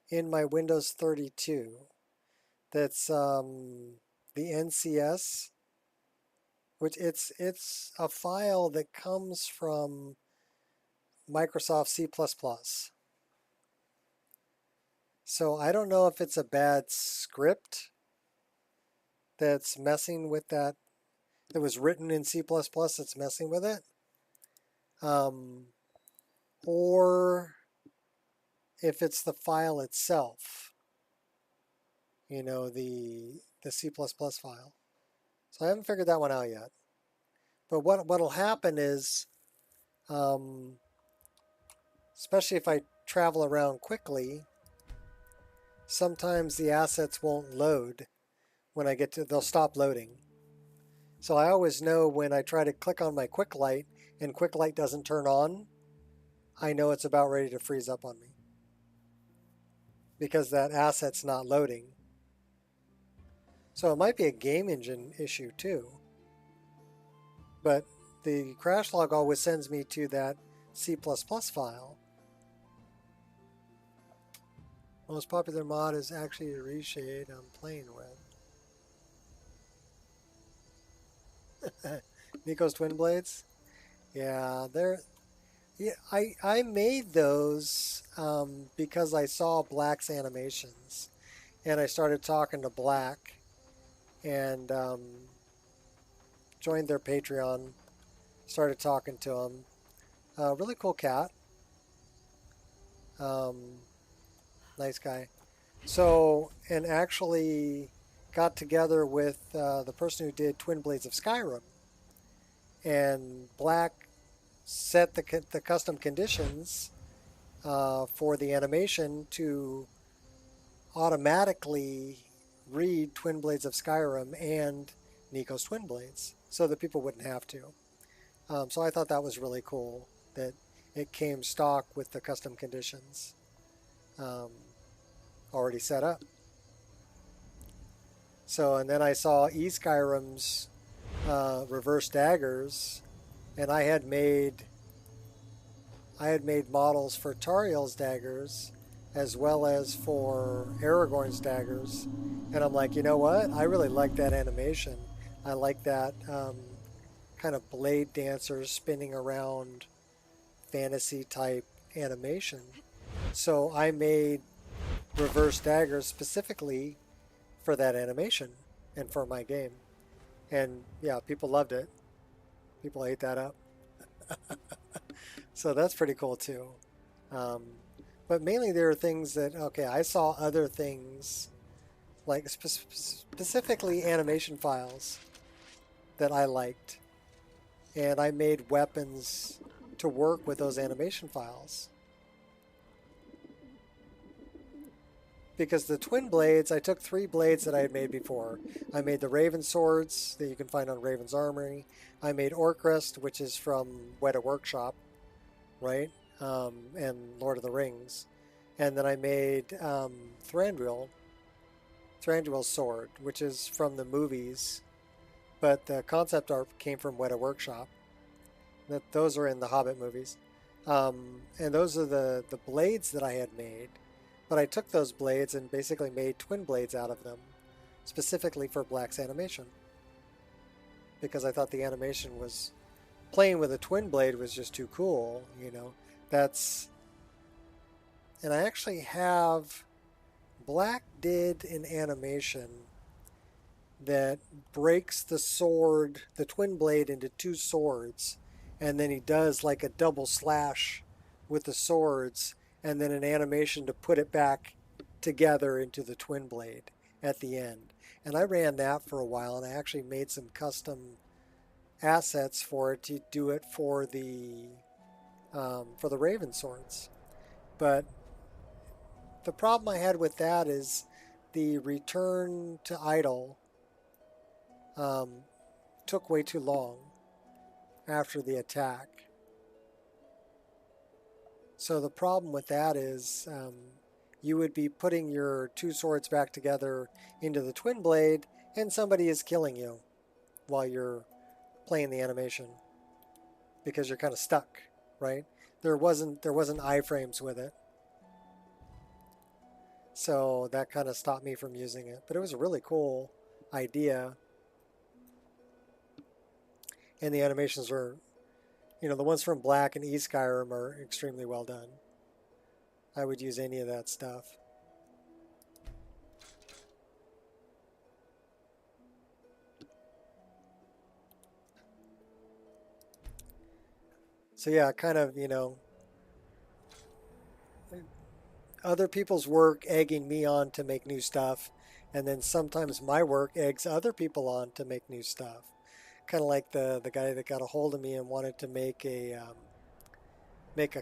A: in my Windows 32. That's the NCS, which it's a file that comes from Microsoft C++. So I don't know if it's a bad script that's messing with that. It was written in C++, that's messing with it. Or if it's the file itself, you know, the C++ file. So I haven't figured that one out yet. But what'll happen is, especially if I travel around quickly, sometimes the assets won't load when I get to, they'll stop loading. So I always know when I try to click on my quick light and quick light doesn't turn on, I know it's about ready to freeze up on me because that asset's not loading. So it might be a game engine issue too. But the crash log always sends me to that C++ file. Most popular mod is actually a reshade I'm playing with. Nico's Twin Blades? Yeah, they're... Yeah, I made those because I saw Black's animations. And I started talking to Black. and joined their Patreon. Started talking to him. Really cool cat. Nice guy. So, and actually got together with the person who did Twin Blades of Skyrim. And Black set the custom conditions for the animation to automatically read Twin Blades of Skyrim and Nico's Twin Blades, so that people wouldn't have to. So I thought that was really cool that it came stock with the custom conditions already set up. So, and then I saw Skyrim's reverse daggers, and I had made models for Tariel's daggers as well as for Aragorn's daggers, and I'm like, you know what? I really like that animation. I like that kind of blade dancers spinning around fantasy type animation. So I made reverse daggers specifically for that animation and for my game. And yeah, people loved it. People ate that up. So that's pretty cool too. But mainly there are things that, okay, I saw other things, like specifically animation files that I liked. And I made weapons to work with those animation files. Because the twin blades, I took 3 blades that I had made before. I made the Raven swords that you can find on Raven's Armory. I made Orcrist, which is from Weta Workshop, right? And Lord of the Rings. And then I made Thranduil's sword, which is from the movies. But the concept art came from Weta Workshop. Those are in the Hobbit movies. And those are the blades that I had made. But I took those blades and basically made twin blades out of them, specifically for Black's animation. Because I thought the animation was, playing with a twin blade was just too cool, you know. And I actually have, Black did an animation that breaks the sword, the twin blade, into 2 swords, and then he does like a double slash with the swords, and then an animation to put it back together into the twin blade at the end. And I ran that for a while, and I actually made some custom assets for it to do it for the Raven swords. But the problem I had with that is the return to idle took way too long after the attack. So the problem with that is you would be putting your 2 swords back together into the twin blade, and somebody is killing you while you're playing the animation because you're kind of stuck, right? There wasn't iframes with it. So that kind of stopped me from using it. But it was a really cool idea. And the animations were, you know, the ones from Black and Skyrim are extremely well done. I would use any of that stuff. So yeah, kind of, you know, other people's work egging me on to make new stuff, and then sometimes my work eggs other people on to make new stuff. Kind of like the guy that got a hold of me and wanted to make a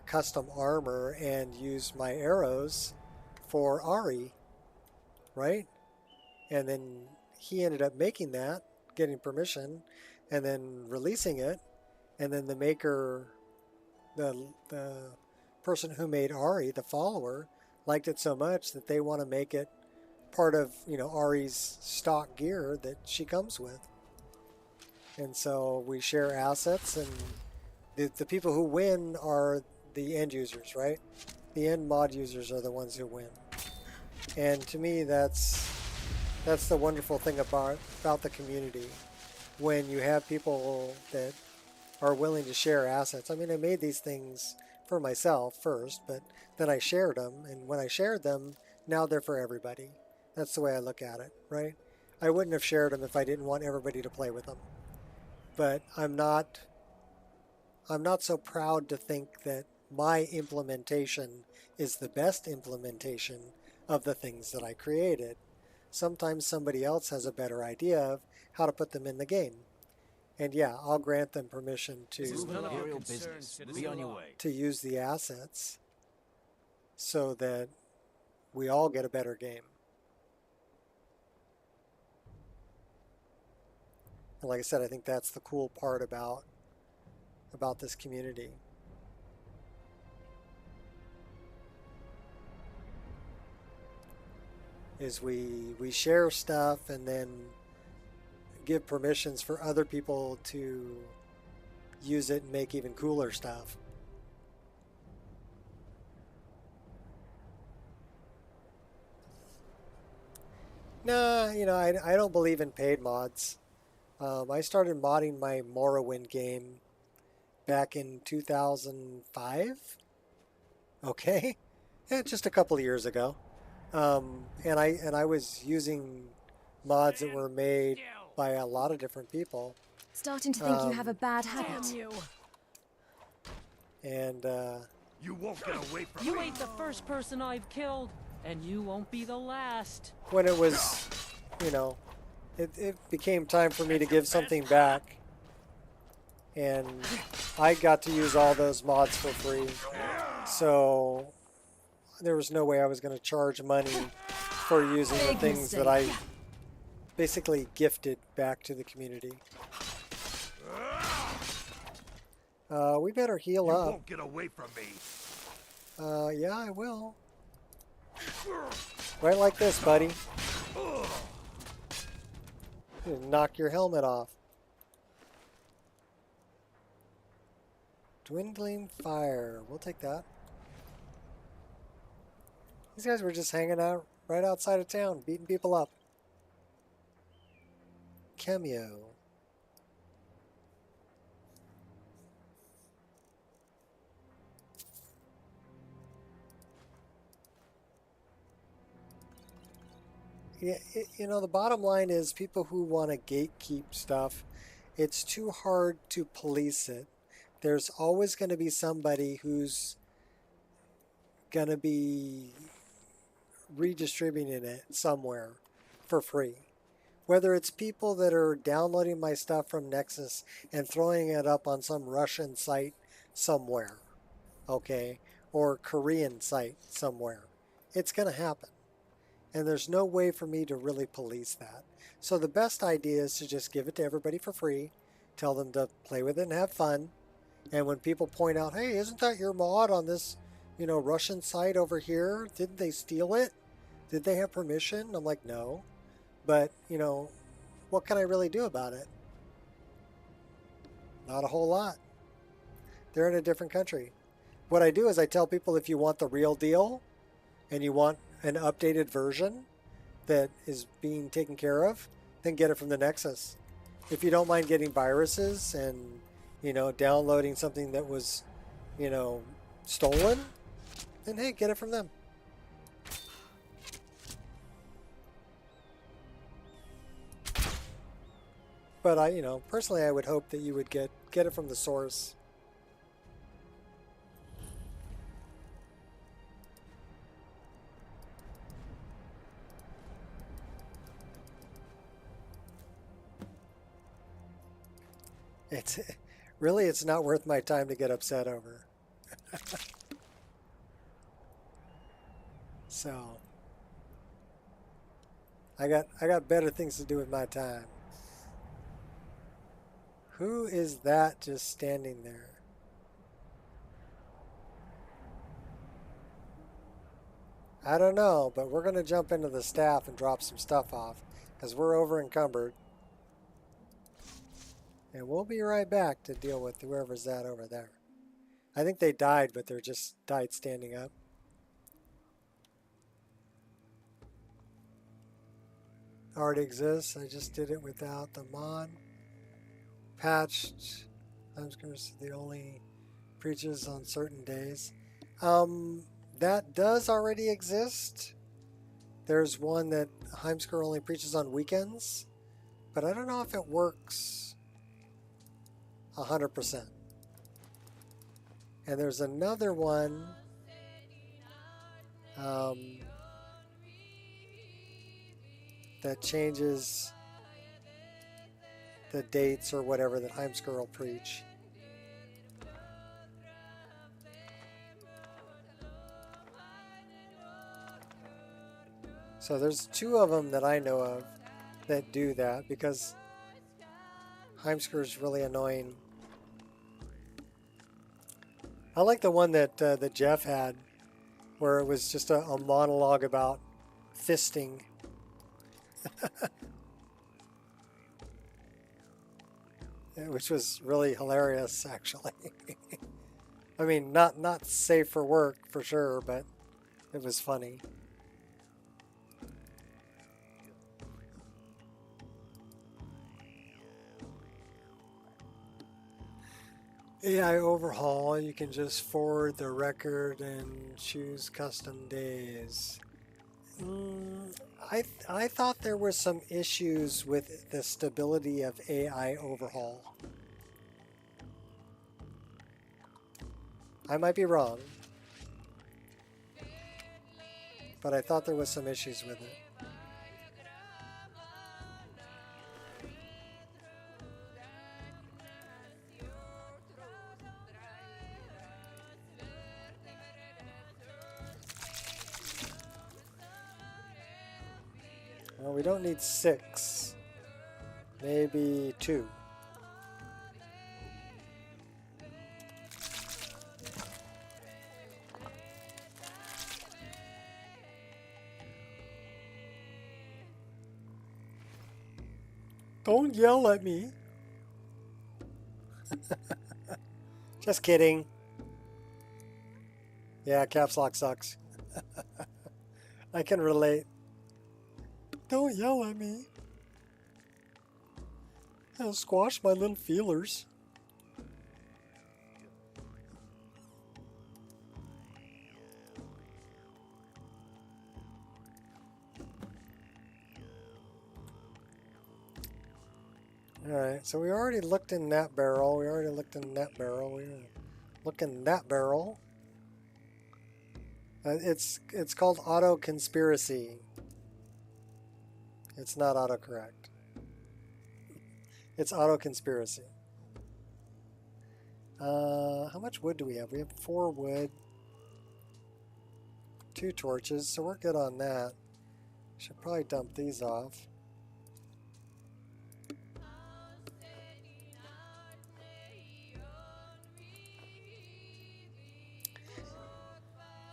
A: custom armor and use my arrows for Ari, right? And then he ended up making that, getting permission, and then releasing it, and then the maker, the person who made Ari, the follower, liked it so much that they want to make it part of, you know, Ari's stock gear that she comes with. And so we share assets, and the people who win are the end users, right? The end mod users are the ones who win. And to me, that's the wonderful thing about the community. When you have people that are willing to share assets. I mean, I made these things for myself first, but then I shared them. And when I shared them, now they're for everybody. That's the way I look at it, right? I wouldn't have shared them if I didn't want everybody to play with them. But I'm not so proud to think that my implementation is the best implementation of the things that I created. Sometimes somebody else has a better idea of how to put them in the game. And yeah, I'll grant them permission to use the assets so that we all get a better game. And like I said, I think that's the cool part about this community. Is we share stuff and then give permissions for other people to use it and make even cooler stuff. Nah, you know, I don't believe in paid mods. I started modding my Morrowind game back in 2005. Okay, yeah, just a couple of years ago. And I was using mods that were made by a lot of different people.
C: Starting to think you have a bad habit.
A: And
D: you won't get away from me.
H: You ain't the first person I've killed, and you won't be the last.
A: when it was, you know, it became time for me to give something back. And I got to use all those mods for free. So there was no way I was going to charge money for using the things that I basically gifted back to the community. We better heal up.
D: You won't get away from me.
A: Yeah, I will. Right like this, buddy. Knock your helmet off. Dwindling fire. We'll take that. These guys were just hanging out right outside of town, beating people up. Cameo. Yeah, you know, the bottom line is people who want to gatekeep stuff, it's too hard to police it. There's always going to be somebody who's going to be redistributing it somewhere for free. Whether it's people that are downloading my stuff from Nexus and throwing it up on some Russian site somewhere, okay, or Korean site somewhere. It's going to happen. And there's no way for me to really police that. So the best idea is to just give it to everybody for free, tell them to play with it and have fun. And when people point out, hey, isn't that your mod on this, you know, Russian site over here? Didn't they steal it? Did they have permission? I'm like, no. But, you know, what can I really do about it? Not a whole lot. They're in a different country. What I do is I tell people, if you want the real deal and you want an updated version that is being taken care of, then get it from the Nexus. If you don't mind getting viruses and, you know, downloading something that was, you know, stolen, then hey, get it from them. But I, you know, personally, I would hope that you would get it from the source. It's really, it's not worth my time to get upset over. So I got better things to do with my time. Who is that just standing there? I don't know, but we're going to jump into the staff and drop some stuff off because we're over encumbered. And we'll be right back to deal with whoever's that over there. I think they died, but they're just died standing up. Already exists. I just did it without the mod. Patched. Timescrews the only preaches on certain days. That does already exist. There's one that Heimsker only preaches on weekends, but I don't know if it works 100%. And there's another one that changes the dates or whatever that Heimsker will preach. So there's two of them that I know of that do that because Heimsker is really annoying. I like the one that that Jeff had, where it was just a monologue about fisting. Which was really hilarious, actually. I mean, not safe for work for sure, but it was funny. AI overhaul, you can just forward the record and choose custom days. I thought there were some issues with the stability of AI overhaul. I might be wrong, but I thought there was some issues with it. Well, we don't need 6, maybe 2. Don't yell at me. Just kidding. Yeah, caps lock sucks. I can relate. Don't yell at me. I'll squash my little feelers. Alright, so we already looked in that barrel. We already looked in that barrel. We look in that barrel. It's called auto conspiracy. It's not autocorrect. It's auto conspiracy. How much wood do we have? We have 4 wood, 2 torches, so we're good on that. Should probably dump these off.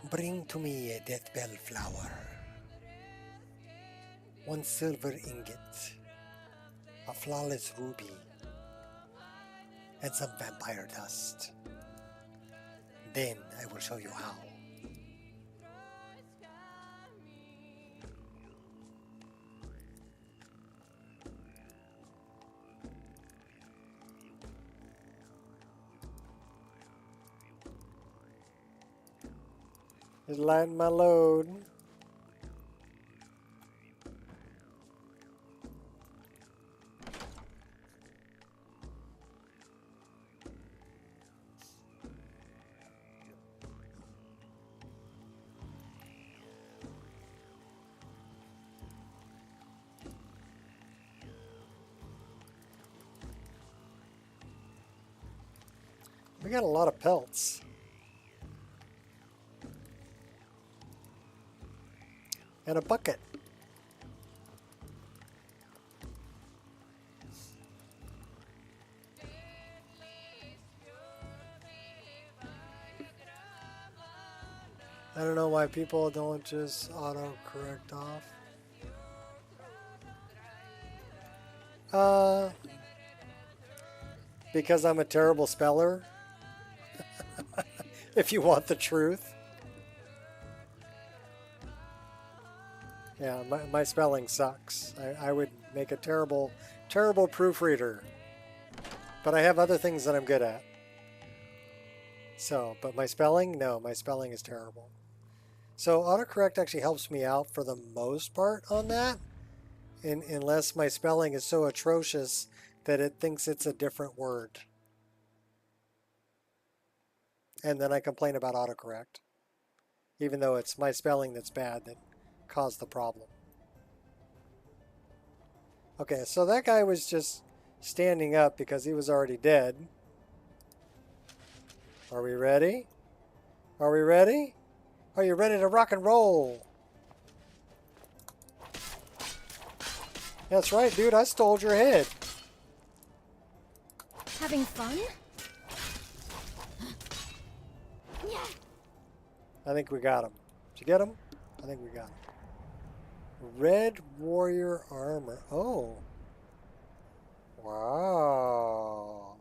A: Bring to me a death bell flower, 1 silver ingot, a flawless ruby, and some vampire dust. Then I will show you how. Just lighten my load. We got a lot of pelts. And a bucket. I don't know why people don't just auto-correct off. Because I'm a terrible speller. If you want the truth. Yeah, my spelling sucks. I would make a terrible proofreader. But I have other things that I'm good at. So, but my spelling? No, my spelling is terrible. So autocorrect actually helps me out for the most part on that, unless my spelling is so atrocious that it thinks it's a different word. And then I complain about autocorrect, even though it's my spelling that's bad that caused the problem. Okay, so that guy was just standing up because he was already dead. Are we ready? Are we ready? Are you ready to rock and roll? That's right, dude. I stole your head.
C: Having fun?
A: I think we got him. Did you get him? I think we got him. Red warrior armor. Oh. Wow.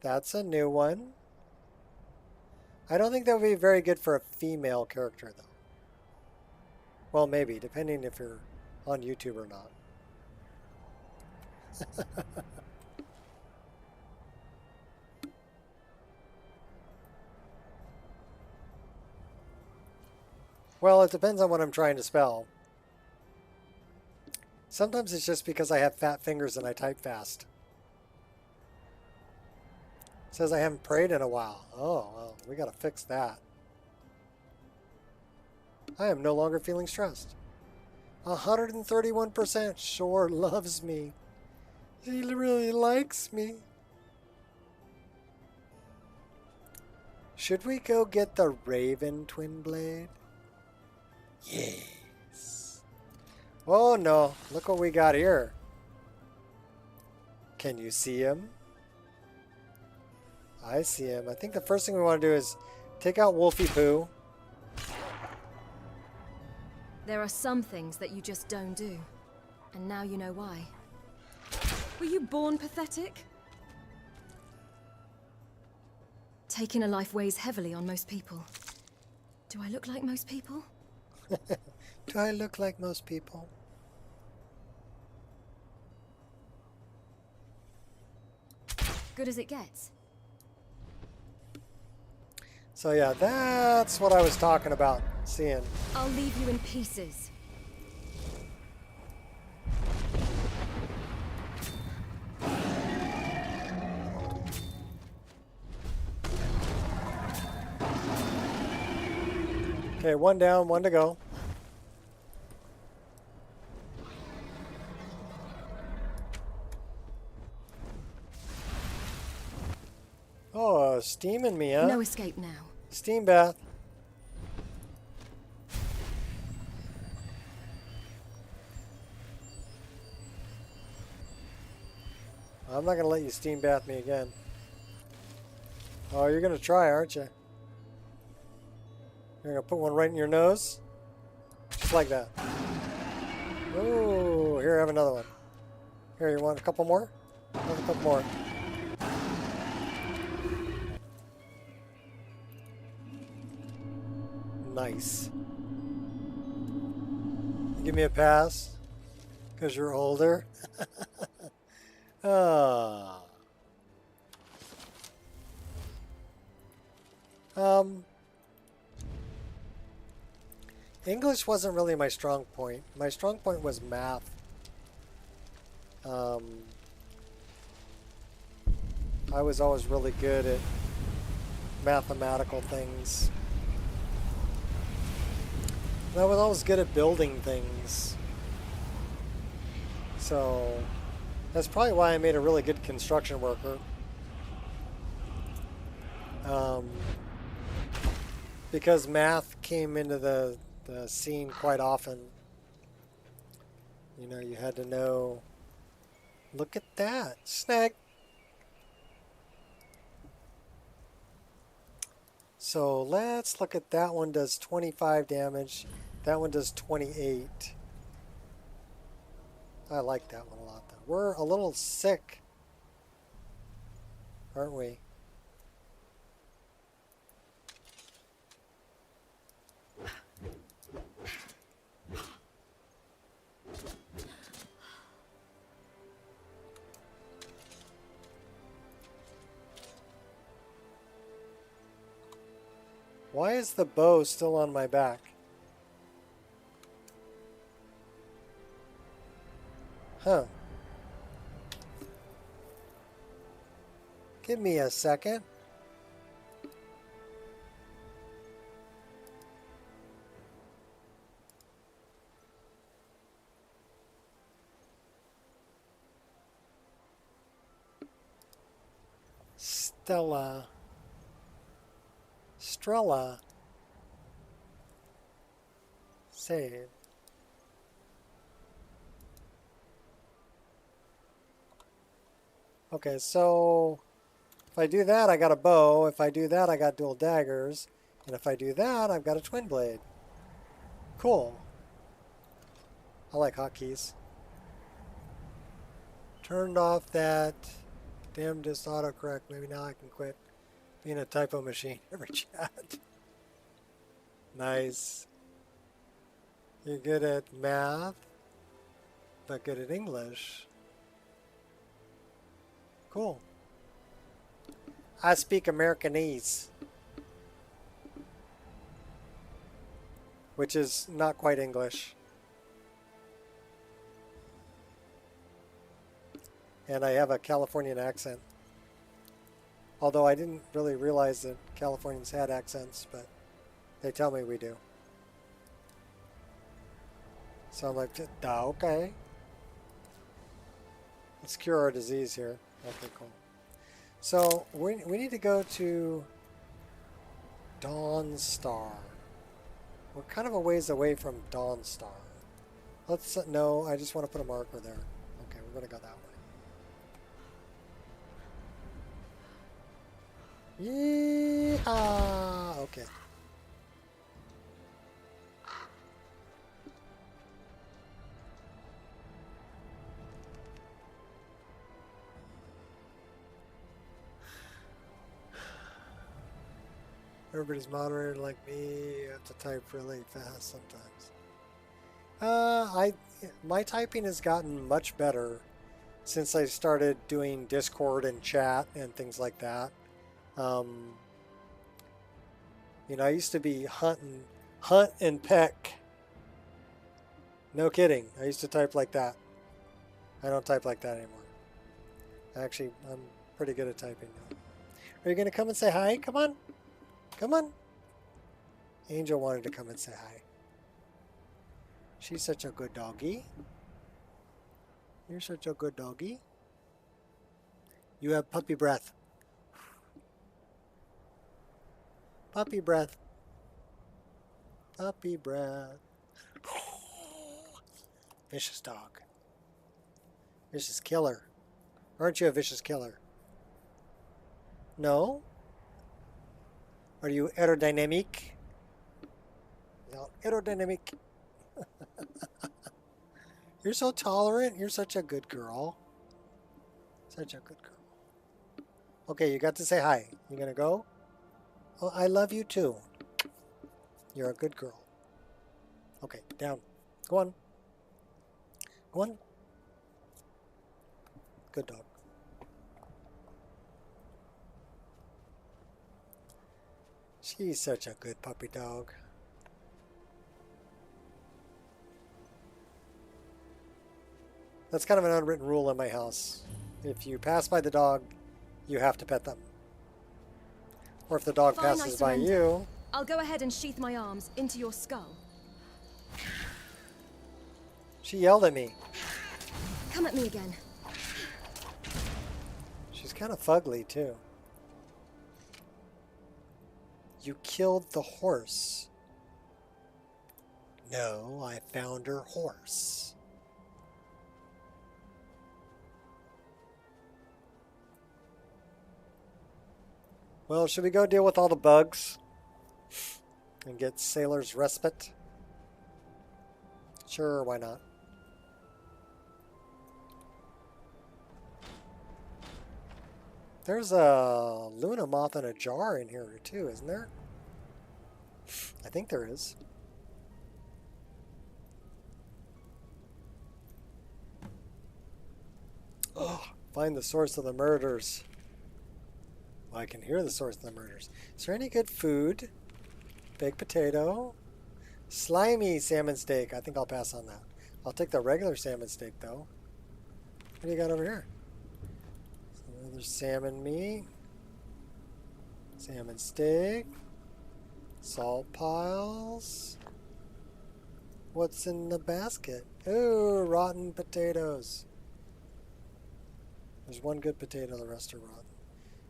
A: That's a new one. I don't think that would be very good for a female character, though. Well, maybe, depending if you're on YouTube or not. Well, it depends on what I'm trying to spell. Sometimes it's just because I have fat fingers and I type fast. It says I haven't prayed in a while. Oh, well, we gotta fix that. I am no longer feeling stressed. 131% sure loves me. He really likes me. Should we go get the Raven Twin Blade? Yes. Oh no, look what we got here. Can you see him? I see him. I think the first thing we want to do is take out Wolfie Poo.
C: There are some things that you just don't do. And now you know why. Were you born pathetic? Taking a life weighs heavily on most people. Do I look like most people?
A: Do I look like most people?
C: Good as it gets.
A: So yeah, that's what I was talking about seeing.
C: I'll leave you in pieces.
A: Okay, one down, one to go. Oh, steaming me, huh?
C: No escape now.
A: Steam bath. I'm not going to let you steam bath me again. Oh, you're going to try, aren't you? You're going to put one right in your nose? Just like that. Oh, here, I have another one. Here, you want a couple more? Another couple more. Nice. You give me a pass? Because you're older? Ah. English wasn't really my strong point. My strong point was math. I was always really good at mathematical things. And I was always good at building things. So that's probably why I made a really good construction worker. Because math came into the scene quite often. You know, you had to know, look at that, snag. So let's look at that one does 25 damage. That one does 28. I like that one a lot though. We're a little sick, aren't we? Why is the bow still on my back? Huh. Give me a second. Stella. Strella. Save. Okay, so if I do that, I got a bow. If I do that, I got dual daggers. And if I do that, I've got a twin blade. Cool. I like hotkeys. Turned off that damn just autocorrect. Maybe now I can quit being a typo machine every chat. Nice. You're good at math, but good at English. Cool. I speak Americanese, which is not quite English. And I have a Californian accent. Although I didn't really realize that Californians had accents, but they tell me we do. So I'm like, okay. Let's cure our disease here. Okay, cool. So we need to go to Dawnstar. We're kind of a ways away from Dawnstar. Let's, no, I just want to put a marker there. Okay, we're going to go that way. Yeehaw! Okay. Everybody's moderated like me. You have to type really fast sometimes. My typing has gotten much better since I started doing Discord and chat and things like that. You know, I used to be hunt and peck. No kidding. I used to type like that. I don't type like that anymore. Actually, I'm pretty good at typing now. Are you going to come and say hi? Come on. Come on. Angel wanted to come and say hi. She's such a good doggy. You're such a good doggy. You have puppy breath. Puppy breath. Puppy breath. Vicious dog. Vicious killer. Aren't you a vicious killer? No? Are you aerodynamic? No, aerodynamic. You're so tolerant. You're such a good girl. Such a good girl. Okay, you got to say hi. You gonna go? Oh, I love you too. You're a good girl. Okay, down. Go on. Go on. Good dog. She's such a good puppy dog. That's kind of an unwritten rule in my house. If you pass by the dog, you have to pet them. Or if the dog
C: Fine,
A: passes by you...
C: I'll go ahead and sheath my arms into your skull.
A: She yelled at me.
C: Come at me again.
A: She's kind of fugly, too. You killed the horse. No, I found her horse. Well, should we go deal with all the bugs and get Sailor's Respite? Sure, why not? There's a Luna moth in a jar in here too, isn't there? I think there is. Oh, find the source of the murders. Well, I can hear the source of the murders. Is there any good food Baked potato. Slimy salmon steak. I think I'll pass on that. I'll take the regular salmon steak, though. What do you got over here? Another salmon meat. Salmon steak. Salt piles. What's in the basket? Ooh, rotten potatoes. There's one good potato, the rest are rotten.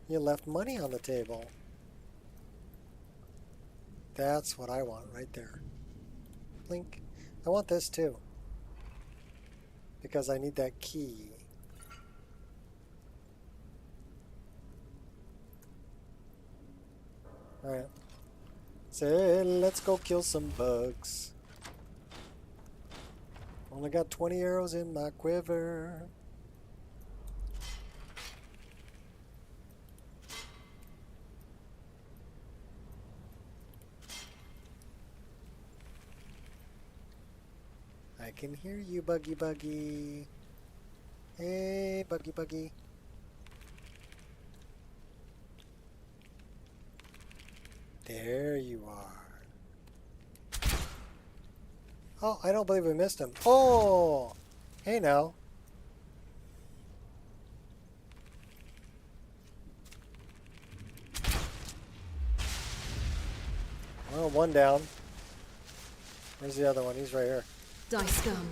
A: You left money on the table. That's what I want right there. Blink. I want this too. Because I need that key. Alright. So let's go kill some bugs. Only got 20 arrows in my quiver. I can hear you, Buggy Buggy. Hey, Buggy Buggy. There you are. Oh, I don't believe we missed him. Oh! Hey now. Well, one down. Where's the other one? He's right here.
C: Die, scum.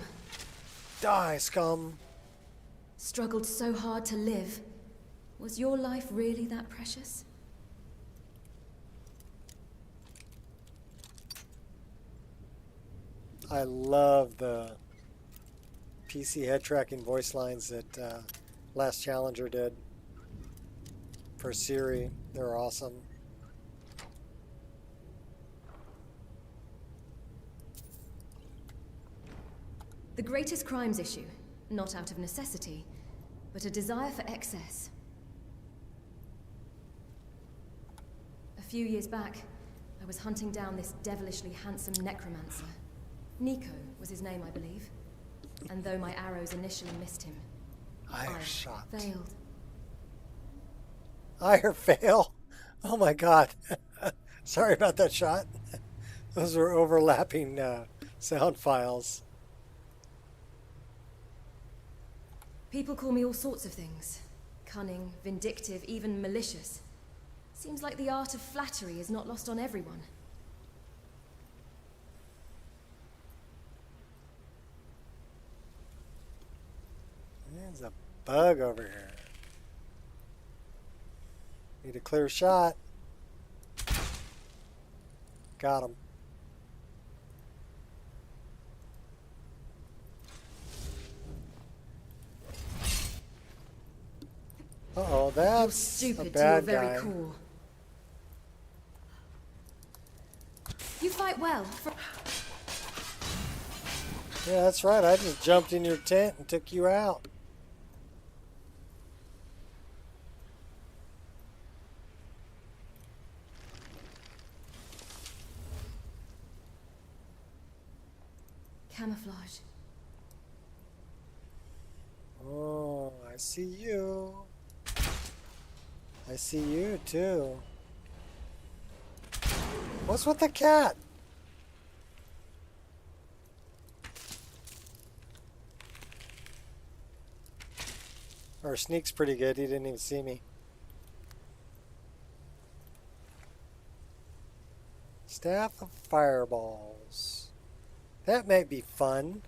A: Die, scum.
C: Struggled so hard to live. Was your life really that precious?
A: I love the PC head tracking voice lines that Last Challenger did for Siri. They're awesome.
C: The greatest crimes issue, not out of necessity, but a desire for excess. A few years back, I was hunting down this devilishly handsome necromancer. Nico was his name, I believe. And though my arrows initially missed him, I
A: shot.
C: Failed.
A: Ire fail? Oh my god. Sorry about that shot. Those were overlapping sound files.
C: People call me all sorts of things. Cunning, vindictive, even malicious. Seems like the art of flattery is not lost on everyone.
A: There's a bug over here. Need a clear shot. Got him. Uh-oh, that's
C: You're stupid
A: a bad
C: to your very
A: guy.
C: core. You fight well.
A: Yeah, that's right. I just jumped in your tent and took you out.
C: Camouflage.
A: Oh, I see you. I see you too. What's with the cat? Our sneak's pretty good. He didn't even see me. Staff of Fireballs. That might be fun.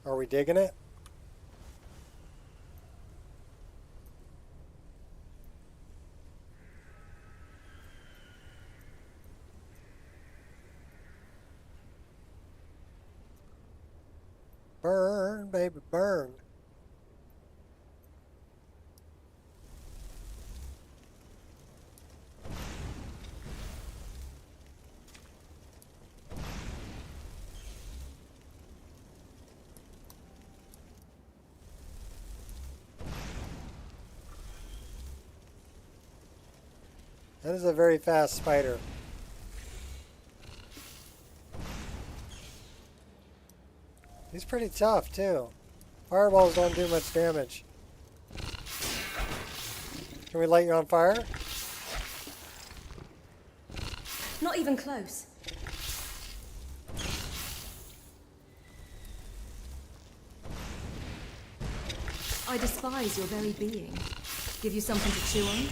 A: Are we digging it? Burn, baby, burn. That is a very fast spider. He's pretty tough too. Fireballs don't do much damage. Can we light you on fire?
C: Not even close. I despise your very being. Give you something to chew on?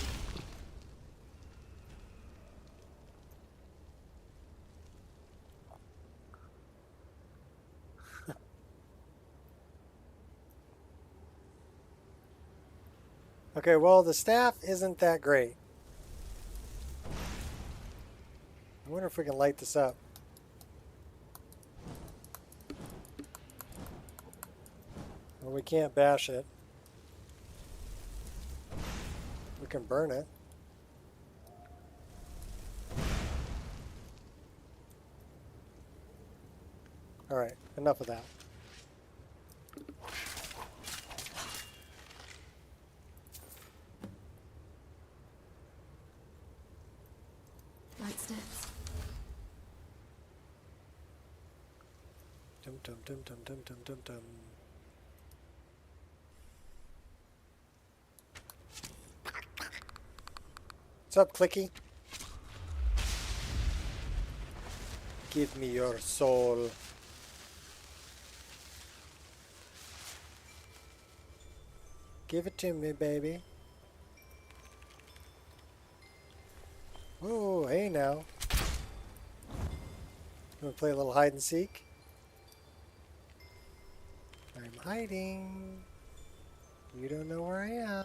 A: Okay, well, the staff isn't that great. I wonder if we can light this up. Well, we can't bash it. We can burn it. Alright, enough of that.
C: Light steps.
A: Dum dum dum dum dum dum dum dum. What's up, Clicky? Give me your soul. Give it to me, baby. Oh, hey now. Want to play a little hide and seek? I'm hiding. You don't know where I am.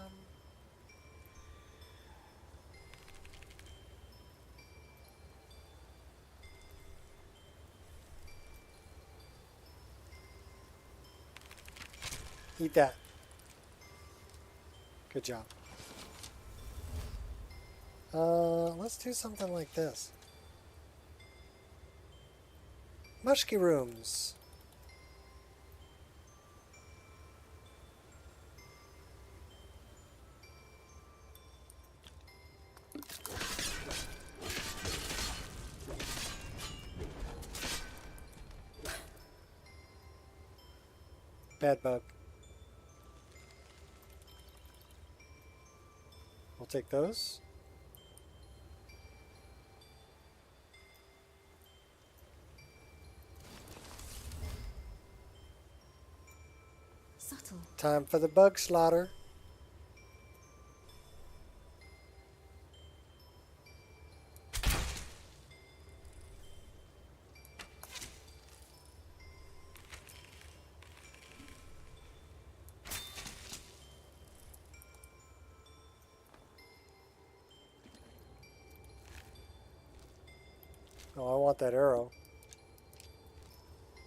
A: Eat that. Good job. Let's do something like this. Mushki rooms. Bad bug. We'll take those.
C: Subtle.
A: Time for the bug slaughter. Oh, I want that arrow.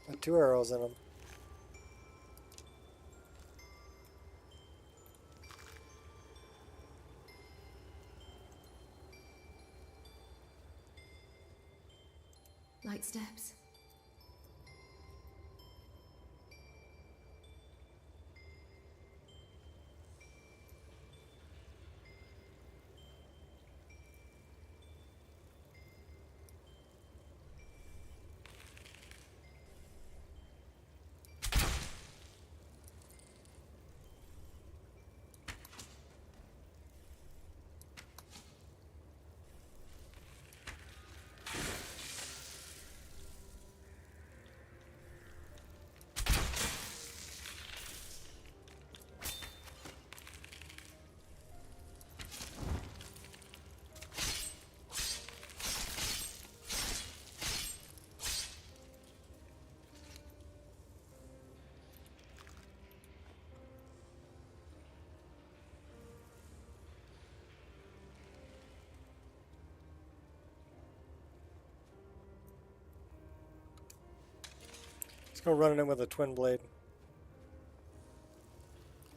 A: Got 2 arrows in them.
C: Light steps. Let's go running in with a twin blade.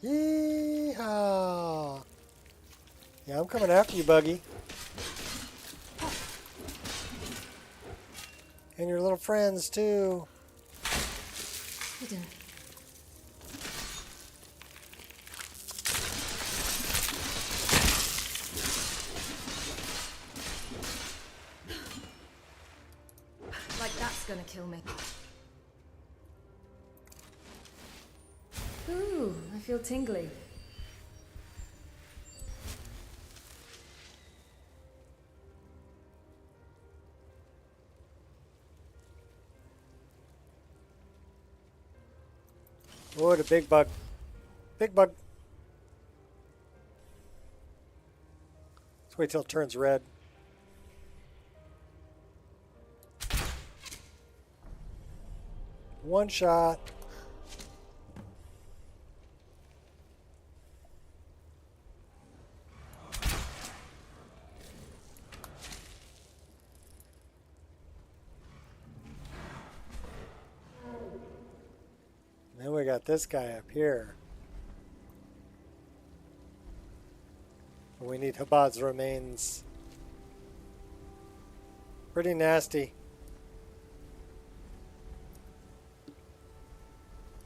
C: Yeehaw! Yeah, I'm coming after you, Buggy. And your little friends, too. Hidden. Like that's gonna kill me. feel tingly.
A: Oh, the big bug. Big bug. Let's wait till it turns red. One shot. Then we got this guy up here. We need Habad's remains. Pretty nasty.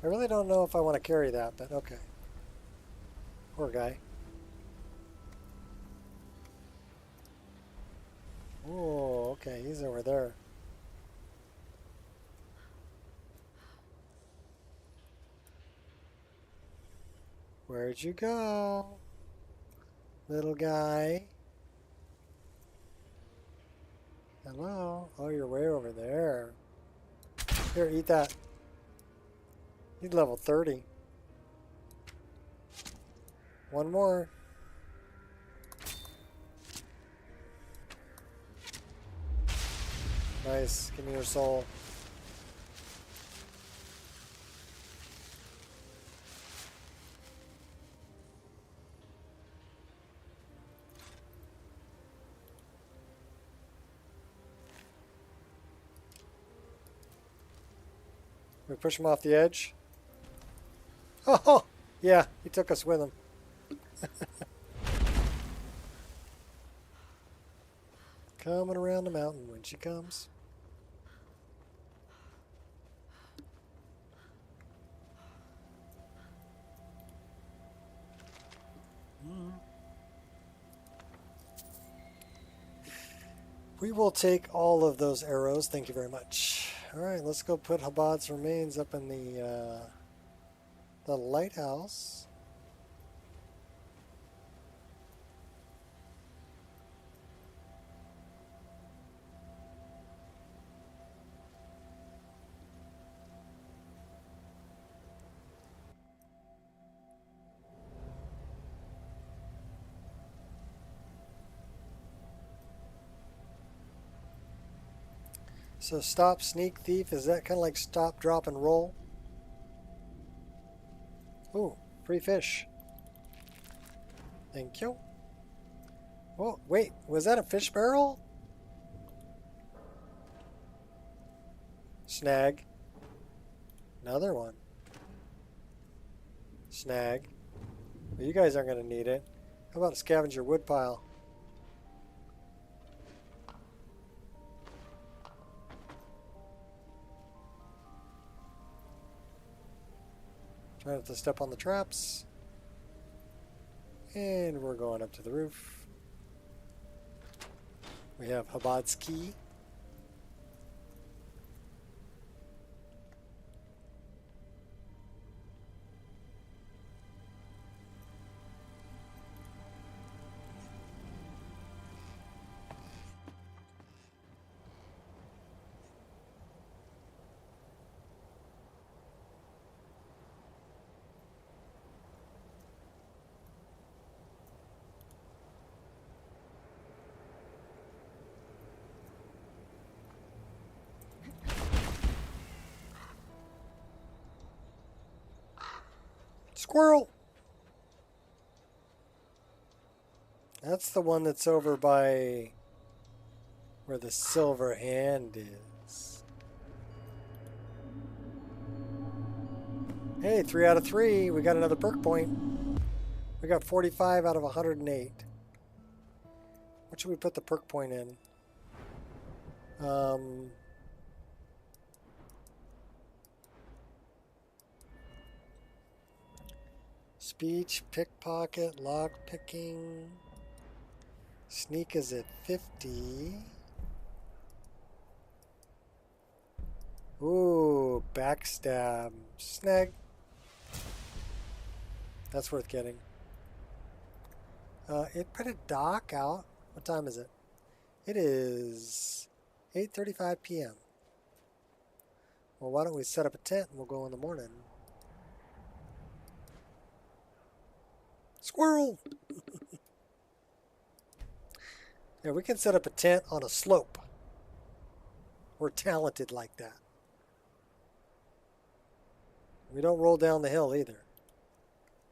A: I really don't know if I want to carry that, but okay. Poor guy. Oh, okay, he's over there. Where'd you go, little guy? Hello? Oh, you're way over there. Here, eat that. He's level 30. One more. Nice. Give me your soul. We push him off the edge. Oh, yeah, he took us with him. Coming around the mountain when she comes. We will take all of those arrows. Thank you very much. All right, let's go put Habad's remains up in the lighthouse. So stop, sneak, thief, is that kind of like stop, drop, and roll? Ooh, free fish. Thank you. Oh, wait, was that a fish barrel? Snag. Another one. Snag. Well, you guys aren't going to need it. How about a scavenger wood pile? Try not to step on the traps. And we're going up to the roof. We have Habad's key. Squirrel! That's the one that's over by where the silver hand is. Hey, 3 out of 3. We got another perk point. We got 45 out of 108. What should we put the perk point in? Speech, pickpocket, lock picking. Sneak is at 50. Ooh, backstab. Snag. That's worth getting. It put a dock out. What time is it? It is 8:35 p.m. Well, why don't we set up a tent and we'll go in the morning. Squirrel! Yeah, we can set up a tent on a slope. We're talented like that. We don't roll down the hill either.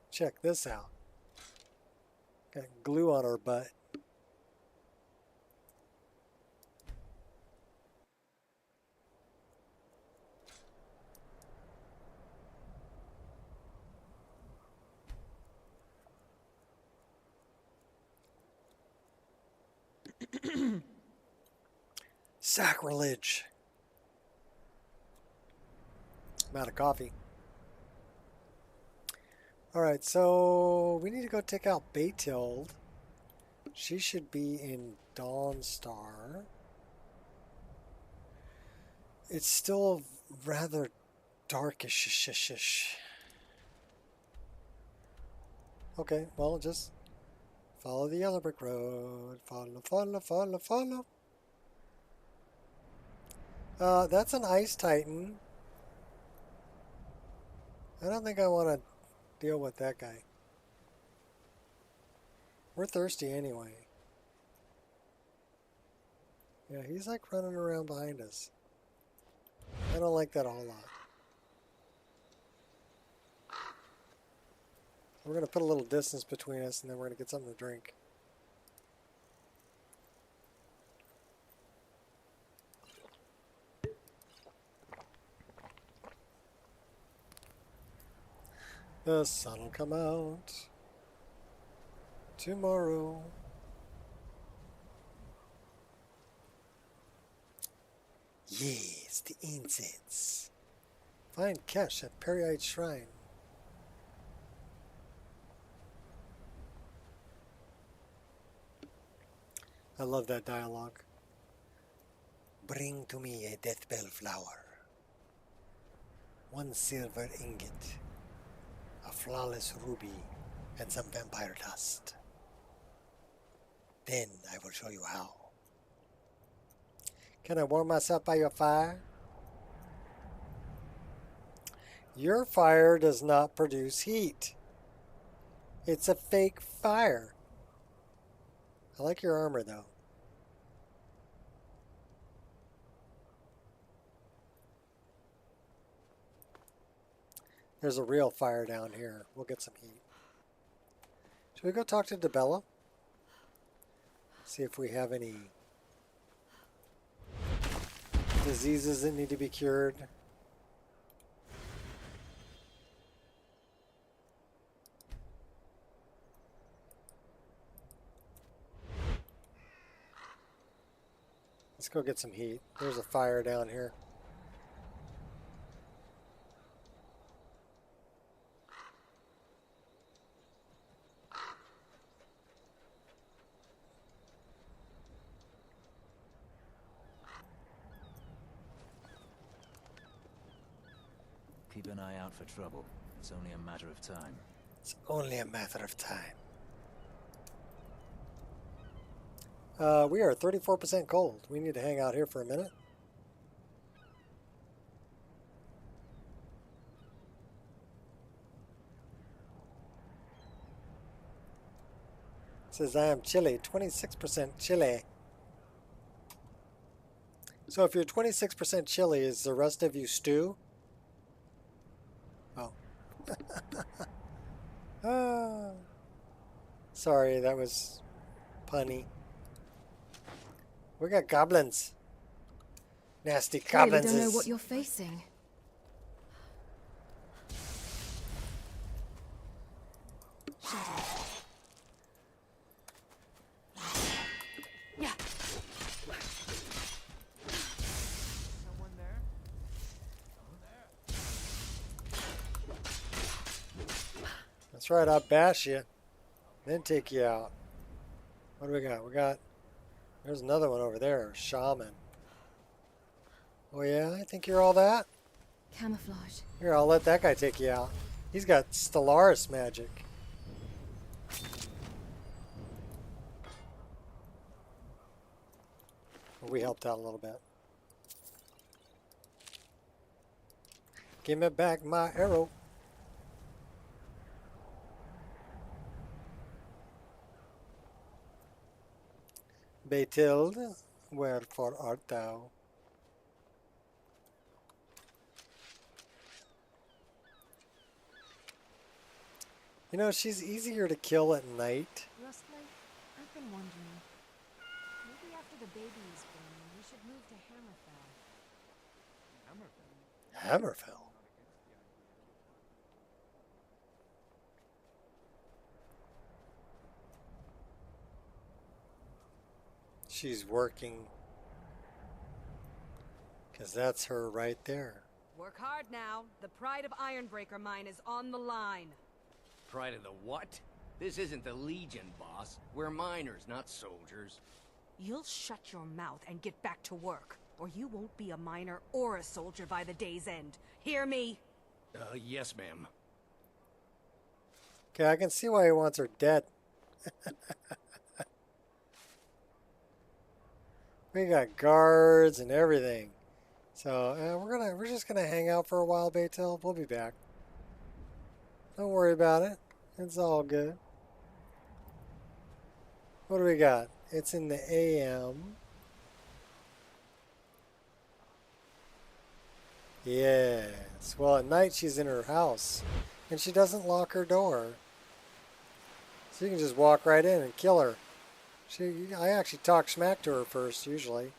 A: Check this out. Got glue on our butt. Sacrilege. I'm out of coffee. Alright, so we need to go take out Baytild. She should be in Dawnstar. It's still rather darkish. Okay, well, just follow the yellow brick road. Follow. That's an Ice Titan. I don't think I want to deal with that guy. We're thirsty anyway. Yeah, he's like running around behind us. I don't like that a whole lot. We're going to put a little distance between us and then we're going to get something to drink. The sun will come out tomorrow. Yes, the incense. Find cache at Periite Shrine. I love that dialogue. Bring to me a deathbell flower. 1 silver ingot. A flawless ruby and some vampire dust. Then I will show you how. Can I warm myself by your fire? Your fire does not produce heat. It's a fake fire. I like your armor though. There's a real fire down here. We'll get some heat. Should we go talk to Debella? See if we have any diseases that need to be cured. Let's go get some heat. There's a fire down here.
Q: Keep an eye out for trouble. It's only a matter of time.
A: It's only a matter of time. We are 34% cold. We need to hang out here for a minute. It says I am chilly, 26% chilly. So if you're 26% chilly, is the rest of you stew? Oh. Sorry, that was punny. We got goblins. Nasty goblins.
C: Clearly don't know what you're facing.
N: Yeah.
P: Someone there?
A: That's right, I'll bash you. Then take you out. What do we got? There's another one over there, shaman. Oh yeah, I think you're all that?
C: Camouflage.
A: Here, I'll let that guy take you out. He's got Stellaris magic. we helped out a little bit. Give me back my arrow. Batilde, wherefore art thou? You know, she's easier to kill at night.
R: Rustler, I've been wondering. Maybe after the baby is born, we should move to Hammerfell.
A: Hammerfell? She's working. Because that's her right there.
S: Work hard now. The pride of Ironbreaker mine is on the line.
J: Pride of the what? This isn't the Legion, boss. We're miners, not soldiers.
S: You'll shut your mouth and get back to work, or you won't be a miner or a soldier by the day's end. Hear me?
J: Yes, ma'am.
A: Okay, I can see why he wants her dead. We got guards and everything. So we're just gonna hang out for a while, Baytel. We'll be back. Don't worry about it. It's all good. What do we got? It's in the AM. Yes. Well, at night she's in her house, and she doesn't lock her door. So you can just walk right in and kill her. I actually talk smack to her first, usually.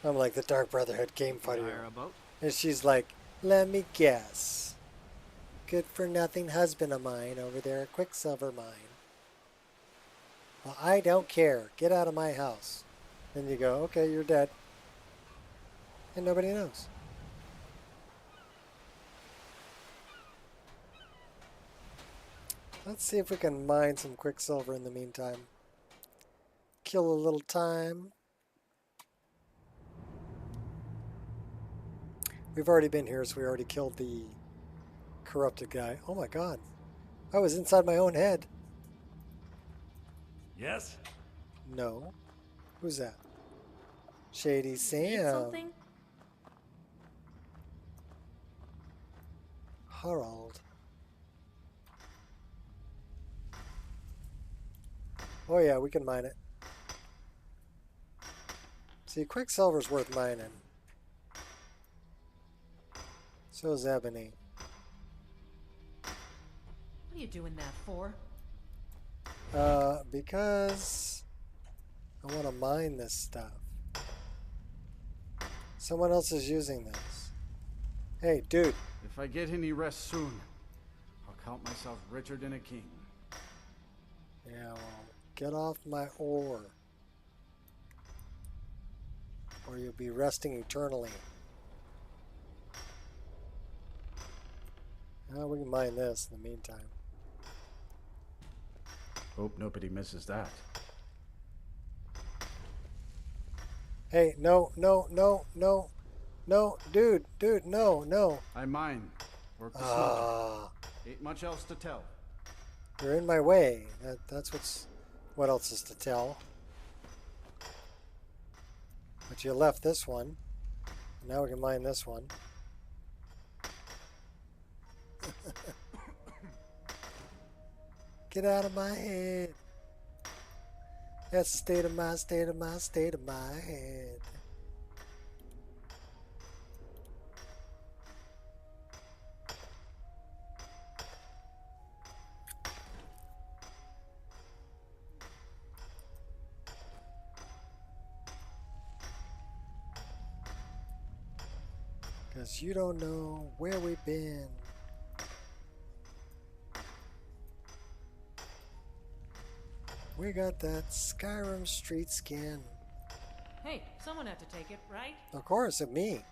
A: I'm like the Dark Brotherhood game fighter. And she's like, let me guess. Good for nothing husband of mine over there at Quicksilver Mine. Well, I don't care. Get out of my house. Then you go, okay, you're dead. And nobody knows. Let's see if we can mine some Quicksilver in the meantime. Kill a little time. We've already been here, so we already killed the corrupted guy. Oh my god. I was inside my own head.
F: Yes?
A: No. Who's that? Shady Sam.
R: Something?
A: Harald. Oh yeah, we can mine it. See, Quicksilver's worth mining. So is Ebony.
H: What are you doing that for?
A: Because I want to mine this stuff. Someone else is using this. Hey, dude.
T: If I get any rest soon, I'll count myself richer than a king.
A: Yeah, well, get off my ore. Or you'll be resting eternally. Well, we can mine this in the meantime.
T: Hope nobody misses that.
A: Hey, no, no, no, no, no, dude, no.
T: I mine. Work the smelter. Ain't much else to tell.
A: You're in my way. That's what else is to tell. But you left this one. Now we can mine this one. Get out of my head. That's the state of my head. Because you don't know where we've been. We got that Skyrim street skin.
H: Hey, someone had to take it, right?
A: Of course, of me.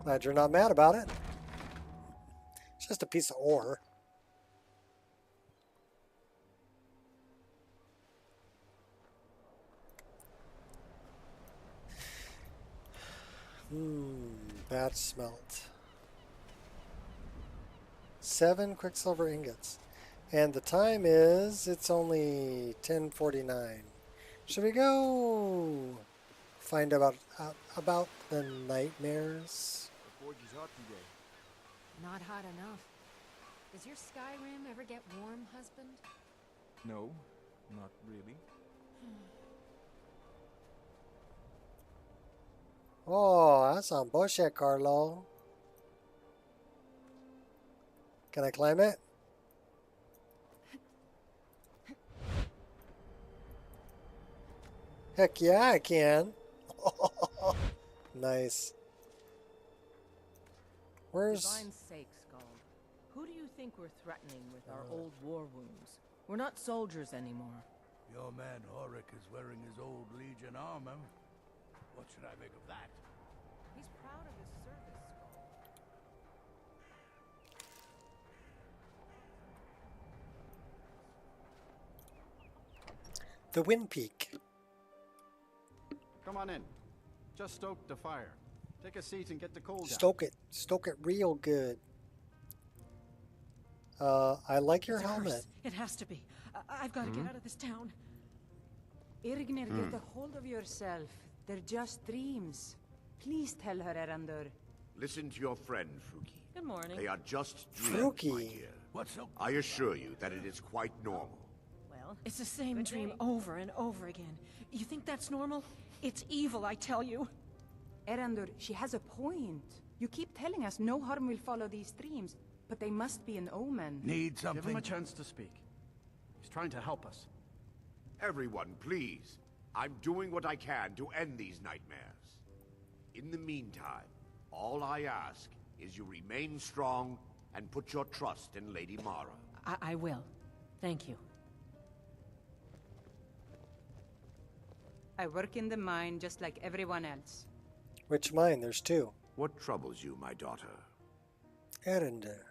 A: Glad you're not mad about it. It's just a piece of ore. Bad smelt. 7 quicksilver ingots. And the time is, it's only 10:49. Should we go find about the nightmares?
R: The forge is hot today.
S: Not hot enough. Does your Skyrim ever get warm, husband?
K: No, not really.
A: Oh, that's on bullshit, Carlo. Can I climb it? Heck yeah, I can. Nice. Where's...
U: Divine sake, Skald. Who do you think we're threatening with our old war wounds? We're not soldiers anymore.
D: Your man Horik is wearing his old Legion armor. What should I make of that?
U: He's proud of his service, Skald.
A: The Wind Peak.
T: Come on in. Just stoke the fire. Take a seat and get the cold
A: Stoke it. Stoke it real good. I like your helmet.
E: It has to be. I've got to get out of this town. Irgnir, get a hold of yourself. They're just dreams. Please tell her, Erandur.
V: Listen to your friend, Fruki.
U: Good morning.
V: They are just dreams, my
A: Fruki.
V: dear.
D: What's up?
V: I assure you that it is quite normal.
U: Well,
E: It's the same dream over and over again. You think that's normal? It's evil, I tell you.
U: Erandur, she has a point. You keep telling us no harm will follow these dreams, but they must be an omen.
D: Need something?
T: Give him a chance to speak. He's trying to help us.
V: Everyone, please. I'm doing what I can to end these nightmares. In the meantime, all I ask is you remain strong and put your trust in Lady Mara.
U: I will. Thank you.
E: I work in the mine just like everyone else.
A: Which mine? There's 2.
V: What troubles you, my daughter?
A: Erendir.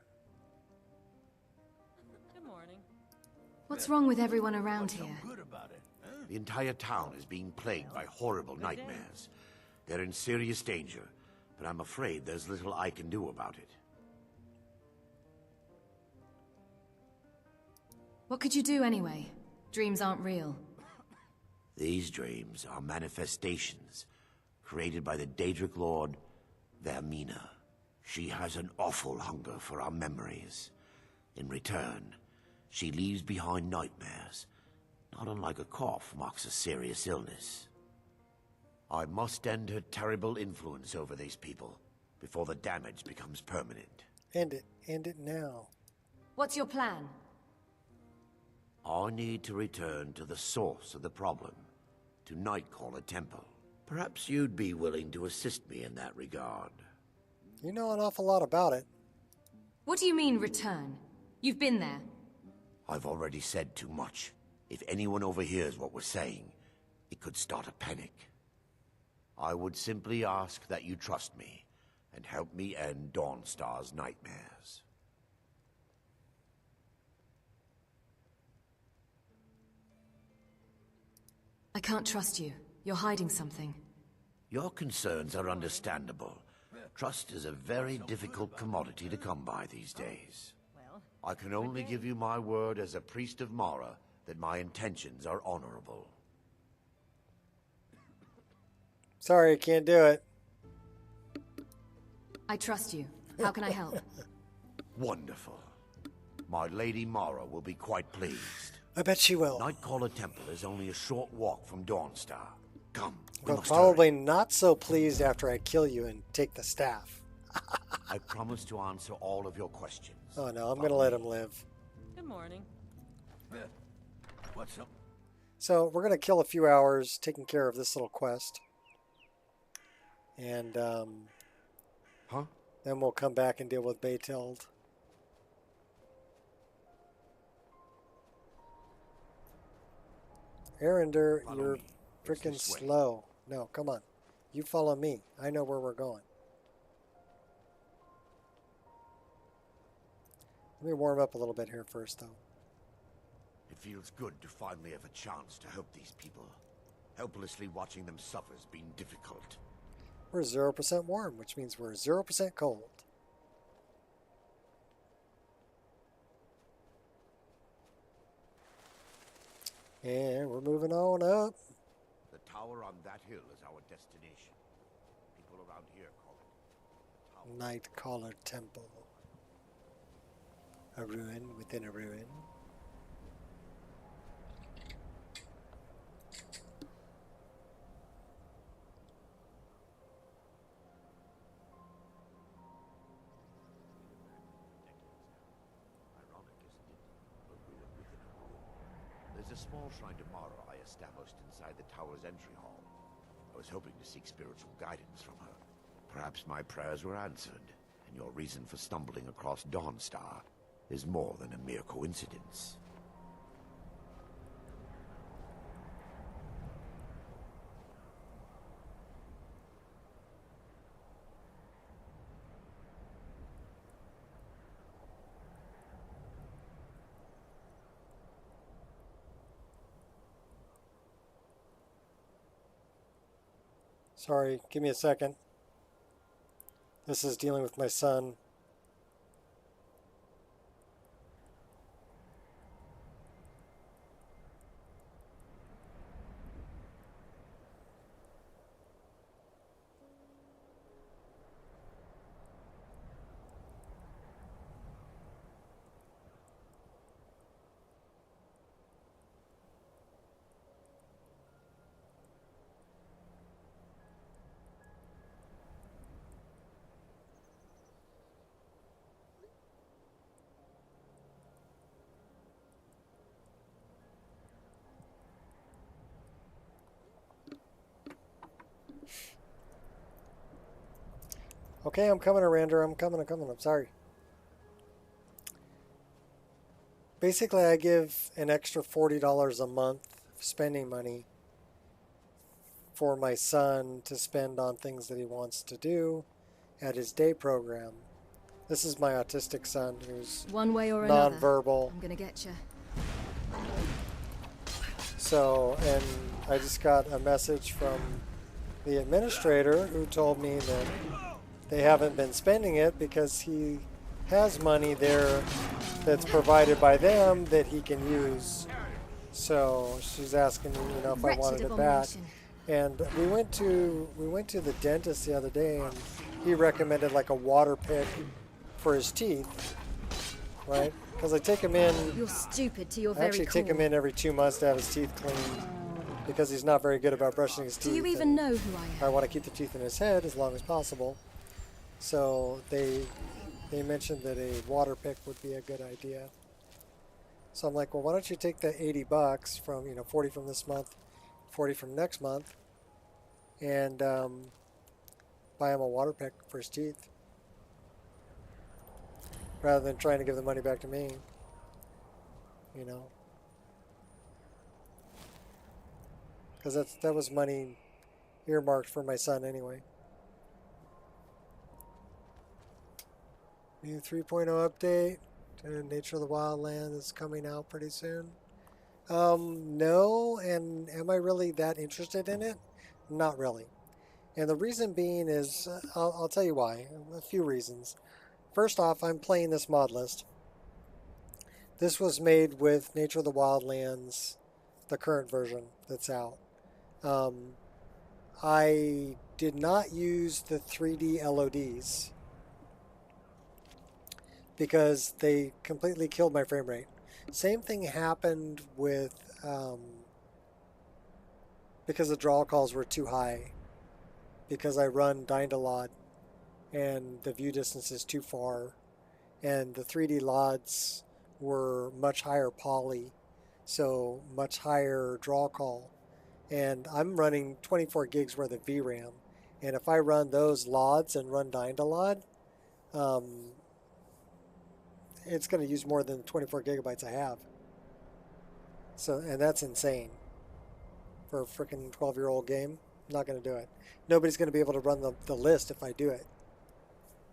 U: Good morning.
C: What's wrong with everyone around here?
D: Good about it, huh?
V: The entire town is being plagued by horrible nightmares. They're in serious danger, but I'm afraid there's little I can do about it.
C: What could you do anyway? Dreams aren't real.
V: These dreams are manifestations created by the Daedric Lord, Vermina. She has an awful hunger for our memories. In return, she leaves behind nightmares, not unlike a cough marks a serious illness. I must end her terrible influence over these people before the damage becomes permanent.
A: End it. End it now.
C: What's your plan?
V: I need to return to the source of the problem, to Nightcaller Temple. Perhaps you'd be willing to assist me in that regard.
A: You know an awful lot about it.
C: What do you mean, return? You've been there.
V: I've already said too much. If anyone overhears what we're saying, it could start a panic. I would simply ask that you trust me, and help me end Dawnstar's nightmares.
C: I can't trust you. You're hiding something.
V: Your concerns are understandable. Trust is a very difficult commodity to come by these days. I can only give you my word as a priest of Mara that my intentions are honorable.
A: Sorry, I can't do it.
C: I trust you. How can I help?
V: Wonderful. My Lady Mara will be quite pleased.
A: I bet she will.
V: Nightcaller Temple is only a short walk from Dawnstar. Come, we
A: But
V: must
A: probably not so pleased after I kill you and take the staff.
V: I promise to answer all of your questions.
A: Oh no, I'm gonna let him live.
U: Good morning.
D: What's up?
A: So we're gonna kill a few hours taking care of this little quest. And then we'll come back and deal with Bayteld. Erendir, you're freaking slow. No, come on. You follow me. I know where we're going. Let me warm up a little bit here first, though.
V: It feels good to finally have a chance to help these people. Helplessly watching them suffer has been difficult.
A: we're 0% warm, which means we're 0% cold. And we're moving on up.
V: The tower on that hill is our destination. People around here call it
A: Night Caller Temple. A ruin within a ruin.
V: There's a small shrine to Mara I established inside the tower's entry hall. I was hoping to seek spiritual guidance from her. Perhaps my prayers were answered, and your reason for stumbling across Dawnstar is more than a mere coincidence.
A: Sorry, give me a second. This is dealing with my son. Okay, I'm coming, Arander. I'm coming. I'm sorry. Basically, I give an extra $40 a month spending money for my son to spend on things that he wants to do at his day program. This is my autistic son who's
C: one way or
A: nonverbal.
C: I'm gonna get you.
A: So, and I just got a message from the administrator who told me that they haven't been spending it because he has money there that's provided by them that he can use. So she's asking me, you know, if I wanted it back. And we went to the dentist the other day, and he recommended like a water pick for his teeth, right? Because I take him in.
C: You're stupid to your
A: I
C: very
A: actually
C: core.
A: take him in every 2 months to have his teeth cleaned because he's not very good about brushing his teeth.
C: Do you even know who I am?
A: I want to keep the teeth in his head as long as possible. So they mentioned that a water pick would be a good idea. So I'm like, well, why don't you take the $80 from, you know, 40 from this month, 40 from next month, and buy him a water pick for his teeth, rather than trying to give the money back to me, you know, because that was money earmarked for my son anyway. New 3.0 update to Nature of the Wildlands is coming out pretty soon. No, and am I really that interested in it? Not really. And the reason being is, I'll tell you why. A few reasons. First off, I'm playing this mod list. This was made with Nature of the Wildlands, the current version that's out. I did not use the 3D LODs because they completely killed my frame rate. Same thing happened with, because the draw calls were too high, because I run Dynalod and the view distance is too far, and the 3D LODs were much higher poly, so much higher draw call. And I'm running 24 gigs worth of VRAM, and if I run those LODs and run Dynalod, it's going to use more than 24 gigabytes I have. So, and that's insane for a freaking 12-year-old game. I'm not going to do it. Nobody's going to be able to run the list if I do it.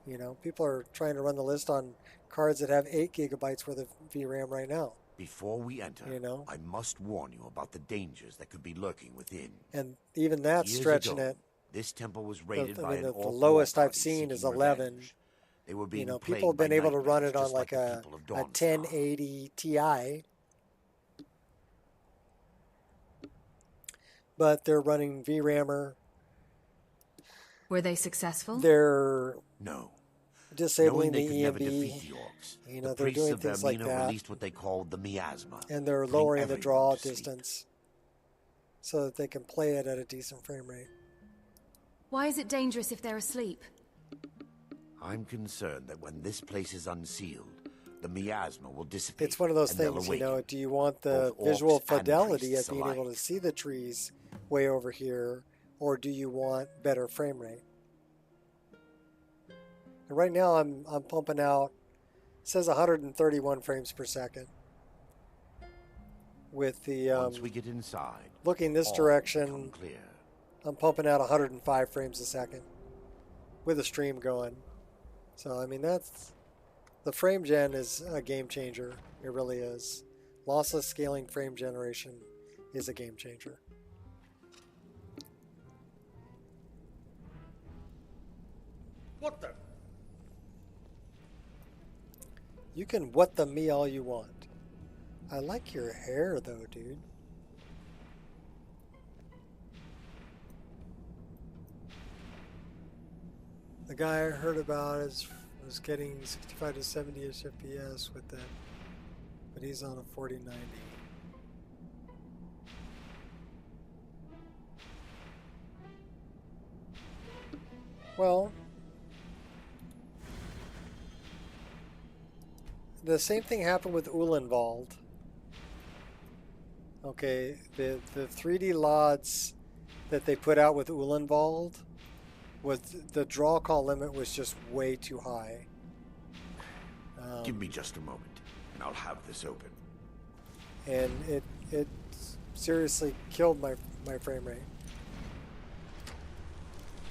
A: You know, people are trying to run the list on cards that have 8 gigabytes worth of VRAM right now.
V: Before we enter,
A: you know,
V: I must warn you about the dangers that could be lurking within.
A: And even that's
V: Years
A: stretching
V: ago,
A: it.
V: This temple was raided
A: I
V: by
A: mean,
V: an
A: the
V: awful
A: lowest
V: war
A: I've
V: party
A: seen is
V: seeking
A: 11.
V: revenge. They were
A: You
V: being
A: know,
V: plagued
A: people have
V: by
A: been able to run
V: nightmares,
A: it on
V: just
A: like
V: the
A: a
V: people of
A: 1080 Ti. But they're running VRAMer.
C: Were they successful?
A: They're
V: No.
A: disabling
V: Knowing they
A: the
V: could never
A: EMB.
V: defeat the orcs,
A: You know,
V: the
A: they're
V: priests
A: doing
V: of
A: things like
V: Vermina
A: that.
V: released what they called the miasma.
A: And they're
V: putting
A: lowering the
V: everyone
A: draw
V: to sleep.
A: distance so that they can play it at a decent frame rate.
C: Why is it dangerous if they're asleep?
V: I'm concerned that when this place is unsealed, the miasma will dissipate.
A: It's one of those
V: and they'll
A: things, you
V: awaken.
A: know, do you want the
V: Both
A: visual
V: orcs and
A: fidelity of
V: priests
A: being able to
V: alike.
A: see the trees way over here, or do you want better frame rate? And right now I'm pumping out, it says 131 frames per second. With the
V: Once we get inside,
A: looking this
V: all
A: direction,
V: become clear.
A: I'm pumping out 105 frames a second with a stream going. So I mean, that's the frame gen is a game changer. It really is. Lossless scaling frame generation is a game changer.
B: What the?
A: You can what the me all you want. I like your hair though, dude. The guy I heard about was getting 65 to 70ish FPS with that, but he's on a 4090. Well, the same thing happened with Ulenwald. Okay, the 3D LODs that they put out with Ulenwald was the draw call limit was just way too high.
V: Give me just a moment, and I'll have this open.
A: And it seriously killed my frame rate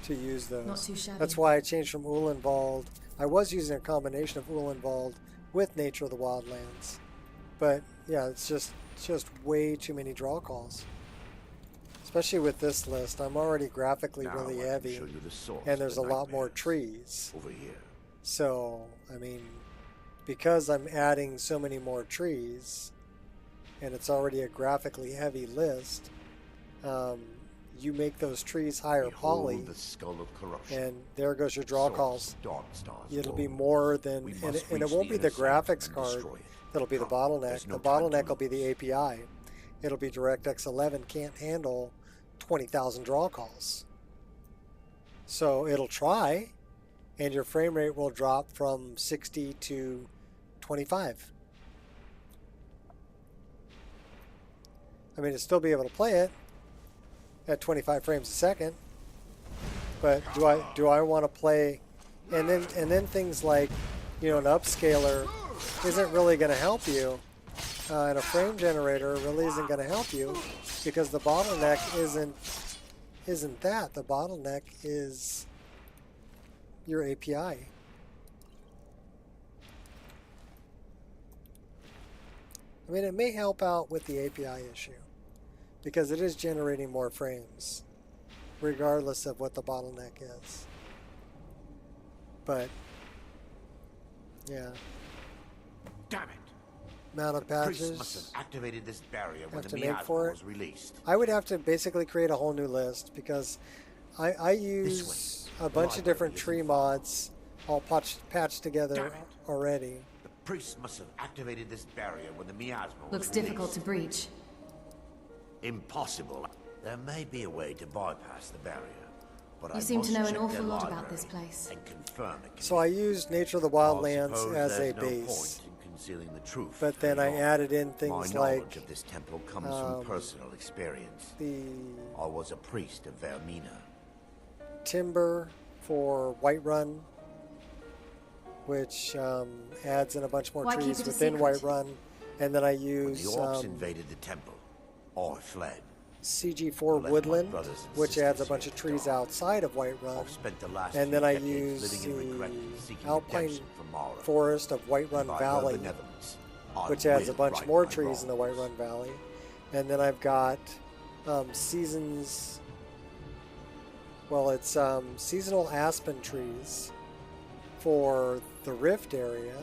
A: to use those.
C: Not too shabby.
A: That's why I changed from Ulenwald. I was using a combination of Ulenwald with Nature of the Wildlands, but yeah, it's just way too many draw calls. Especially with this list, I'm already graphically
V: Now
A: really
V: I can
A: heavy,
V: show you the source
A: and
V: of
A: there's
V: the
A: a lot more
V: nightmares.
A: trees.
V: Over here.
A: So, I mean, because I'm adding so many more trees, and it's already a graphically heavy list, you make those trees higher poly,
V: Behold the skull of corruption.
A: and there goes your draw
V: Source,
A: calls.
V: Dawn Star's
A: It'll be
V: womb.
A: more than,
V: We
A: and
V: must
A: it
V: reach
A: won't
V: the
A: be the
V: inner sanctum
A: graphics
V: and
A: card
V: destroy it.
A: that'll be the
V: Come,
A: bottleneck.
V: there's no
A: The
V: time to
A: bottleneck will be the
V: lose.
A: API. It'll be DirectX 11 can't handle 20,000 draw calls. So it'll try, and your frame rate will drop from 60 to 25. I mean, it'll still be able to play it at 25 frames a second, but do I want to play, and then things like, you know, an upscaler isn't really going to help you, and a frame generator really isn't going to help you, because the bottleneck isn't that. The bottleneck is your API. I mean, it may help out with the API issue, because it is generating more frames, regardless of what the bottleneck is. But, yeah.
V: Damn it!
A: Amount of
V: The priests
A: patches
V: must have activated this barrier when
A: have
V: the
A: to make
V: miasma
A: for it.
V: was released.
A: I would have to basically create a whole new list, because I use a bunch of different tree mods all patched together already.
V: The priests must have activated this barrier when the miasma was
C: Looks
V: released.
C: difficult to breach.
V: Impossible. There may be a way to bypass the barrier, but
C: You
V: I
C: seem to
V: must
C: know an
V: check
C: awful
V: their
C: lot about
V: library
C: this place.
V: and confirm it.
A: So I used Nature of the Wildlands
V: Suppose
A: as a
V: there's no
A: base,
V: point in concealing the truth
A: but then I
V: any longer.
A: added in
V: My
A: things
V: knowledge
A: like
V: of this temple comes from personal experience. I was a priest of Vermina.
A: timber for Whiterun, which adds in a bunch more
C: Why keep
A: trees
C: it a
A: within
C: secret?
A: Whiterun, and then I
V: When the
A: use
V: orcs invaded the temple, I fled.
A: CG4
V: left my
A: Woodland,
V: brothers and
A: which adds a
V: sisters
A: bunch
V: here
A: of
V: to
A: trees
V: die.
A: outside of Whiterun,
V: I've spent the last
A: and
V: few
A: then I
V: decades
A: use
V: living in regret and seeking
A: Alpine
V: redemption from Mara.
A: Forest of Whiterun
V: By her
A: Valley,
V: benevolence, I
A: which adds a
V: will
A: bunch
V: right
A: more
V: my
A: trees in the
V: wrongs.
A: Whiterun Valley, and then I've got Seasons. Well, it's seasonal aspen trees for the Rift area.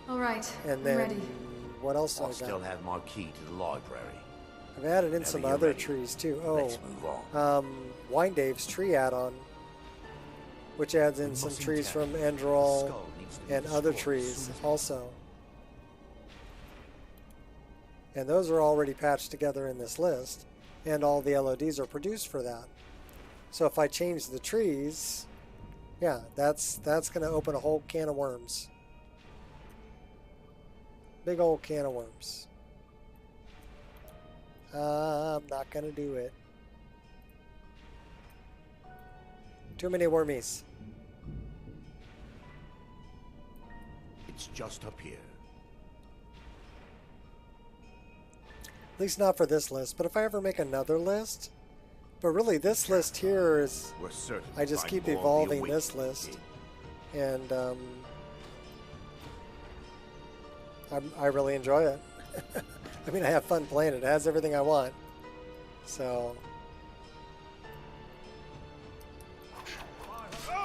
C: All right,
A: And
C: I'm
A: then
C: ready.
A: what else
V: I'll
A: I
V: still
A: got?
V: have my key to the library.
A: I've added in
V: Whenever
A: some
V: you're
A: other
V: ready,
A: trees too.
V: let's move on.
A: Wine Dave's tree add-on, which adds in some trees from Endrol and other trees also. And those are already patched together in this list, and all the LODs are produced for that. So if I change the trees, yeah, that's going to open a whole can of worms. Big old can of worms. I'm not going to do it. Too many wormies.
V: It's just up here.
A: At least not for this list, but if I ever make another list, but really this list here is,
V: We're certain
A: I just
V: to
A: keep
V: find more of the
A: evolving this
V: awakening
A: list, and I really enjoy it. I mean, I have fun playing it. It has everything I want, so.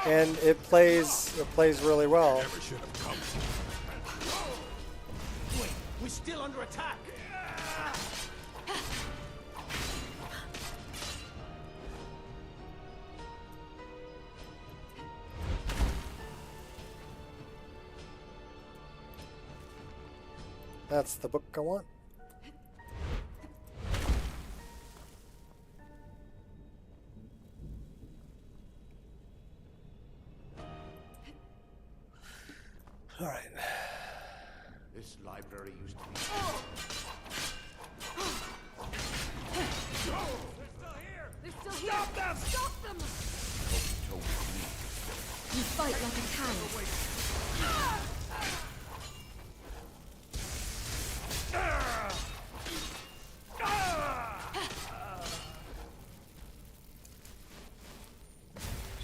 A: And it plays really well.
D: Wait, we're still under attack.
A: That's the book I want. All right.
V: This library used to be.
C: They're still here! Stop them! Stop them! You fight like a cow.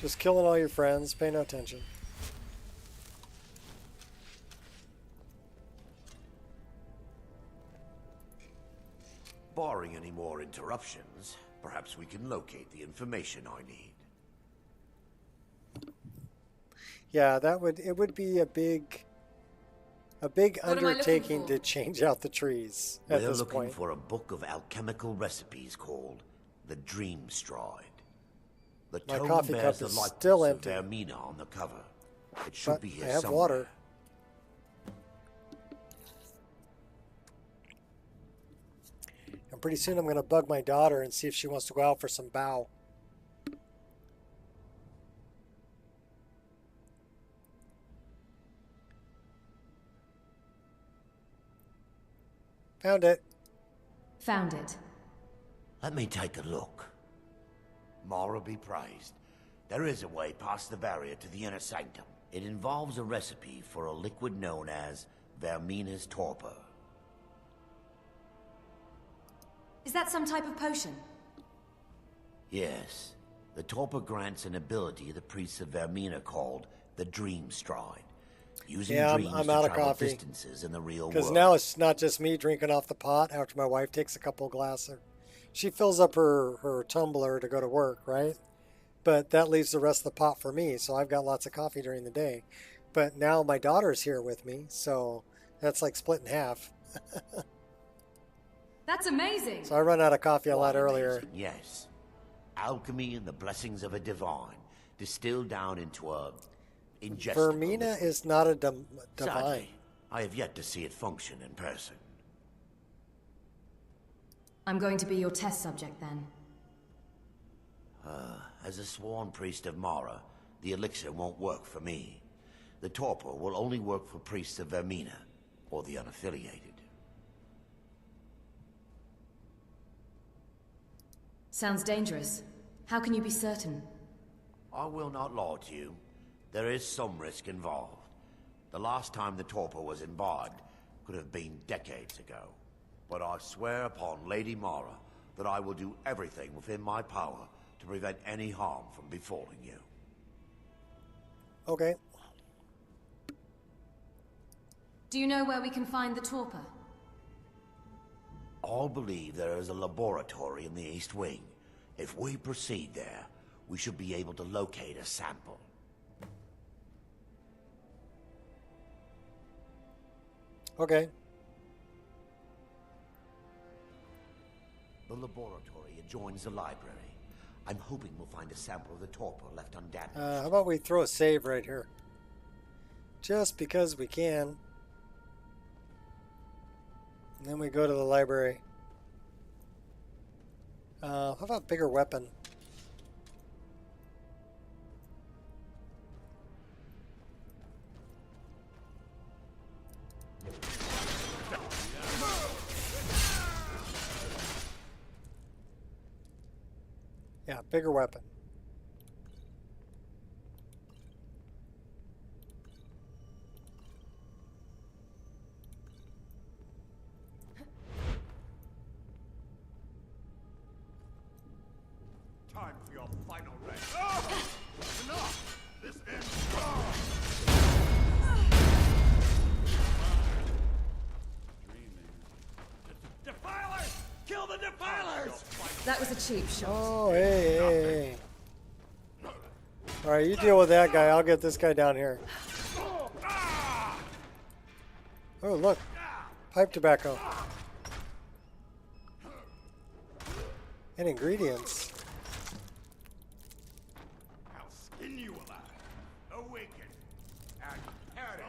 A: Just killing all your friends. Pay no attention.
V: Barring any more interruptions, perhaps we can locate the information I need.
A: Yeah, it would be a big undertaking to change out the trees at
V: We're
A: this
V: looking
A: point.
V: for a book of alchemical recipes called the Dream Stride. The
A: My
V: tome
A: coffee
V: bears
A: cup
V: the
A: is
V: likeness
A: still
V: of
A: empty.
V: Vermina on the cover. It should
A: But
V: be here
A: I have
V: somewhere.
A: water. And pretty soon I'm going to bug my daughter and see if she wants to go out for some bow. Found it.
C: Found it.
V: Let me take a look. Mara be praised. There is a way past the barrier to the inner sanctum. It involves a recipe for a liquid known as Vermina's torpor.
C: Is that some type of potion?
V: Yes. The torpor grants an ability the priests of Vermina called the Dream Stride. Using
A: Yeah,
V: dreams
A: I'm
V: to
A: out of
V: travel
A: coffee.
V: distances in the real
A: Because
V: world.
A: now it's not just me drinking off the pot after my wife takes a couple of glasses. She fills up her tumbler to go to work, right? But that leaves the rest of the pot for me, so I've got lots of coffee during the day. But now my daughter's here with me, so that's like split in half.
C: That's amazing!
A: So I run out of coffee a lot
V: Why
A: earlier.
V: amazing, yes. Alchemy and the blessings of a divine, distilled down into a ingestible
A: Vermina
V: liquid.
A: is not a divine.
V: Sadly, I have yet to see it function in person.
C: I'm going to be your test subject then.
V: As a sworn priest of Mara, the elixir won't work for me. The torpor will only work for priests of Vermina, or the unaffiliated.
C: Sounds dangerous. How can you be certain?
V: I will not lie to you. There is some risk involved. The last time the torpor was imbibed could have been decades ago. But I swear upon Lady Mara that I will do everything within my power to prevent any harm from befalling you.
A: Okay.
C: Do you know where we can find the torpor?
V: All believe there is a laboratory in the East Wing. If we proceed there, we should be able to locate a sample.
A: Okay.
V: The laboratory adjoins the library. I'm hoping we'll find a sample of the torpor left undamaged.
A: How about we throw a save right here? Just because we can. And then we go to the library. How about bigger weapon? Yeah, bigger weapon.
D: Time for your final rest. Enough! This ends. Defilers! Kill the defilers!
C: That was a cheap shot.
A: Oh, hey. Alright, you deal with that guy. I'll get this guy down here. Oh, look. Pipe tobacco. And ingredients.
D: I'll skin you alive. Awaken. And perish.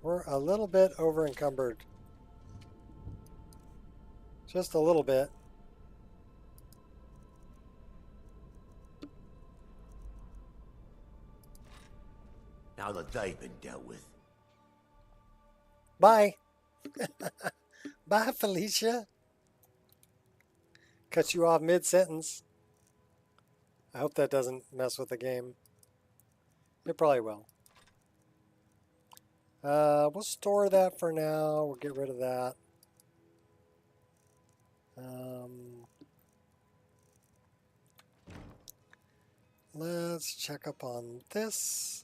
A: We're a little bit over encumbered. Just a little bit.
V: Now that they've been dealt with.
A: Bye. Bye, Felicia. Cut you off mid-sentence. I hope that doesn't mess with the game. It probably will. We'll store that for now. We'll get rid of that. Let's check up on this.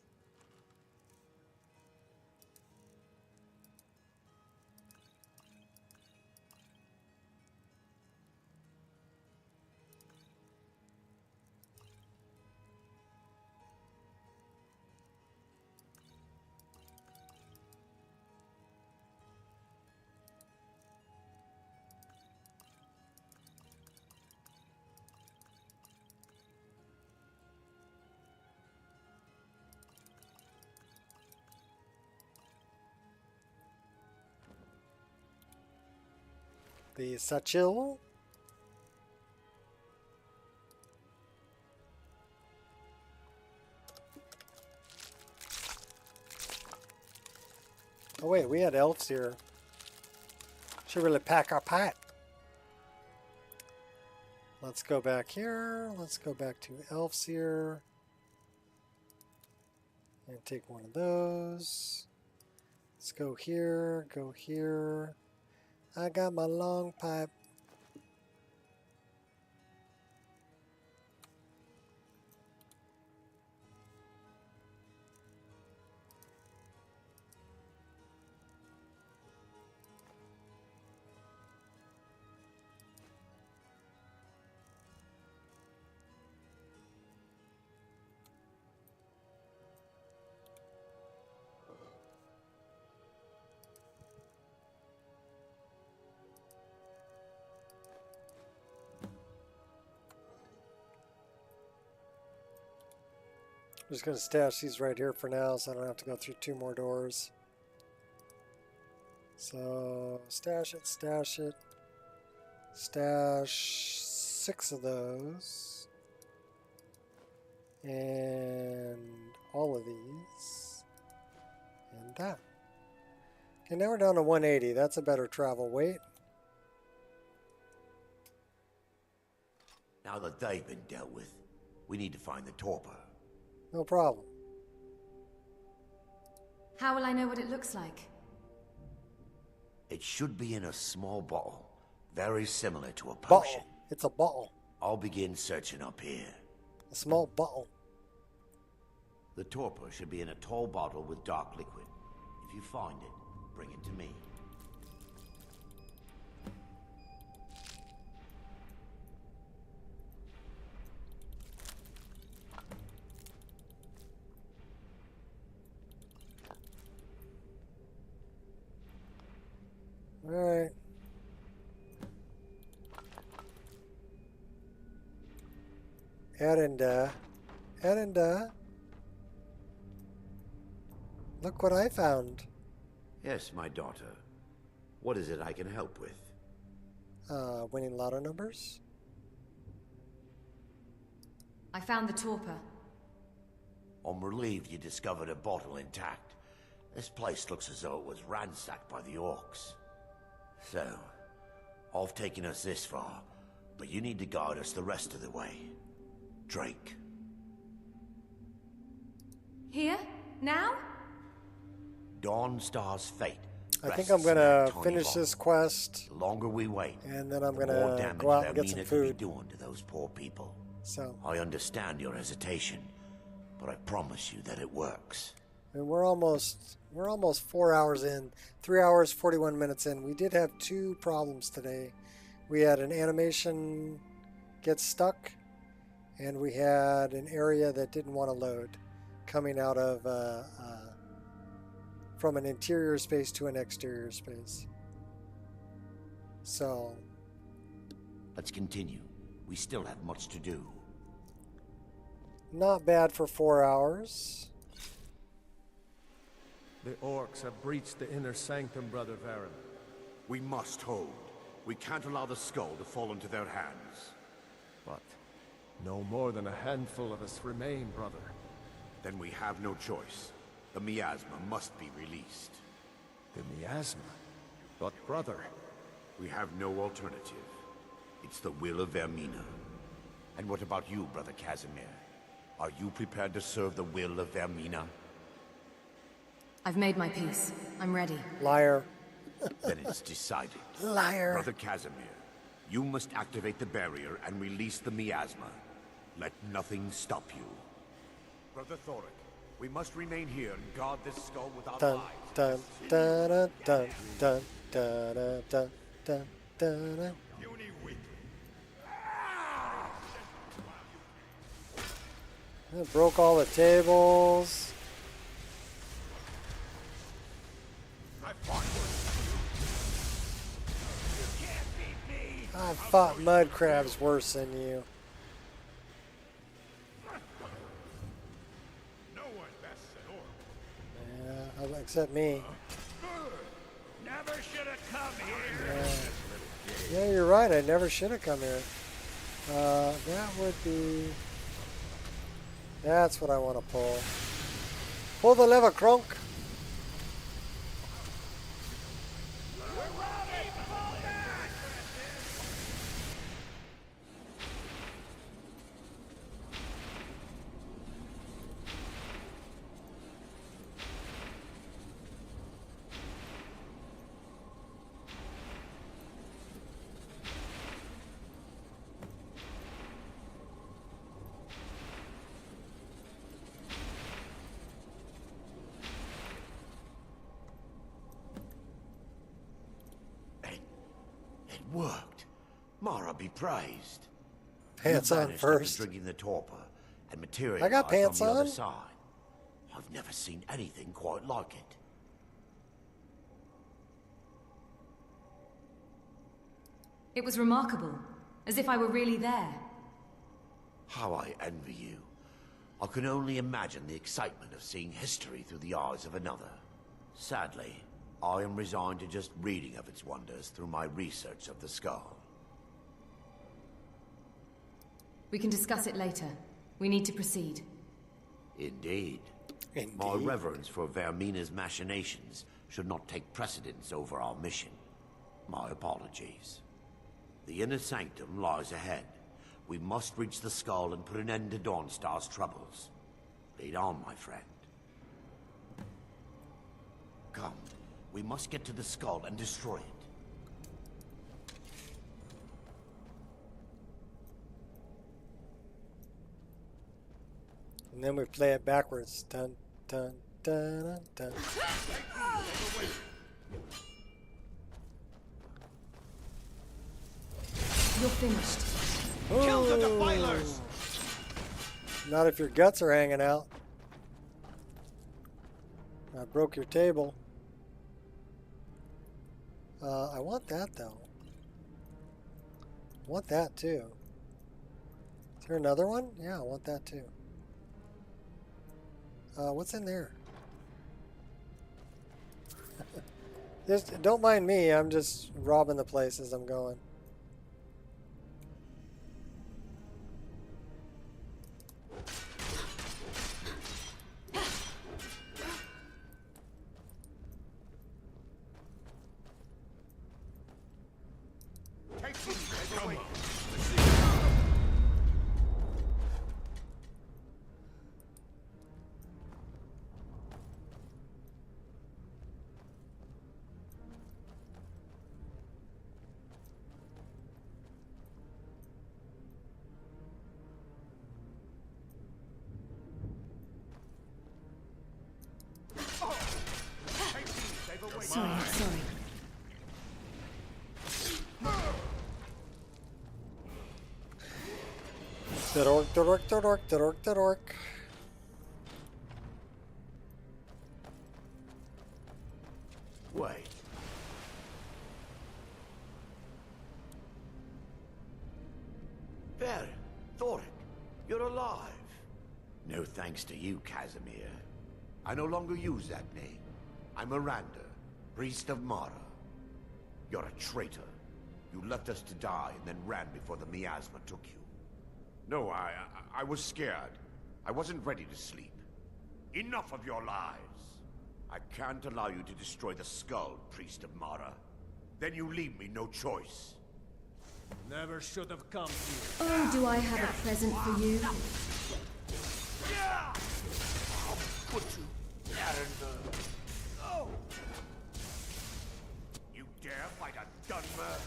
A: The satchel. Oh wait, we had elves here. Should really pack our pack. Let's go back here. Let's go back to elves here. And take one of those. Let's go here, go here. I got my long pipe. I'm just going to stash these right here for now so I don't have to go through 2 more doors. So, stash it, stash it. Stash 6 of those. And all of these. And that. Okay, now we're down to 180. That's a better travel weight.
V: Now that they've been dealt with, we need to find the torpor.
A: No problem.
C: How will I know what it looks like?
V: It should be in a small bottle, very similar to a
A: Bottle.
V: potion.
A: It's a bottle.
V: I'll begin searching up here.
A: A small bottle.
V: The torpor should be in a tall bottle with dark liquid. If you find it, bring it to me.
A: Alright. Erinda. Look what I found.
V: Yes, my daughter. What is it I can help with?
A: Winning lotto numbers?
C: I found the torpor.
V: I'm relieved you discovered a bottle intact. This place looks as though it was ransacked by the orcs. So, I've taken us this far, but you need to guide us the rest of the way. Drake.
C: Here? Now?
V: Dawnstar's fate.
A: I think I'm gonna finish this quest.
V: The longer we wait,
A: and then I'm
V: the
A: gonna
V: more damage
A: go out and get some
V: Vermina could be
A: food.
V: doing to those poor people.
A: So
V: I understand your hesitation, but I promise you that it works.
A: and we're almost 4 hours in, 3 hours 41 minutes in. We did have 2 problems today. We had an animation get stuck, and we had an area that didn't want to load, coming out of from an interior space to an exterior space. So
V: Let's continue. We still have much to do.
A: not bad for 4 hours.
K: The orcs have breached the inner sanctum, Brother Varen.
V: We must hold. We can't allow the skull to fall into their hands.
K: But no more than a handful of us remain, brother.
V: Then we have no choice. The miasma must be released.
K: The miasma? But brother...
V: We have no alternative. It's the will of Vermina. And what about you, Brother Casimir? Are you prepared to serve the will of Vermina?
C: I've made my peace. I'm ready.
A: Liar.
V: Then it's decided.
A: Liar.
V: Brother Casimir, you must activate the barrier and release the miasma. Let nothing stop you. Brother Thoric, we must remain here and guard this skull with our
A: Dun
V: lives.
A: dun dun dun dun dun dun dun dun dun. I broke all the tables. I fought mud crabs worse than you. Yeah, except me.
D: Never should have come here.
A: Yeah, you're right. I never should have come here. That would be... That's what I want to pull. Pull the lever, Kronk.
V: Worked. Mara be praised.
A: Pants
V: You
A: on
V: vanished after
A: first.
V: drinking the torpor and materialized
A: I got pants
V: on the
A: on.
V: other side. I've never seen anything quite like it.
C: It was remarkable, as if I were really there.
V: How I envy you. I can only imagine the excitement of seeing history through the eyes of another. Sadly, I am resigned to just reading of its wonders through my research of the skull.
C: We can discuss it later. We need to proceed.
V: Indeed. My reverence for Vermina's machinations should not take precedence over our mission. My apologies. The inner sanctum lies ahead. We must reach the skull and put an end to Dawnstar's troubles. Lead on, my friend. Come. We must get to the skull and destroy it.
A: And then we play it backwards. Dun, dun, dun, dun, dun.
C: You're finished.
D: Kill the defilers!
A: Not if your guts are hanging out. I broke your table. I want that though. I want that too. Is there another one? Yeah, I want that too. What's in there? Just don't mind me. I'm just robbing the place as I'm going.
C: Sorry.
A: Dork.
V: Wait. There, Thoric, you're alive. No thanks to you, Casimir. I no longer use that name. I'm Miranda, priest of Mara. You're a traitor. You left us to die and then ran before the miasma took you. No, I was scared. I wasn't ready to sleep. Enough of your lies. I can't allow you to destroy the skull, priest of Mara. Then you leave me no choice.
P: Never should have come here.
C: Oh, do I have a present for you?
V: I'll put you Oh! You dare fight a Dunmer?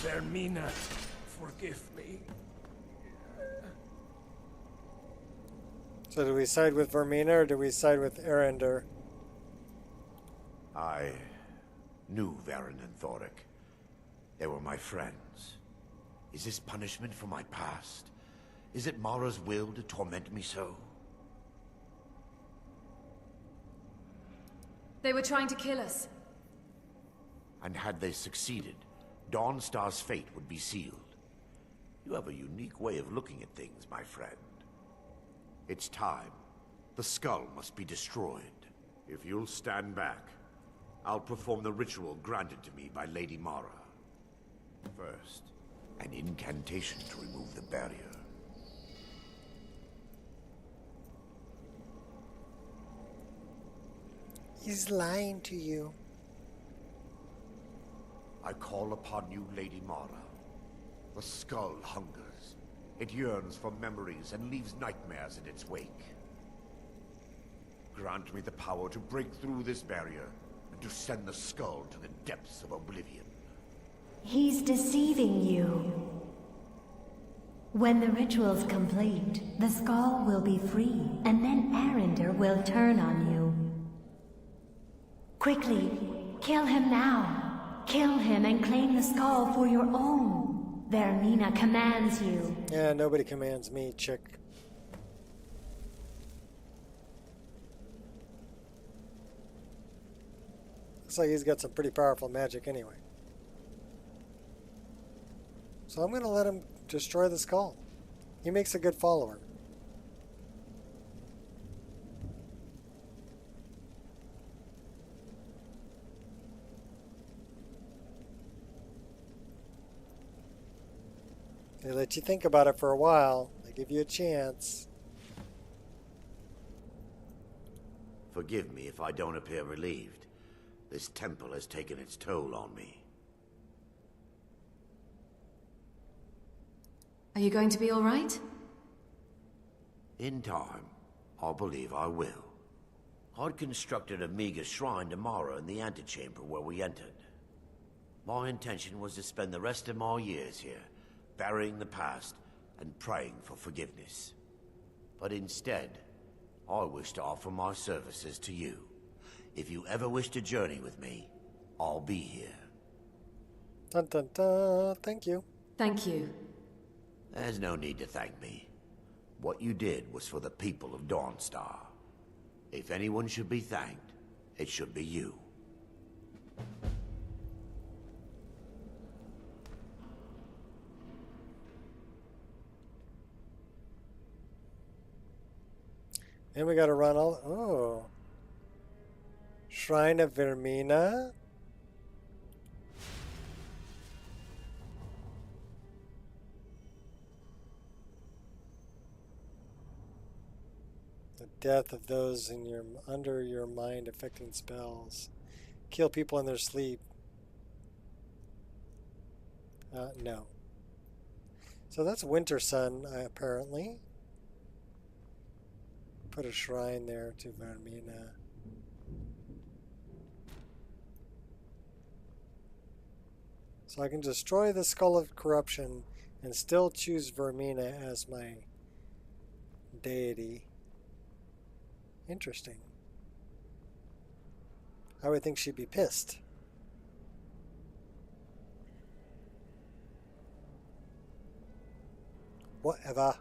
B: Vermina, forgive me.
A: So do we side with Vermina or do we side with Erender?
V: I knew Varen and Thoric. They were my friends. Is this punishment for my past? Is it Mara's will to torment me so?
C: They were trying to kill us.
V: And had they succeeded, Dawnstar's fate would be sealed. You have a unique way of looking at things, my friend. It's time. The skull must be destroyed. If you'll stand back, I'll perform the ritual granted to me by Lady Mara. First, an incantation to remove the barrier.
A: He's lying to you.
V: I call upon you, Lady Mara. The skull hungers. It yearns for memories and leaves nightmares in its wake. Grant me the power to break through this barrier and to send the skull to the depths of oblivion.
G: He's deceiving you. When the ritual's complete, the skull will be free, and then Erender will turn on you. Quickly, kill him now. Kill him and claim the skull for your own. Vermina commands you.
A: Yeah, nobody commands me, chick. Looks like he's got some pretty powerful magic anyway. So I'm going to let him destroy the skull. He makes a good follower. They let you think about it for a while. They give you a chance.
V: Forgive me if I don't appear relieved. This temple has taken its toll on me.
C: Are you going to be all right?
V: In time, I believe I will. I'd constructed a meager shrine to Mara in the antechamber where we entered. My intention was to spend the rest of my years here, burying the past and praying for forgiveness. But instead, I wish to offer my services to you. If you ever wish to journey with me, I'll be here.
A: Dun dun dun. Thank you.
C: Thank you.
V: There's no need to thank me. What you did was for the people of Dawnstar. If anyone should be thanked, it should be you.
A: And we gotta run all... Oh. Shrine of Vermina. The death of those in your under your mind affecting spells. Kill people in their sleep. No. So that's Winter Sun, apparently. Put a shrine there to Vermina. So I can destroy the Skull of Corruption and still choose Vermina as my deity. Interesting. I would think she'd be pissed. Whatever.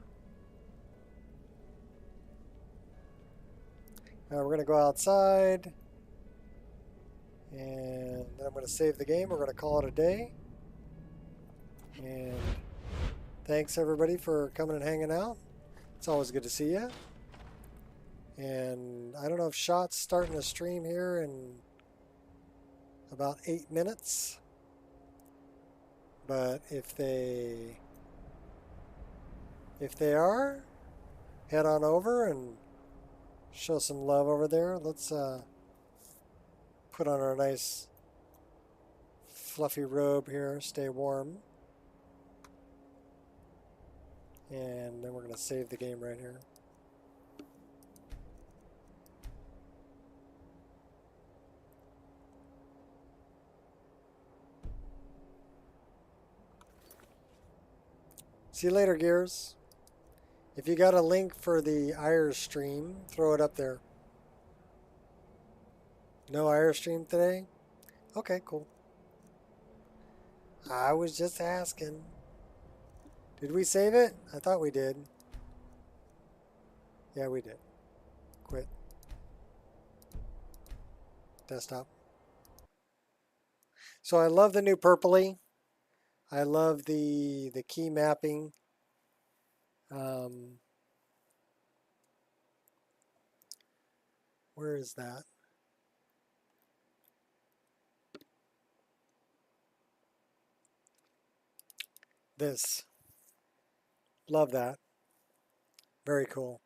A: Now we're going to go outside. And then I'm going to save the game. We're going to call it a day. And thanks everybody for coming and hanging out. It's always good to see you. And I don't know if Shot's starting a stream here in about 8 minutes. But if they are, head on over and show some love over there. Let's put on our nice fluffy robe here, stay warm. And then we're going to save the game right here. See you later, Gears. If you got a link for the IR stream, throw it up there. No IR stream today? Okay, cool. I was just asking. Did we save it? I thought we did. Yeah, we did. Quit. Desktop. So I love the new purpley. I love the key mapping. Where is that? This. Love that. Very cool.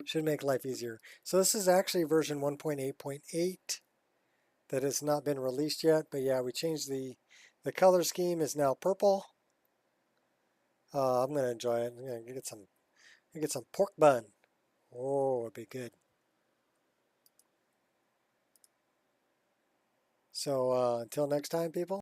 A: Should make life easier. So this is actually version 1.8.8 that has not been released yet. But yeah, we changed the color scheme is now purple. I'm gonna enjoy it. I'm gonna get some pork bun. Oh, it'd be good. So until next time, people.